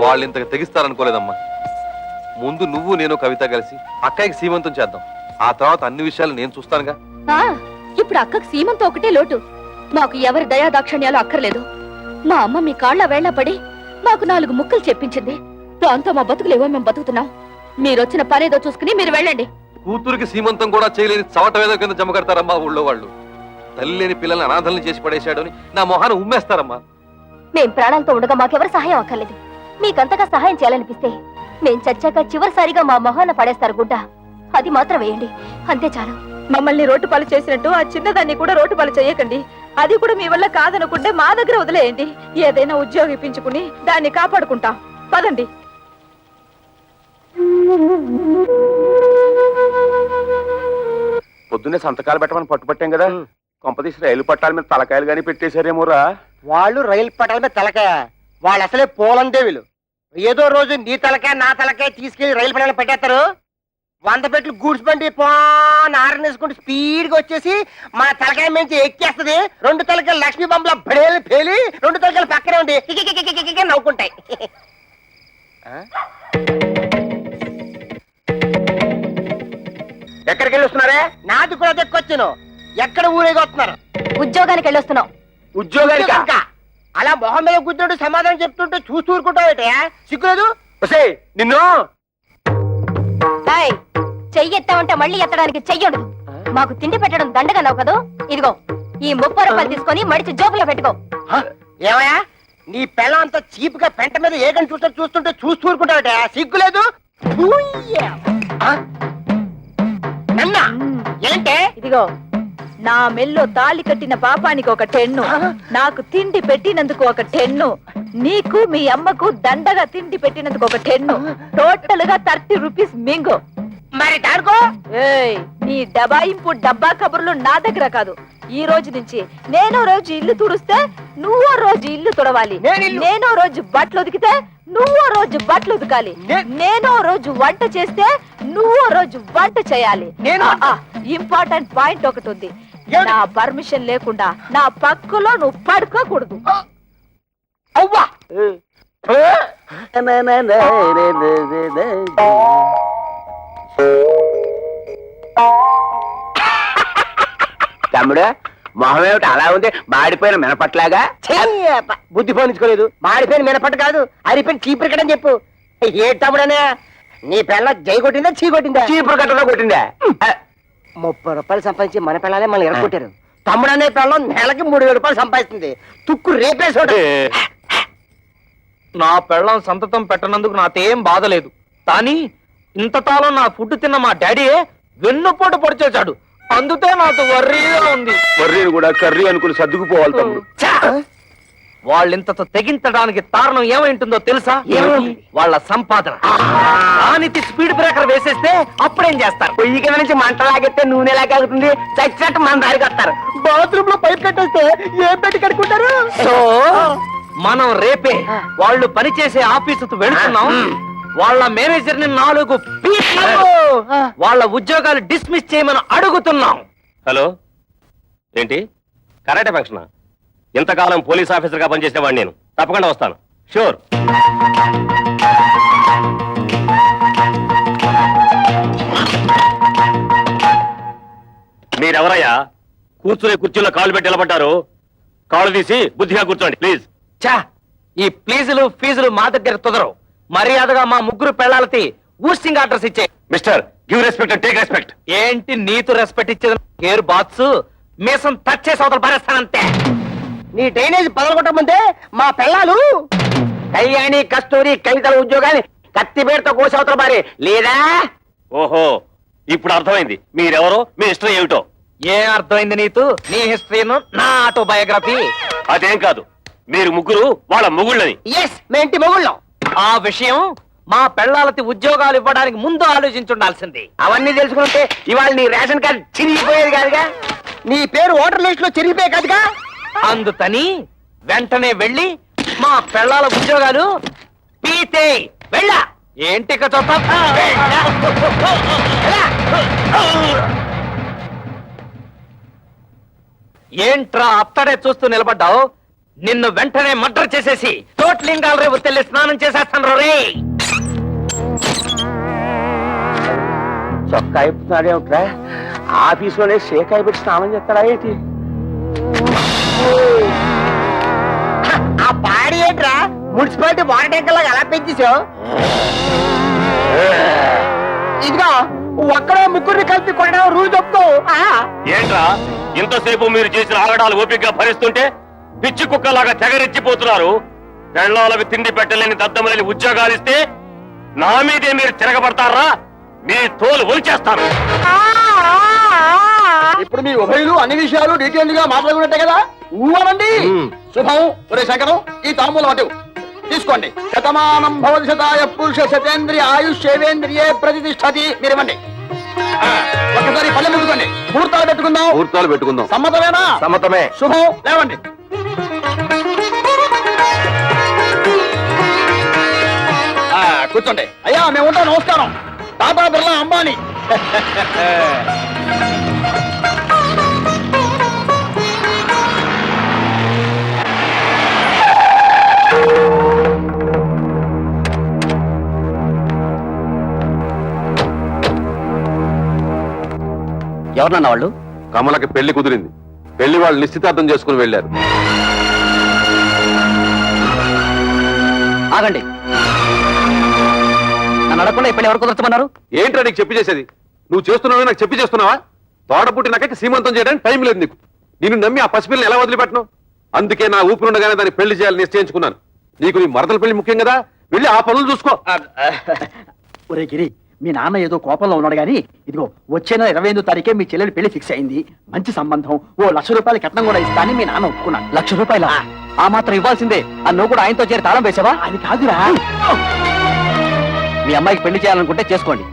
వాళ్ళు ఇంతకు తెగిస్తారనుకోలేదమ్మా. ముందు నువ్వు నేను కవిత కలిసి అక్కయ్యకి సీమంతం చేద్దాం. ఆ తర్వాత అన్ని విషయాలు నేను చూస్తానుగా. ఇప్పుడు అక్కకు సీమంతో ఒకటే లోటు. మాకు ఎవరి దయా దాక్షణ్యాలు అక్కర్లేదు. మా అమ్మ మీ కాళ్ళ వేళ్ల పడి మాకు 4 ముక్కలు చెప్పించింది. దాంతో మా బతుకులేవో మేము బతుకుతున్నాం. మీరొచ్చిన పనేదో చూసుకుని మీరు వెళ్ళండి. కూతురికి సీమంతం కూడా చేయలేని చవటవేదో కింద జమ కడతారమ్మా ఊళ్ళో వాళ్ళు. తల్లి లేని పిల్లల్ని అనాథల్ని చేసి పడేశాడు అని నా మొహాన్ని ఉమ్మేస్తారమ్మా. మేం ప్రాణాలతో ఉండగా మాకెవరు సహాయం అక్కర్లేదు. మీకంతగా సహాయం చేయాలనిపిస్తే మేం చచ్చాక చివరిసారిగా మా మొహాన పడేస్తారు గుడ్డ. అది మాత్రం వేయండి, అంతే చాలు. మమ్మల్ని రోడ్డు పాలు చేసినట్టు ఆ చిన్నదాన్ని కూడా రోడ్డు పాలు చేయకండి. అది కూడా మీ వల్ల కాదనుకుంటే మా దగ్గర వదిలేయండి. ఏదైనా ఉద్యోగం ఇప్పించుకుని దాన్ని కాపాడుకుంటాం. పదండి. పొద్దున్నే సంతకాలు పెట్టమని పట్టుపట్టాం కదా, కొంపదీసి రైలు పట్టాల మీద తలకాయలు గానీ పెట్టేశారేమోరా. వాళ్ళు రైలు పట్టాల మీద తలకాయ, వాళ్ళు అసలే పోలందేవులు. ఏదో రోజు నీ తలకాయ నా తలకాయ తీసుకెళ్లి రైలు పట్టాల పెట్టేస్తారు. 100 పెట్లు గూడ్స్ బండి ఆరనేసుకుంటూ స్పీడ్ గా వచ్చేసి మన తలకాయ మించి ఎక్కేస్తుంది. 2 తలకాయలు లక్ష్మీ బొమ్మల బడేలు పేలి 2 తలకాయలు పక్కనే ఉండి కికికికికికి నవ్వుకుంటాయి. ఎక్కడికి వెళ్ళి వస్తున్నారే? నాది కూడా దక్కొచ్చాను. ఎక్కడ ఊరేగి వస్తున్నారు? ఉద్యోగానికి వెళ్ళొస్తున్నాం. ఉద్యోగానికి అలా మొహం మీద కూర్చుంటూ సమాధానం చెప్తుంటే చూస్తూ ఊరుకుంటావుటే సిగ్గులేదు? నిన్ను చెయ్యెత్తామంటే మళ్ళీ ఎత్తడానికి చెయ్యడు. మాకు తిండి పెట్టడం దండగన్నావు కదూ. ఇదిగో ఈ 30 రూపాయలు తీసుకొని మడిచి జోబులో పెట్టుకో. ఏమయ్యా, నీ పిల్లం అంతా చీప్ గా పెంట మీద ఏగని చూస్తుంటే చూస్తూ ఊరుకుంటావుటే సిగ్గులేదు? నన్నా ఏంటే? ఇదిగో, నా మెల్లో తాళి కట్టిన పాపానికి ఒక 10, నాకు తిండి పెట్టినందుకు ఒక 10, నీకు మీ అమ్మకు దండగా తిండి పెట్టినందుకు ఒక 10, టోటల్ గా 30 రూపీస్ మింగు. మరి దానికో? ఏయ్, నీ డబాయింపు డబ్బా కబుర్లు నా దగ్గర కాదు. ఈ రోజు నుంచి నేనో రోజు ఇల్లు తుడిస్తే నువ్వో రోజు ఇల్లు తుడవాలి. నేనో రోజు బట్టలు ఉతికితే నువ్వో రోజు బట్టలు ఉతకాలి. నేనో రోజు వంట చేస్తే నువ్వో రోజు వంట చేయాలి. ఇంపార్టెంట్ పాయింట్ ఒకటి ఉంది. నా పర్మిషన్ లేకుండా నా పక్కలో నువ్వు పడుకోకూడదు. అవ్వా తమ్ముడు, మొహం ఏమిటి అలా ఉంది? మాడిపోయిన మినపట్లాగా. బుద్ధి పోనించుకోలేదు. మాడిపోయిన మినపట్టు కాదు, అరిపోయిన చీపురు కట్టని చెప్పు. ఏ తమ్ముడనే నీ పిల్ల జై కొట్టిందా చీ కొట్టిందా? చీపురు కట్టలో కొట్టిందా? రూపాయలు సంపాదించి మన పిల్లలే మనం ఎరగొట్టారు. తమ్ముడు అనే పిల్లం నెలకి 3000 రూపాయలు సంపాదిస్తుంది. తుక్కు రేపేసాడు. నా పెళ్ళం సంతతం పెట్టనందుకు నాకేం బాధ లేదు, కానీ ఇంతకాలం నా ఫుడ్ తిన్న మా డాడీయే వెన్నుపోటు పొడిచేశాడు. అందుకే నాకు వర్రీగా ఉంది. వర్రీని కూడా కర్రీ అనుకుని సర్దుకుపోవాలి తమ్ముడు. వాళ్ళింతతో తెగించడానికి కారణం ఏమైంటుందో తెలుసా? వాళ్ళ సంపాదన. దానికి స్పీడ్ బ్రేకర్ వేసేస్తే అప్పుడేం చేస్తారు? పొయ్యి కింద నుంచి మంట లాగెత్తే నూనె లాగేస్తుంది. చచ్చినట్టు మన దారికి వస్తారు. బాత్రూమ్ లో పైప్ కట్టేస్తే ఏం పెట్టి కట్టుకుంటారు? సో మనం రేపే వాళ్ళు పనిచేసే ఆఫీసుకు వెళుతున్నాం. వాళ్ళ మేనేజర్ ని 4 పీట్లు వాళ్ళ ఉద్యోగాలు డిస్మిస్ చేయమని అడుగుతున్నాం. హలో, ఏంటి కరాటే ఫంక్షన్? ఇంతకాలం పోలీస్ ఆఫీసర్ గా పనిచేసేవాడిని నేను. తప్పకుండా వస్తాను, షూర్. మీరెవరయ్యా? కూర్చునే కుర్చీలో కాళ్ళు పెట్టి నిలబడ్డారు. కాళ్ళు తీసి బుద్ధిగా కూర్చోండి ప్లీజ్. చా, ఈ ప్లీజులు ఫీజులు మా దగ్గర కుదరవు. మర్యాదగా మా ముగ్గురు పెళ్ళాలకి ఊస్టింగ్ ఆర్డర్స్ ఇచ్చే. Mister, give respect and take respect. ఏంటి నీతు రెస్పెక్ట్ ఇచ్చేది? ఎయిర్ బాత్స్ మీసం టచ్ చేసి అవతల పారేస్తానంతే. నీ డ్రైనేజ్ పదలగొట్టమంటే మా పిల్లలు కళ్యాణి, కస్తూరి, కవితల ఉద్యోగాన్ని కత్తిపేటతో కోసవతల పారే లేదా? ఓహో, ఇప్పుడు అర్థమైంది మీరెవరో, మీ హిస్టరీ ఏమిటో. ఏం అర్థమైంది నీతు? నీ హిస్టరీను, నా ఆటోబయోగ్రఫీ. అదేం కాదు, మీరు ముగ్గురు వాళ్ళ మొగుళ్ళని. ఎస్, మీ ఇంటి మొగుళ్ళం. ఆ విషయం మా పెళ్ళాలకి ఉద్యోగాలు ఇవ్వడానికి ముందు ఆలోచించుండాల్సింది. అవన్నీ తెలుసుకుంటే ఇవాళ నీ రేషన్ కార్డు చిరిగిపోయేది కాదుగా, నీ పేరు ఓటర్ లిస్ట్ లో చిరిగిపోయే కాదుగా. అందుకని వెంటనే వెళ్ళి మా పెళ్ళాల ఉద్యోగాలు పీతే వెళ్ళా. ఏంటి ఇక చూద్దాం? ఏంట్రా అత్తడే చూస్తూ నిలబడ్డావు? నిన్ను వెంటనే మర్డర్ చేసేసి తోట్లింగాల రేపు తెల్లి స్నానం చేసేస్తాను రే. చొక్కా అయిపోతున్నాడేమిట్రా? ఆఫీసులోనే షేకాయ పెట్టి స్నానం చేస్తాడా ఏంటి? ఆ పాడి ఏంట్రా మున్సిపాలిటీ వాటర్ ట్యాంకర్ లాగా ఎలా పెంచేసావు? ఇదిగో ఒక్కడే ముగ్గురిని కలిపి కొట్టడం రూల్ చెప్తావు. ఏంట్రా ఇంతసేపు మీరు చేసిన ఆగడాలు ఓపికగా భరిస్తుంటే పిచ్చి కుక్కలాగా తెగరెచ్చిపోతున్నారు. పెళ్ళాలకు తిండి పెట్టలేని దద్దమలేని ఉద్యోగాలు ఇస్తే నా మీదే మీరు తిరగబడతారా? మీ తోలు ఒలిచేస్తాను. ఇప్పుడు మీ ఉభయులు అన్ని విషయాలు డీటెయిల్ గా మాట్లాడుకున్నట్టే కదా? ఊవనండి. శుభం. ఒరే శంకరం, ఈ తాంబూలం అటు తీసుకోండి. శతమానం భవతి శతాయ పురుష శతేంద్రియ ఆయుష్యేంద్రియే ప్రతిష్టతి. మీరు ఇవ్వండి. ఒకసారి పల్లె ముట్టుకోండి. ముహూర్తాలు పెట్టుకుందాం. ముహూర్తాలు పెట్టుకుందాం. సమ్మతమేనా? సమ్మతమే. శుభం. లేవండి. కూర్చోండి. అయ్యా మేము ఉంటాం. నమస్కారం. టాటా బిర్లా అంబానీ. ఎవరన్నా వాళ్ళు? కమలకి పెళ్లి కుదిరింది. పెళ్లి వాళ్ళు నిశ్చితార్థం చేసుకుని వెళ్ళారు. ఆగండి. నన్ను అడగకుండా ఈ పెళ్లి ఎవరు కుదర్చమన్నారు? ఏంట్రా నీకు చెప్పి చేసేది? నువ్వు చేస్తున్నావు నాకు చెప్పి చేస్తున్నావా? తోడపుట్టినాక సీమంతం చేయడానికి టైం లేదు నీకు. నిన్ను నమ్మి ఆ పసిపిల్లని ఎలా వదిలిపెట్టను? అందుకే నా ఊపిరుండగానే దాన్ని పెళ్లి చేయాలని నిశ్చయించుకున్నాను. నీకు నీ మరదల పెళ్లి ముఖ్యం కదా, వెళ్ళి ఆ పనులు చూసుకో. ఒరే గిరి, మీ నాన్న ఏదో కోపంలో ఉన్నాడు గాని ఇదిగో వచ్చే నెల 28వ తారీఖే మీ చెల్లెలు పెళ్లి ఫిక్స్ అయింది. మంచి సంబంధం. ఓ 1,00,000 రూపాయలు కట్నం కూడా ఇస్తానని మీ నాన్న ఒప్పుకున్నాడు. 1,00,000 రూపాయల? ఆ మాత్రం ఇవ్వాల్సిందే. నువ్వు కూడా ఆయనతో చేరి తాళం వేసావా? అది కాదురా. మీ అమ్మాయికి పెళ్లి చేయాలనుకుంటే చేసుకోండి,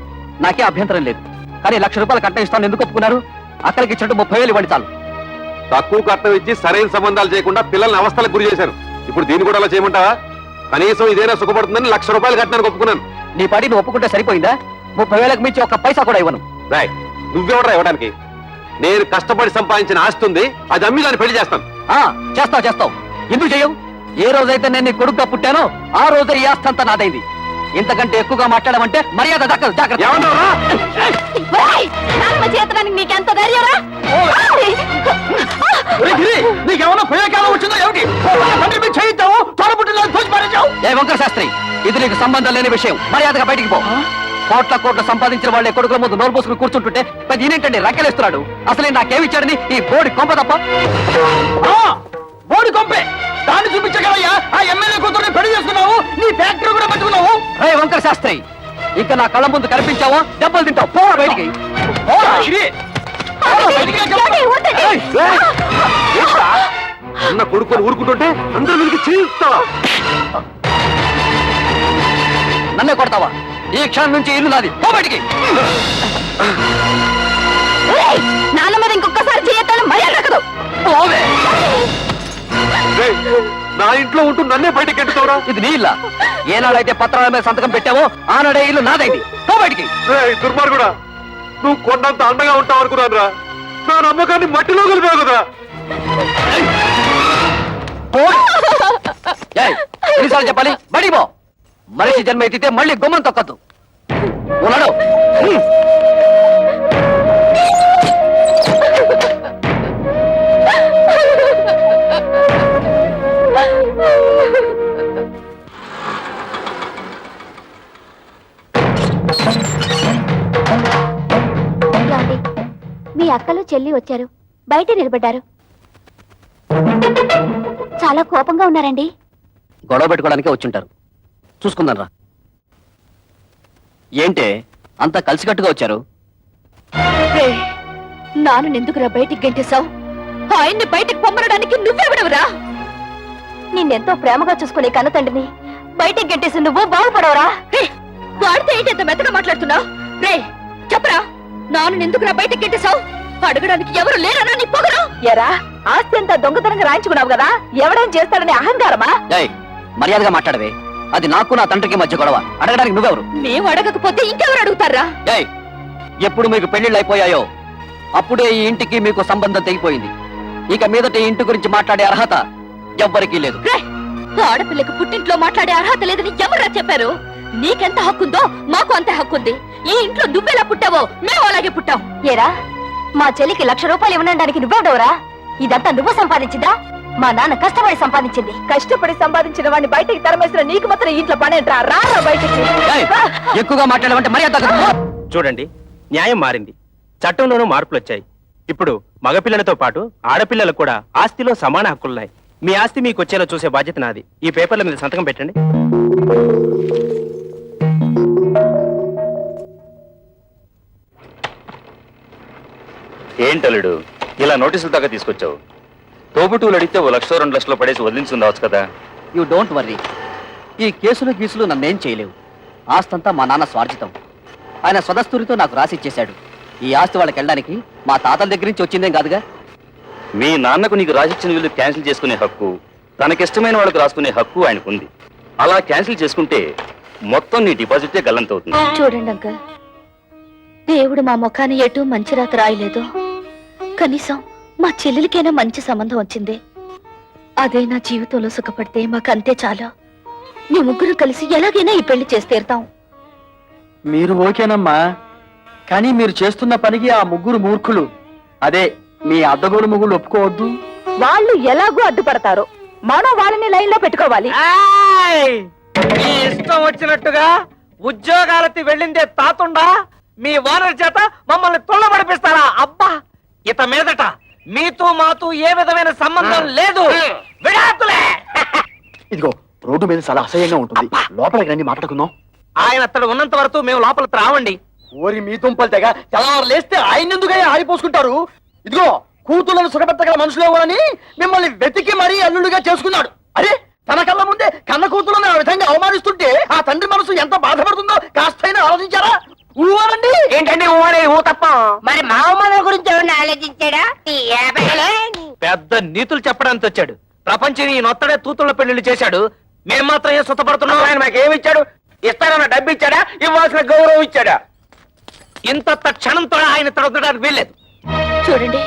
నాకే అభ్యంతరం లేదు. కానీ 1,00,000 రూపాయలు కట్నం ఇస్తాను ఎందుకు ఒప్పుకున్నారు? అక్కడికి ఇచ్చినట్టు 30,000 ఇవ్వండి చాలు. తక్కువ కట్నం ఇచ్చి సరైన సంబంధాలు చేయకుండా పిల్లల్ని అవస్థలకు గురి చేశాను. ఇప్పుడు దీన్ని కూడా అలా చేయమంటావా? కనీసం ఇదేనా సుఖపడుతుందని 1,00,000 రూపాయలు కట్టడానికి ఒప్పుకున్నాను. నీ పాటి నువ్వు ఒప్పుకుంటే సరిపోయిందా? 30,000కి మించి ఒక్క పైసా కూడా ఇవ్వను. రాయ్, నువ్వెవడరా ఇవ్వడానికి? నేను కష్టపడి సంపాదించిన ఆస్తి ఉంది, అది అమ్మి దాన్ని పెళ్లి చేస్తాను. చేస్తావు. ఎందుకు చెయ్యవు? ఏ రోజైతే నేను నీ కొడుకుగా పుట్టానో ఆ రోజే ఈ ఆస్తి అంతా నాదైంది. ఇంతకంటే ఎక్కువగా మాట్లాడమంటే మర్యాద దక్కదు. జాగ్రత్త. నీకెంత ధైర్యరా? నీకేమన్నా ప్రయోగాలు వచ్చిందో ఏమిటి? చేయిస్తావు తోడబుట్టిన ఏ వంకర శాస్త్రి, ఇది నీకు సంబంధం లేని విషయం. మర్యాదగా బయటికి పో. కోట్ల సంపాదించిన వాళ్ళే కొడుకుల ముందు నోరు పోసుకుని కూర్చుంటుంటే పెద్ద ఈయనేంటండి రక్కెలేస్తున్నాడు. అసలే నాకేమిచ్చాడని ఈ బోడి కొంప తప్ప. బోడి కొంపే దాన్ని చూపించగలయ్యా. ఆ ఎమ్మెల్యే కూతురుని పెళ్లి చేసుకున్నావు, నీ ఫ్యాక్టరీ కూడా పట్టుకున్నావు. రే వంకర శాస్త్రి, ఇంకా నా కళ్ళ ముందు కనిపించావా దెబ్బలు తింటావు. పోరా బయటికి. అన్న కొడుకుని ఊరుకుంటుంటే అందరూ వీరికి చేయిస్తావా? నన్నే కొడతావా? ఈ క్షణం నుంచి ఇల్లు నాది. పో బయటికి. నాన్న మీద ఇంకొకసారి చేయొద్దని మర్యాద దక్కదు. పోవే. నా ఇంట్లో ఉంటూ నన్నే బయటకి ఎట్టుతావురా? ఇది నీ ఇల్లా? ఏనాడైతే పత్రాల మీద సంతకం పెట్టావో ఆనాడే ఇల్లు నాదైంది. పో బయటికి. దుర్మార్గుడా, నువ్వు కొండంత అండగా ఉంటావు అనుకున్నాను రా. నా నమ్మకాన్ని మట్టిలో కలిపావు కదా. ఎన్నిసార్లు చెప్పాలి? బయటికి పో. మనిషి జన్మ ఎత్తితే మళ్ళీ గుమ్మం తొక్కద్దు. ఉన్నాడు. మీ అక్కలు చెల్లి వచ్చారు, బయట నిలబడ్డారు. చాలా కోపంగా ఉన్నారండి. గొడవ పెట్టుకోవడానికే వచ్చుంటారు. చూసుకుందాం రా. ఏంటే అంతా కలిసికట్టుగా వచ్చారు? నాను ఎందుకురా బయటికి గెంటేశావు? ఆయన్ని బయటికి పొమ్మనడానికి నువ్వెవడవురా? నిన్నెంతో ప్రేమగా చూసుకునే కన్న తండ్రిని బయటికి గెంటేసి నువ్వు బాగుపడవరా? వాడితే ఏంటి ఎంత మెత్తగా మాట్లాడుతున్నావు? రే చెప్పరా, నాను ఎందుకురా బయటికి గెంటేశావు? అడగడానికి ఎవరు లేరనా నీ పొగరు? ఎరా, ఆస్తి అంతా దొంగతనంగా రాయించుకున్నావు కదా, ఎవడేం చేస్తాడని అహంకారమా? మర్యాదగా మాట్లాడవే. అది నాకు నా తండ్రికి మధ్య గొడవ. అడగడానికి నువ్వెవరు? మేము అడగకపోతే ఇంకెవరు అడుగుతారా? ఎప్పుడు మీకు పెళ్లిళ్ళు అయిపోయాయో అప్పుడే ఈ ఇంటికి మీకు సంబంధం తెగిపోయింది. ఇక మీదట ఈ ఇంటి గురించి మాట్లాడే అర్హత ఎవ్వరికీ లేదు. ఆడపిల్లకు పుట్టింట్లో మాట్లాడే అర్హత లేదని ఎవరా చెప్పారు? నీకెంత హక్కుందో మాకు అంత హక్కుంది. ఈ ఇంట్లో నువ్వెలా పుట్టావో మేము అలాగే పుట్టాం. ఏరా, మా చెల్లికి 1,00,000 రూపాయలు ఇవ్వడానికి నువ్వెవడవరా? ఇదంతా నువ్వు సంపాదించిందా? మా నాన్న కష్టపడి సంపాదించింది. కష్టపడి సంపాదించిన వాడిని బయటికి తరమేసిన నీకు మాత్రం ఇంట్లో పనేంట్రా? రా బయటికి. ఎక్కువగా మాట్లాడమంటే మర్యాద. చూడండి, న్యాయం మారింది, చట్టంలోనూ మార్పులు వచ్చాయి. ఇప్పుడు మగపిల్లలతో పాటు ఆడపిల్లలకు కూడా ఆస్తిలో సమాన హక్కులున్నాయి. మీ ఆస్తి మీకు వచ్చేలా చూసే బాధ్యత నాది. ఈ పేపర్ల మీద సంతకం పెట్టండి. ఏంటలుడు ఇలా నోటీసులు దాకా తీసుకొచ్చావు? తోబుటూలు అడిగితే 1,00,000 2 లక్షలు పడేసి వదిలించుండవచ్చు కదా. You don't worry. ఈ కేసులు గీసులు నన్నేం చేయలేవు. ఆస్తంతా మా నాన్న స్వార్జితం. ఆయన స్వదస్తూరితో నాకు రాసిచ్చేశాడు. ఈ ఆస్తి వాళ్ళకి వెళ్ళడానికి మా తాతల దగ్గర నుంచి వచ్చిందేం కాదుగా. మీ నాన్నకు నీకు రాసిచ్చిన వీళ్ళు క్యాన్సిల్ చేసుకునే హక్కు, తనకిష్టమైన వాళ్ళకి రాసుకునే హక్కు ఆయనకుంది. అలా క్యాన్సిల్ చేసుకుంటే మొత్తం నీ డిపాజిటే గల్లంతవుతుంది. చూడండి అంకల్, దేవుడు మా ముఖాన్ని ఎటు మంచి రాత రాయలేదు. కనీసం మా చెల్లెలికైనా మంచి సంబంధం వచ్చింది. అదే నా జీవితంలో సుఖపడితే మాకంతే చాలా. మీ ముగ్గురు కలిసి ఎలాగైనా ఈ పెళ్లి చేసి తీరుతాం. మీరు ఓకేనమ్మా, కానీ మీరు చేస్తున్న పనికి ఆ ముగ్గురు మూర్ఖులు, అదే మీ అద్దగోలు ముగ్గురు ఒప్పుకోవద్దు. వాళ్ళు ఎలాగూ అడ్డుపడతారు, మనం వాళ్ళని లైన్ లో పెట్టుకోవాలి. మీ ఇష్టం వచ్చినట్టుగా ఉద్యోగాలకి వెళ్ళిందే తాతుండా మీ ఓనర్ చేత మమ్మల్ని తుళ్ళబడిపిస్తారా? అబ్బా, ఇత మీదట మీతో మాతో ఏ విధమైన సంబంధం లేదు. విడాకులే. ఇదిగో రోడ్డు మీద చాలా అసహ్యంగా ఉంటుంది, లోపలికి రండి మాట్లాడుకుందాం. ఆయన అతడు ఉన్నంత వరకు మేము లోపలికి రావండి. ఓరి మీ తుంపలు తెగ తెల్లవారు లేస్తే ఆయన ఎందుకై ఆరిపోసుకుంటారు? ఇదిగో కూతుళ్ళను సుఖపెట్టగల మనుషులేవని మిమ్మల్ని వెతికి మరీ అల్లుడిగా చేసుకున్నాడు. అరే, తన కళ్ళ ముందే కన్న కూతుళ్ళని ఆ విధంగా అవమానిస్తుంటే ఆ తండ్రి మనసు ఎంత బాధపడుతుందో కాస్తైనా ఆలోచించారా? ఊరండి. ఏంటండి ఊరే ఊ తప్ప? మరి మా అమ్మ గురించి ఎవరిని ఆలోచించాడా? పెద్ద నీతులు చెప్పడానికి వచ్చాడు. ప్రపంచం ఈ నొత్తడే తూతుళ్ళ పెళ్లిళ్ళు చేశాడు. మేము మాత్రం ఏం సుతపడుతున్నాం? ఆయన మాకేమిచ్చాడు? ఇస్తానన్న డబ్బు ఇచ్చాడా? ఇవ్వాల్సిన గౌరవం ఇచ్చాడా? ఇంత క్షణంతో ఆయన తొడగడానికి వీల్లేదు. చూడండి,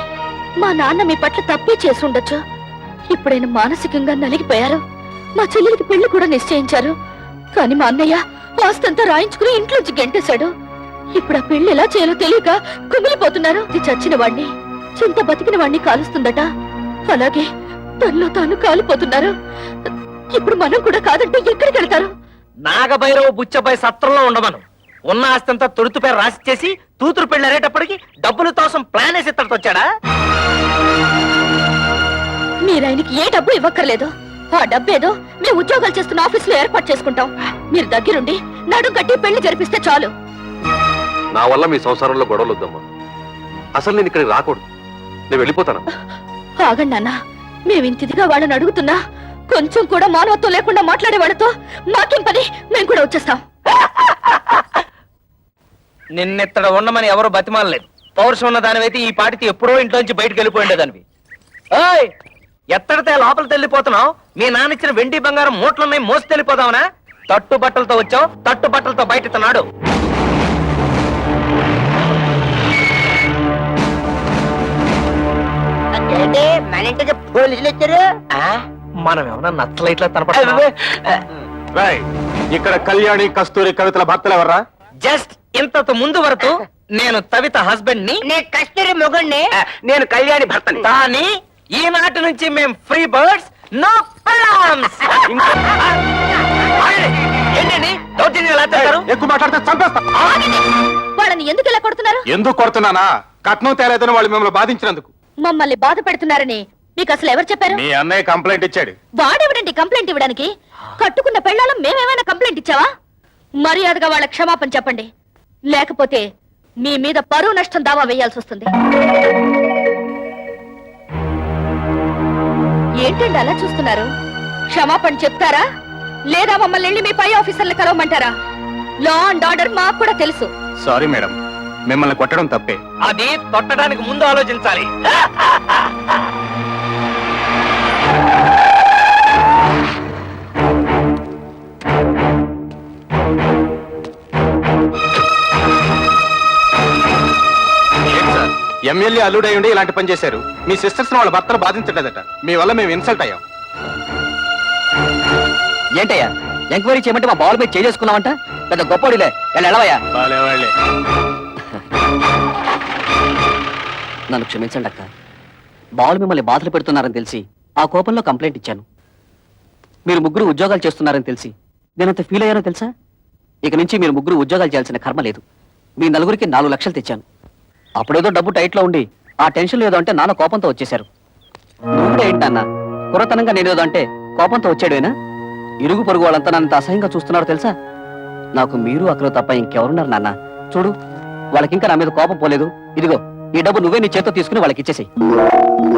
మా నాన్న మీ పట్ల తప్పే చేసి ఉండొచ్చు. ఇప్పుడైనా మానసికంగా నలిగిపోయారు. మా చెల్లెలికి పెళ్లి కూడా నిశ్చయించారు. కానీ మా అన్నయ్య ఆస్తంతా రాయించుకుని ఇంట్లోంచి గెంటేశాడు. ఇప్పుడు ఆ పెళ్లి ఎలా చేయాలో తెలియక కుమిలిపోతున్నారు. ఇది చచ్చిన వాణ్ణి, చింత బతికిన వాణ్ణి కాలుస్తుందట. అలాగే తనలో తాను కాలిపోతున్నారు. ఇప్పుడు మనం కూడా కాదంటే ఎక్కడికి వెళ్తారు? నాగభైరవ బుచ్చబాయ్ సత్రంలో ఉండమను. ఉన్న ఆస్తంతా తొడుతు పేరు రాసిచ్చేసి తూతురు పెళ్లి అరేటప్పటికి డబ్బులు తోసం ప్లాన్ వేసి ఇతడితో వచ్చాడా? మీరాయనకి ఏ డబ్బు ఇవ్వక్కర్లేదు. ఆ డబ్బేదో మేము ఉద్యోగాలు చేస్తున్న ఆఫీసులో ఏర్పాటు చేసుకుంటాం. మీరు దగ్గరుండి నడుం కట్టి పెళ్లి జరిపిస్తే చాలు. నా వల్ల మీ సంసారంలో గొడవలు వద్దమ్మా. అసలు నేను ఇక్కడికి రాకూడదు. నేను వెళ్ళిపోతాను. ఆగండి నాన్న, మేమింతిదిగా వాళ్ళని అడుగుతున్నా కొంచెం కూడా మానవత్వం లేకుండా మాట్లాడే వాళ్ళతో మాకేం పని, మేము కూడా వచ్చేస్తాం. నిన్నెత్తడ ఉండమని ఎవరు బతిమాలలేదు. పౌరుషం ఉన్న దానివైతే ఈ పాటికి ఎప్పుడో ఇంట్లోంచి బయటకు వెళ్ళిపోయిండేదానివి. ఓయ్, ఎత్తడితే లోపలికి వెళ్ళిపోతున్నావు? మీ నాన్న ఇచ్చిన వెండి బంగారం మూటలున్నాయి, మోసి వెళ్ళిపోదావునా? తట్టు బట్టలతో వచ్చావు, తట్టు బట్టలతో బయట నాడు. ఏంటి మన ఇంటికి పోలీసులు వచ్చారు? మనం ఏమన్నా నచ్చలైట్లా తనపడ. ఇక్కడ కళ్యాణి కస్తూరి కవితల భర్తలు ఎవర్రా? జస్ట్ ఇంతకు ముందు వరకు నేను తవిత హస్బెండ్ ని, నేను కస్తూరి మొగుణ్ణి. నేను కళ్యాణి భర్తని. కానీ ఈనాటి నుంచి మేము ఫ్రీ బర్డ్స్, నో ప్రాబ్లమ్స్. ఏంటండి దౌర్జన్యం ఎలా చేస్తారు? ఎక్కువ మాట్లాడితే చంపేస్తా. వాళ్ళని ఎందుకు ఇలా కొడుతున్నారు? ఎందుకు కొడుతున్నానా? కట్నం తేలేదని వాళ్ళు మిమ్మల్ని బాధించినందుకు. మమ్మల్ని బాధ పెడుతున్నారని మీకు అసలు ఎవరు చెప్పారు? మీ అన్నయ్య కంప్లైంట్ ఇచ్చాడు. వాడెవడండి కంప్లైంట్ ఇవ్వడానికి? కట్టుకున్న పెళ్ళాలం మేమేమైనా కంప్లైంట్ ఇచ్చావా? మర్యాదగా వాళ్ళ క్షమాపణ చెప్పండి, లేకపోతే మీ మీద పరువు నష్టం దావా వేయాల్సి వస్తుంది. ఏంటండి అలా చూస్తున్నారు? క్షమాపణ చెప్తారా లేదా మమ్మల్ని వెళ్ళి మీ పై ఆఫీసర్లు కలవమంటారా? లా అండ్ ఆర్డర్ మాకు కూడా తెలుసు. సారీ మేడం, మిమ్మల్ని కొట్టడం తప్పే. అది తొట్టడానికి ముందు ఆలోచించాలి. ఎమ్మెల్యే అల్లుడై ఉండి ఇలాంటి పని చేశారు. మీ సిస్టర్స్ వాళ్ళ భర్తలు బాధించలేదట. మీ వల్ల మేము ఇన్సల్ట్ అయ్యాం. ఏంటయ్యా ఎంక్వైరీ చేయమంటే మా బాల్ మీద చేసుకున్నావంట? పెద్ద గొప్పడిలే, వెళ్ళవయ్యా. నన్ను క్షమించండి అక్క. బాల్ మిమ్మల్ని బాధలు పెడుతున్నారని తెలిసి ఆ కోపంలో కంప్లైంట్ ఇచ్చాను. మీరు ముగ్గురు ఉద్యోగాలు చేస్తున్నారని తెలిసి నేనంత ఫీల్ అయ్యానో తెలుసా? ఇక నుంచి మీరు ముగ్గురు ఉద్యోగాలు చేయాల్సిన కర్మ లేదు. మీ నలుగురికి 4 లక్షలు తెచ్చాను. అప్పుడేదో డబ్బు టైట్లో ఉండి ఆ టెన్షన్ ఏదో అంటే నాన్న కోపంతో వచ్చేశారు. నువ్వు కూడా ఏంటన్నా కురతనంగా నేనేదో అంటే కోపంతో వచ్చాడేనా? ఇరుగు పొరుగు వాళ్ళంతా నన్ను అసహ్యంగా చూస్తున్నారు తెలుసా? నాకు మీరు అక్కడ తప్ప ఇంకెవరున్నారు నాన్న? చూడు, వాళ్ళకింకా నా మీద కోపం పోలేదు. ఇదిగో ఈ డబ్బు నువ్వే నీ చేత్తో తీసుకుని వాళ్ళకి ఇచ్చేసేయ్.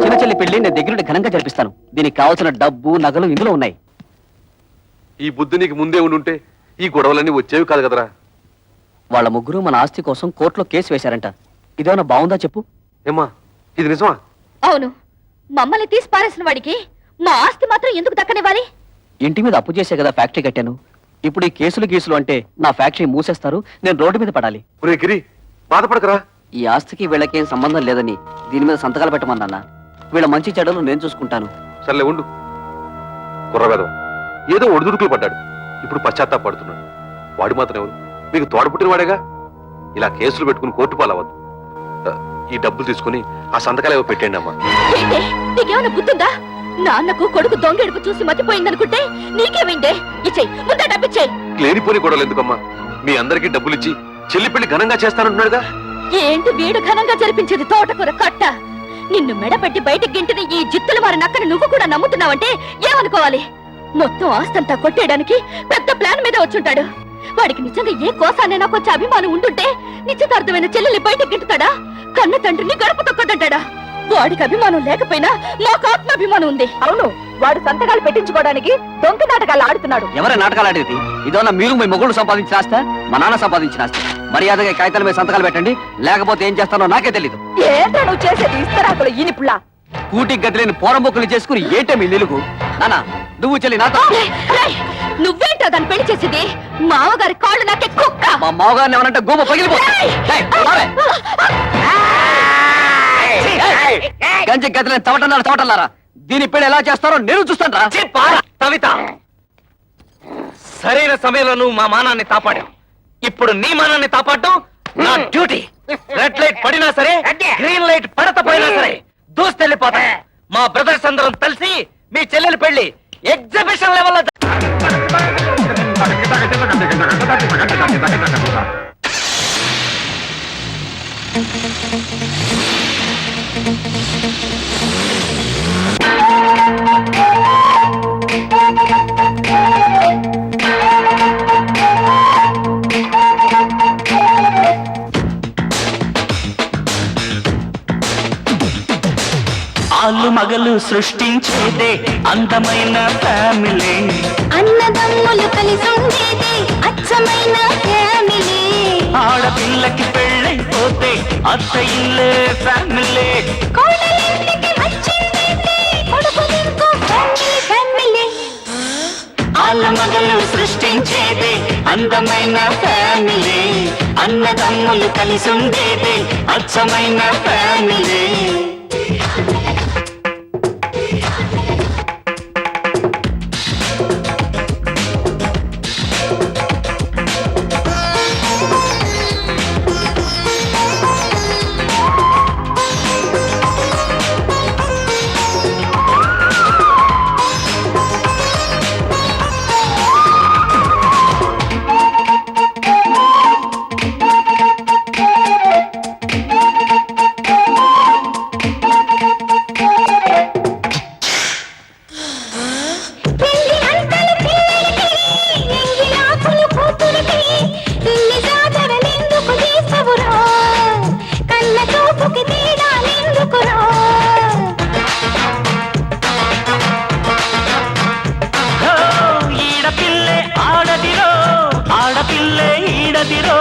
చిన్న చెల్లి పెళ్లి నేను దగ్గరుండి ఘనంగా జరిపిస్తాను. దీనికి కావాల్సిన డబ్బు నగలు ఇందులో ఉన్నాయి. ఈ బుద్ధి నీకు ముందే ఉండుంటే ఈ గొడవలన్నీ వచ్చేవి కాదు కదరా. వాళ్ళ ముగ్గురు మన ఆస్తి కోసం కోర్టులో కేసు వేశారంట. ఇదేమన్నా బాగుందా చెప్పు? ఏమ్మా, ఇది నిజమా? అవును, మమ్మల్ని తీసి పారేసిన వాడికి మా ఆస్తి మాత్రం ఎందుకు దక్కనివ్వాలి? ఇంటి మీద అప్పు చేసే కదా ఫ్యాక్టరీ కట్టాను. ఇప్పుడు ఈ కేసులు గీసులు అంటే నా ఫ్యాక్టరీ మూసేస్తారు, నేను రోడ్డు మీద పడాలి. ఒరే గిరి, బాధపడకరా. ఈ ఆస్తికి వీళ్ళకేం సంబంధం లేదని దీని మీద సంతకాలు పెట్టమన్నా. వీళ్ళ మంచి చెడ్డలు నేను చూసుకుంటాను. సర్లే ఉండు. కుర్రవేదం ఏదో ఒడిదుడుకులు పడ్డాడు, ఇప్పుడు పశ్చాత్తాపడుతున్నాడు. వాడు మాత్రం ఎవరు? మీకు తోడపుట్టిన వాడేగా. ఇలా కేసులు పెట్టుకుని కోర్టు పాలవద్దు. ఈ డబ్బులు తీసుకుని ఆ సంతకాలు ఏవో పెట్టండి అమ్మా. ఏంటి నీకేమైనా గుర్తుందా? నాన్నకు కొడుకు దొంగెడుపు చూసి మతిపోయిందనుకుంటే నీకేమైందే? ఇచ్చేయి, ముందే డబ్బిచ్చేయి. లేనిపోని గొడవలు ఎందుకమ్మా? మీ అందరికీ డబ్బులు ఇచ్చి చెల్లి పెళ్లి ఘనంగా చేస్తానంటున్నాడుగా. ఏంటి వీడు ఘనంగా జరిపించేది తోటకూర కట్ట? నిన్ను మెడపెట్టి బయటికి గింటిన ఈ జిత్తుల వారి నక్కని నువ్వు కూడా నమ్ముతున్నావంటే ఏమనుకోవాలి? మొత్తం ఆస్తంతా కొట్టేయడానికి పెద్ద ప్లాన్ మీద వచ్చుంటాడు. వాడికి నిజంగా ఏ కోసానైనా కొంచెం అభిమానం ఉంటుంటే నిశ్చితార్థమైన చెల్లెల్ని బయటకి గింటుతాడా? కన్న తండ్రిని గడప తొక్కదంటాడా? వాడికి అభిమానం లేకపోయినా మాకు ఆత్మాభిమానం ఉంది. అవును, వాడు సంతకాలు పెట్టించుకోవడానికి దొంగ నాటకాలు ఆడుతున్నాడు. ఎవరి నాటకాలు ఆడేది? ఇదన్నా మీరు మీ మొగుళ్ళు సంపాదించిన ఆస్తి, మా నాన్న సంపాదించిన ఆస్తి. మర్యాదగా కాగితాల మీద సంతకాలు పెట్టండి, లేకపోతే ఏం చేస్తానో నాకే తెలీదు. ఏంటో నువ్వు చేసేది? ఇస్తరాకులు ఈనిపులా కూటికి గదిలేని పోరంబొక్కులు చేసుకుని ఏంటే మీ నిలుగు? నానా నువ్వు చెల్లి నాతో. నువ్వేంటో దాన్ని పెళ్లి చేసేది? మావగారి కాళ్ళు నాకే కుక్క. మా మావగారిని ఏమనంటే గోమ గంజి గదిలేని తవటన్నారా. దీని పెళ్లి ఎలా చేస్తారో నేను చూస్తాను రా. కవిత, సరైన సమయంలో నువ్వు మా మానాన్ని కాపాడావు. ఇప్పుడు నీ మానాన్ని కాపాడటం నా డ్యూటీ. రెడ్ లైట్ పడినా సరే, గ్రీన్ లైట్ పడకపోయినా సరే దూస్తెళ్ళిపోతా. మా బ్రదర్స్ అందరం కలిసి మీ చెల్లెలి పెళ్లి ఎగ్జిబిషన్ లెవెల్లో ఆలు మగలు సృష్టించేదే అందమైన ఫ్యామిలీ, అన్నదమ్ములు కలిసి ఉండేది అచ్చమైన ఫ్యామిలీ, ఆడపిల్లకి పెళ్ళైపోతే అత్త ఇల్లే ఫ్యామిలీ, కోడలింటికి వచ్చిందేంటి కొడుకునింకో ఫ్యామిలీ. ఆలు మగలు సృష్టించేదే అందమైన ఫ్యామిలీ, అన్నదమ్ములు కలిసి ఉండేదే అచ్చమైన ఫ్యామిలీ. పెళ్లి అంటలు పిల్లలకి, ఎంగిలాకులు కూతురికి, ఇన్ని జాతరలెందుకు చేసవురా, కళ్ళ చూపుకి తేడాలెందుకురా. ఈడపిల్లే ఆడదిరో, ఆడపిల్లే ఈడదిరో,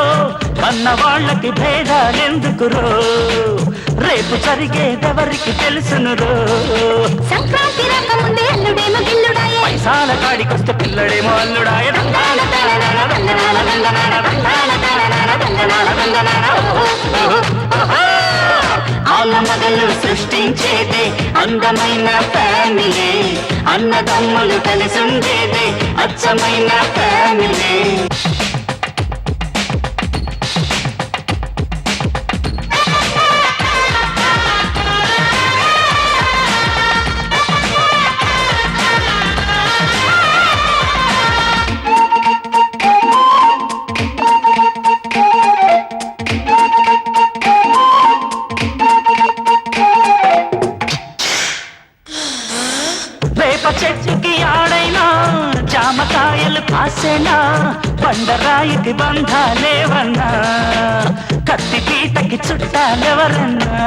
కన్న వాళ్ళకి భేదాలెందుకురో, రేపు జరిగేదెవరికి తెలుసునురో. సంక్రాంతి రాకముందే అల్లుడేమో గిల్లుడాయే, పైసాల కాడికొస్తే పిల్లడేమో అల్లుడాయ. ఆల మగలు సృష్టించేదే అందమైన ఫ్యామిలీ, అన్నదమ్ములు కలిసి ఉండేదే అచ్చమైన ఫ్యామిలీ. వేప చెట్టుకి ఆడైనా జామకాయలు కాసేనా, బండరాయికి బంధాలేవన్నా, కత్తి పీటకి చుట్టాలెవరన్నా.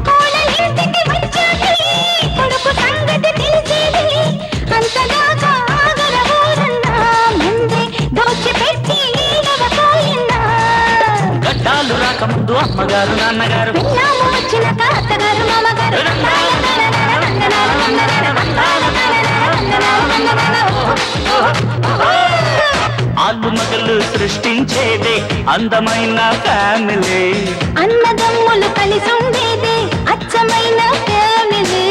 కోడలింటికి వచ్చేది, కొడుకు సంగతి తెలిసేది, అంతదాకా ఆగరవోరన్నా, ముందే దోచిపెట్టి ఈగవపోయిన్నా. గడ్డాలు రాకముందు అమ్మగారు నాన్నగారు, పిల్లాము వచ్చినాక అత్తగారు మామగారు, ఆలు మగలు సృష్టించేదే అందమైన ఫ్యామిలీ, అన్నదమ్ములు కలిసి ఉండేది అచ్చమైన ఫ్యామిలీ,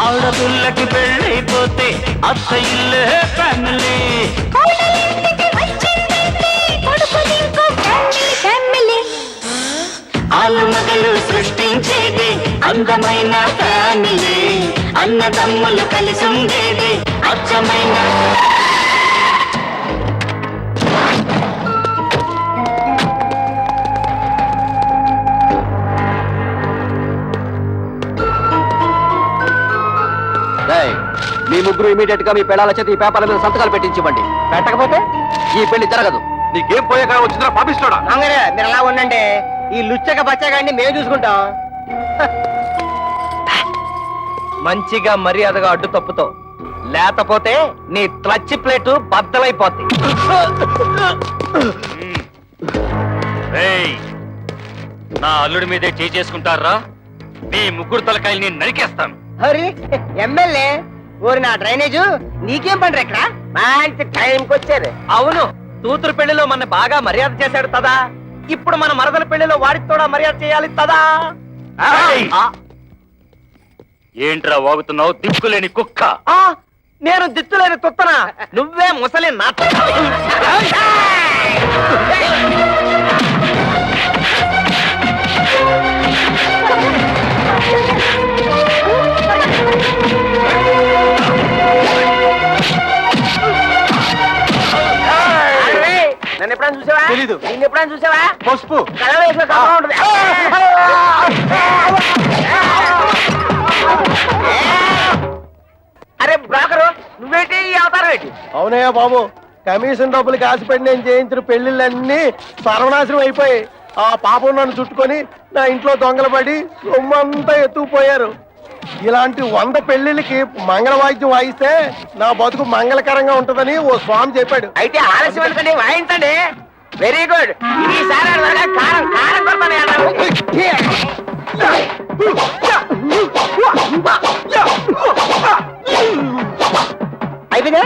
ఆడపిల్లకి పెళ్ళైపోతే అత్త ఇల్లే ఫ్యామిలీ, కోడలింటికి వచ్చిందేంటి కొడుకునింకో ఫ్యామిలీ. ఆలు మగలు సృష్టించేదే అందమైన ఫ్యామిలీ, అన్నదమ్ములు కలిసి ఉండేది అచ్చమైన. మీ ముగ్గురు ఇమీడియట్ గా మీ పెళ్ళాల చేత ఈ పేపర్ల మీద సంతకాలు పెట్టించివ్వండి. పెట్టకపోతే ఈ పెళ్లి జరగదు. నీకేం పోయాక వచ్చిందా పాపిస్తాడా? మంగరే మీరు అలా ఉండండి, ఈ లుచ్చక బచ్చగాడిని మేము చూసుకుంటాం. మంచిగా మర్యాదగా అడ్డు తప్పుతో, లేకపోతే నీ క్లచ్ ప్లేటు బద్దలైపోద్ది. నా అల్లుడి మీదే చేసుకుంటారా? మీ ముగ్గురు తలకాయల్ని నరికేస్తాను. హరి ఎమ్మెల్యే ఓరి నా డ్రైనేజు నీకేం పండ్రు ఎక్కడ మంచి టైంకి వచ్చారు. అవును, కూతురు పెళ్లిలో మన బాగా మర్యాద చేశాడు తదా, ఇప్పుడు మన మరదల పెళ్లిలో వాడికి కూడా మర్యాద చేయాలి తదా. ఏంట్రా వాగుతున్నావు దిక్కులేని కుక్క? నేను దిత్తులేని తుత్తనా, నువ్వే ముసలి నాట. నన్ను ఎప్పుడైనా చూసావా? తెలీదు. నిన్ను ఎప్పుడైనా చూసావా? పసుపు కళ్ళలో వేసిన కమ్మ ఉంటుంది. అరే బ్రోకరు, నువ్వేంటి ఈ అవతారం ఏంటి? అవునయ్యా బాబు, కమిషన్ డబ్బులు కాసిపెట్టి నేను చేయించిన పెళ్లిళ్ళన్నీ సర్వనాశనం అయిపోయి ఆ పాపం నన్ను చుట్టుకొని నా ఇంట్లో దొంగలు పడి సొమ్మంతా ఎత్తుకుపోయారు. ఇలాంటి 100 పెళ్లిళ్ళకి మంగళవాద్యం వాయిస్తే నా బతుకు మంగళకరంగా ఉంటుందని ఓ స్వామి చెప్పాడు. అయితే ఆలస్యం ఎందుకండి, వాయించండి. Very good. ఈసారి కారం కారం కొడతాను అన్నారు. అయిపోయిందా?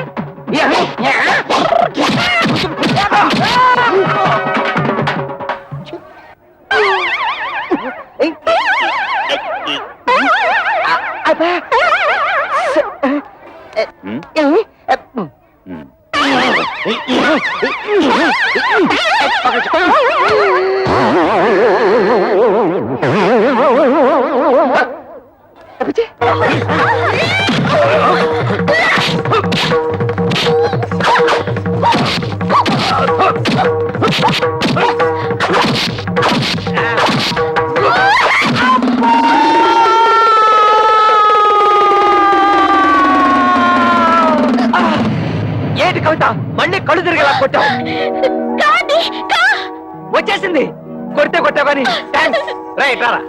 ఏంటి కవిత, మళ్ళీ కళ్ళు తిరిగేలా కొట్టావు? వచ్చేసింది. కొడితే కొట్టావు కానీ రైట్ రారా.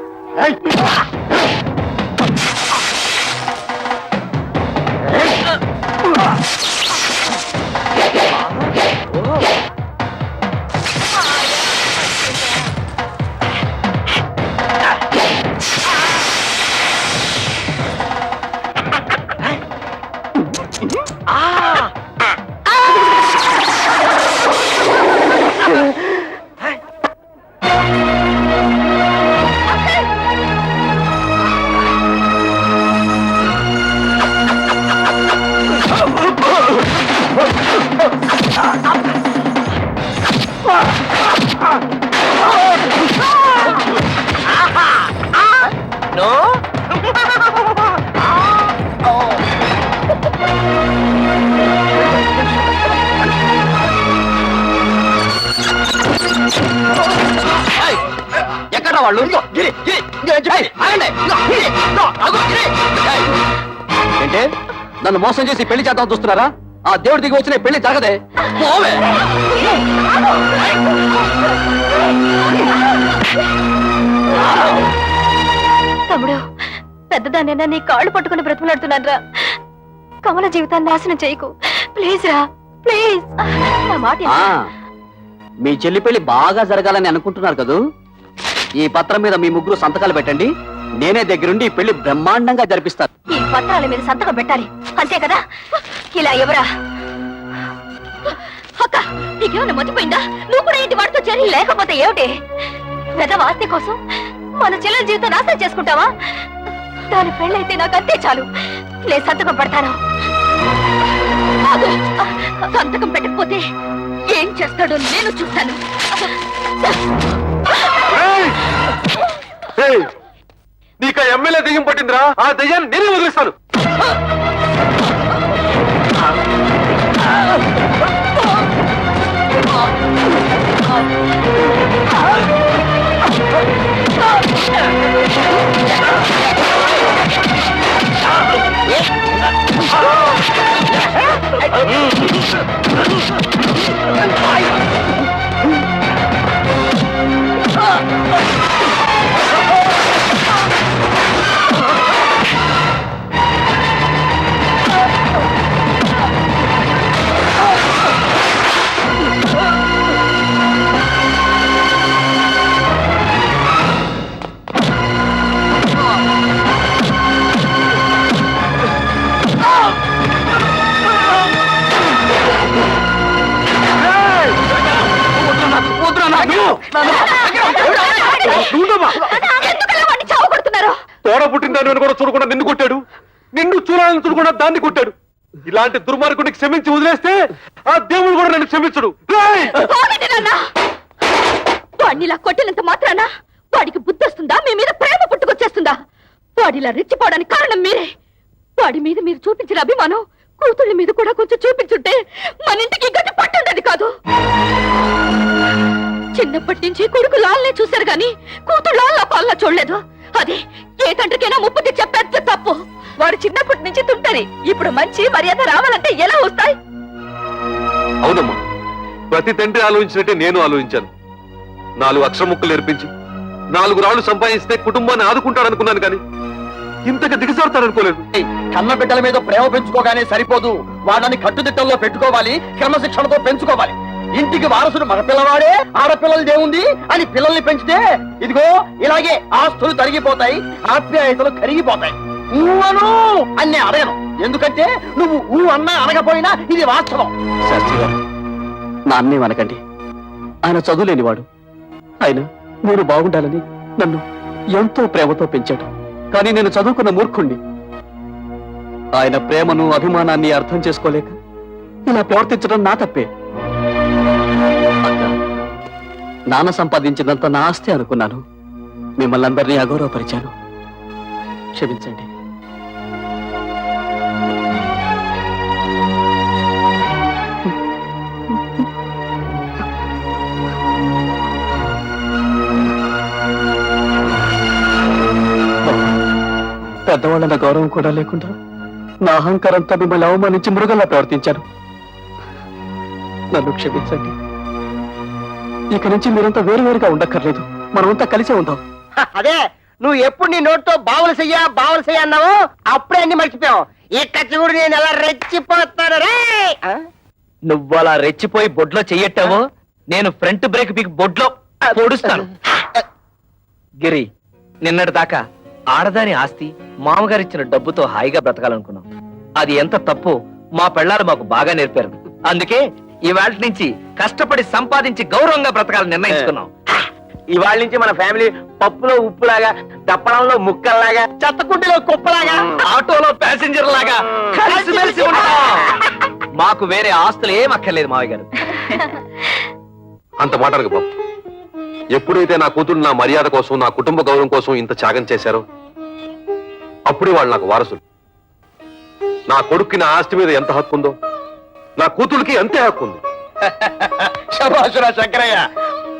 ఎక్కడ వాళ్ళు? ఏంటే నన్ను మోసం చేసి పెళ్లి చేద్దాం చూస్తున్నారా? ఆ దేవుడి దిగి వచ్చిన పెళ్లి జరగదే. తమ్ముడు, పెద్దదాన్నైనా నీ కాళ్ళు పట్టుకుని బ్రతిమలాడుతున్నాను రా. కమల జీవితాన్ని నాశనం చేయకు ప్లీజ్ రా, ప్లీజ్. నా మాట మీ చెల్లి పెళ్లి బాగా జరగాలని అనుకుంటున్నారు కదూ? ఈ పత్రం మీద మీ ముగ్గురు సంతకాలు పెట్టండి. నేనే దగ్గరుండి ఈ పెళ్లి బ్రహ్మాండంగా జరిపిస్తాను. ఈ పత్రాల మీద సంతకం పెట్టాలి అంతే కదా? ఇలా ఎవరా అక్క, నీకేమైనా మర్చిపోయిందా? నువ్వు కూడా ఇంటి వాడితో చేరి లేకపోతే ఏమిటి? పెద్ద వాస్తి కోసం మన చెల్లెల జీవితం నాశనం చేసుకుంటావా? దాని పెళ్ళైతే నాకు అంతే చాలు. నేను సంతకం పెడతాను. సంతకం పెట్టకపోతే ఏం చేస్తాడో నేను చూస్తాను. నీకు ఎమ్మెల్యే దెయ్యం పట్టిందిరా. ఆ దెయ్యాన్ని నేనే వదిలిస్తాను. తోడ పుట్టిందని కూడా చూడకుండా నిన్ను కొట్టాడు, నిన్ను చూడాలని చూడకుండా దాన్ని కొట్టాడు. ఇలాంటి దుర్మార్గుడికి క్షమించి వదిలేస్తే ఆ దేవుడు కూడా నన్ను క్షమించడు. వాడినిలా కొట్టినంత మాత్రాన వాడికి బుద్ధి వస్తుందా? మీ మీద ప్రేమ పుట్టుకొచ్చేస్తుందా? వాడిలా రెచ్చిపోవడానికి కారణం మీరే. వాడి మీద మీరు చూపించిన అభిమానం కూతుళ్ళ మీద కూడా కొంచెం చూపించుంటే మన ఇంటికి గతి పట్టుండేది కాదు. చిన్నప్పటి నుంచి కొడుకు లాల్నే చూశారు గాని కూతురు లాల్లా పాలన చూడలేదు. అది ఏ తండ్రికైనా ముప్పు తెచ్చే పెద్ద తప్పు. వాడు చిన్నప్పటి నుంచి తుంటరి. ఇప్పుడు మంచి మర్యాద రావాలంటే ఎలా వస్తాయి? అవునమ్మా, ప్రతి తండ్రి ఆలోచించినట్టే నేను ఆలోచించాను. 4 అక్షర ముక్కలు నేర్పించి 4 రాళ్లు సంపాదిస్తే కుటుంబాన్ని ఆదుకుంటాడనుకున్నాను కానీ ఇంతగా దిగజారుతాడనుకోలేదు. కన్న బిడ్డల మీద ప్రేమ పెంచుకోగానే సరిపోదు, వాళ్ళని కట్టుదిట్టంలో పెట్టుకోవాలి, క్రమశిక్షణతో పెంచుకోవాలి. ఇంటికి వారసుడు మగపిల్లవాడే, ఆడపిల్లలదేముంది అని పిల్లల్ని పెంచితే ఇదిగో ఇలాగే ఆస్తులు తరిగిపోతాయి, ఆప్యాయతలు కరిగిపోతాయి. ఊహను అన్నీ అడగను, ఎందుకంటే నువ్వు ఊ అన్నా అనకపోయినా ఇది వాస్తవం. శాస్త్రి గారు, నాన్నే అనకండి. ఆయన చదువులేనివాడు. ఆయన నేను బాగుండాలని నన్ను ఎంతో ప్రేమతో పెంచాడు. కానీ నేను చదువుకున్న మూర్ఖుణ్ణి. ఆయన ప్రేమను అభిమానాన్ని అర్థం చేసుకోలేక ఇలా ప్రవర్తించడం నా తప్పే. అక్క, నాన్న సంపాదించినంత నా ఆస్తి అనుకున్నాను. మిమ్మల్ని అందరినీ అగౌరవపరిచాను. క్షమించండి. పెద్దవాళ్ళన్న గౌరవం కూడా లేకుండా నా అహంకారంతో మిమ్మల్ని అవమానించి మృగంలా ప్రవర్తించాను. నన్ను క్షమించండి. ఇక నుంచి మీరంతా వేరువేరుగా ఉండక్కర్లేదు, మనమంతా కలిసే ఉందాం. అదే నువ్వు ఎప్పుడు నీ నోటితో బావులు చెయ్య అన్నావు, అప్పుడే అన్ని మర్చిపోయావు. ఇక్కడ చూడు నేను ఎలా రెచ్చిపోతాను రే. నువ్వు అలా రెచ్చిపోయి బొడ్లో చెయ్యట్టావో నేను ఫ్రంట్ బ్రేక్ పీకి బొడ్లో పొడుస్తాను. గిరి, నిన్నటి దాకా ఆడదాని ఆస్తి మామగారిచ్చిన డబ్బుతో హాయిగా బ్రతకాలనుకున్నాం. అది ఎంత తప్పు మా పెళ్ళారు మాకు బాగా నేర్పారు. అందుకే ఇవాళ నుంచి కష్టపడి సంపాదించి గౌరవంగా బ్రతకాలని నిర్ణయించుకున్నాం. ఇవాళ నుంచి మన ఫ్యామిలీ పప్పులో ఉప్పులాగా, దప్పడంలో ముక్కల్లాగా, చెత్తకుండిలో కుప్పలాగా, ఆటోలో ప్యాసింజర్ లాగా కలిసిమెలిసి ఉంటాం. మాకు వేరే ఆస్తులు ఏం అక్కర్లేదు మావయ్య గారు. అంత మాటలకు బాబు, ఎప్పుడైతే నా కూతురు నా మర్యాద కోసం, నా కుటుంబ గౌరవం కోసం ఇంత త్యాగం చేశారో అప్పుడే వాళ్ళు నాకు వారసులు. నా కొడుక్కి నా ఆస్తి మీద ఎంత హక్కు ఉందో నా కూతురికి అంతే హక్కు ఉంది. శభాషురా శంకరయ్య,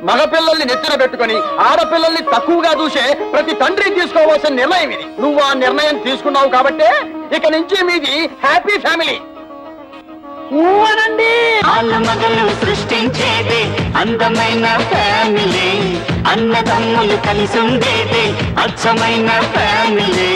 మగపిల్లల్ని నెత్తిన పెట్టుకుని ఆడపిల్లల్ని తక్కువగా చూసే ప్రతి తండ్రి తీసుకోవాల్సిన నిర్ణయం ఇది. నువ్వు ఆ నిర్ణయం తీసుకున్నావు కాబట్టి ఇక నుంచి మీది హ్యాపీ ఫ్యామిలీ. మగలు సృష్టించేది అందమైన ఫ్యామిలీ, అన్నదమ్ములు కలిసి ఉండేది అచ్చమైన ఫ్యామిలీ.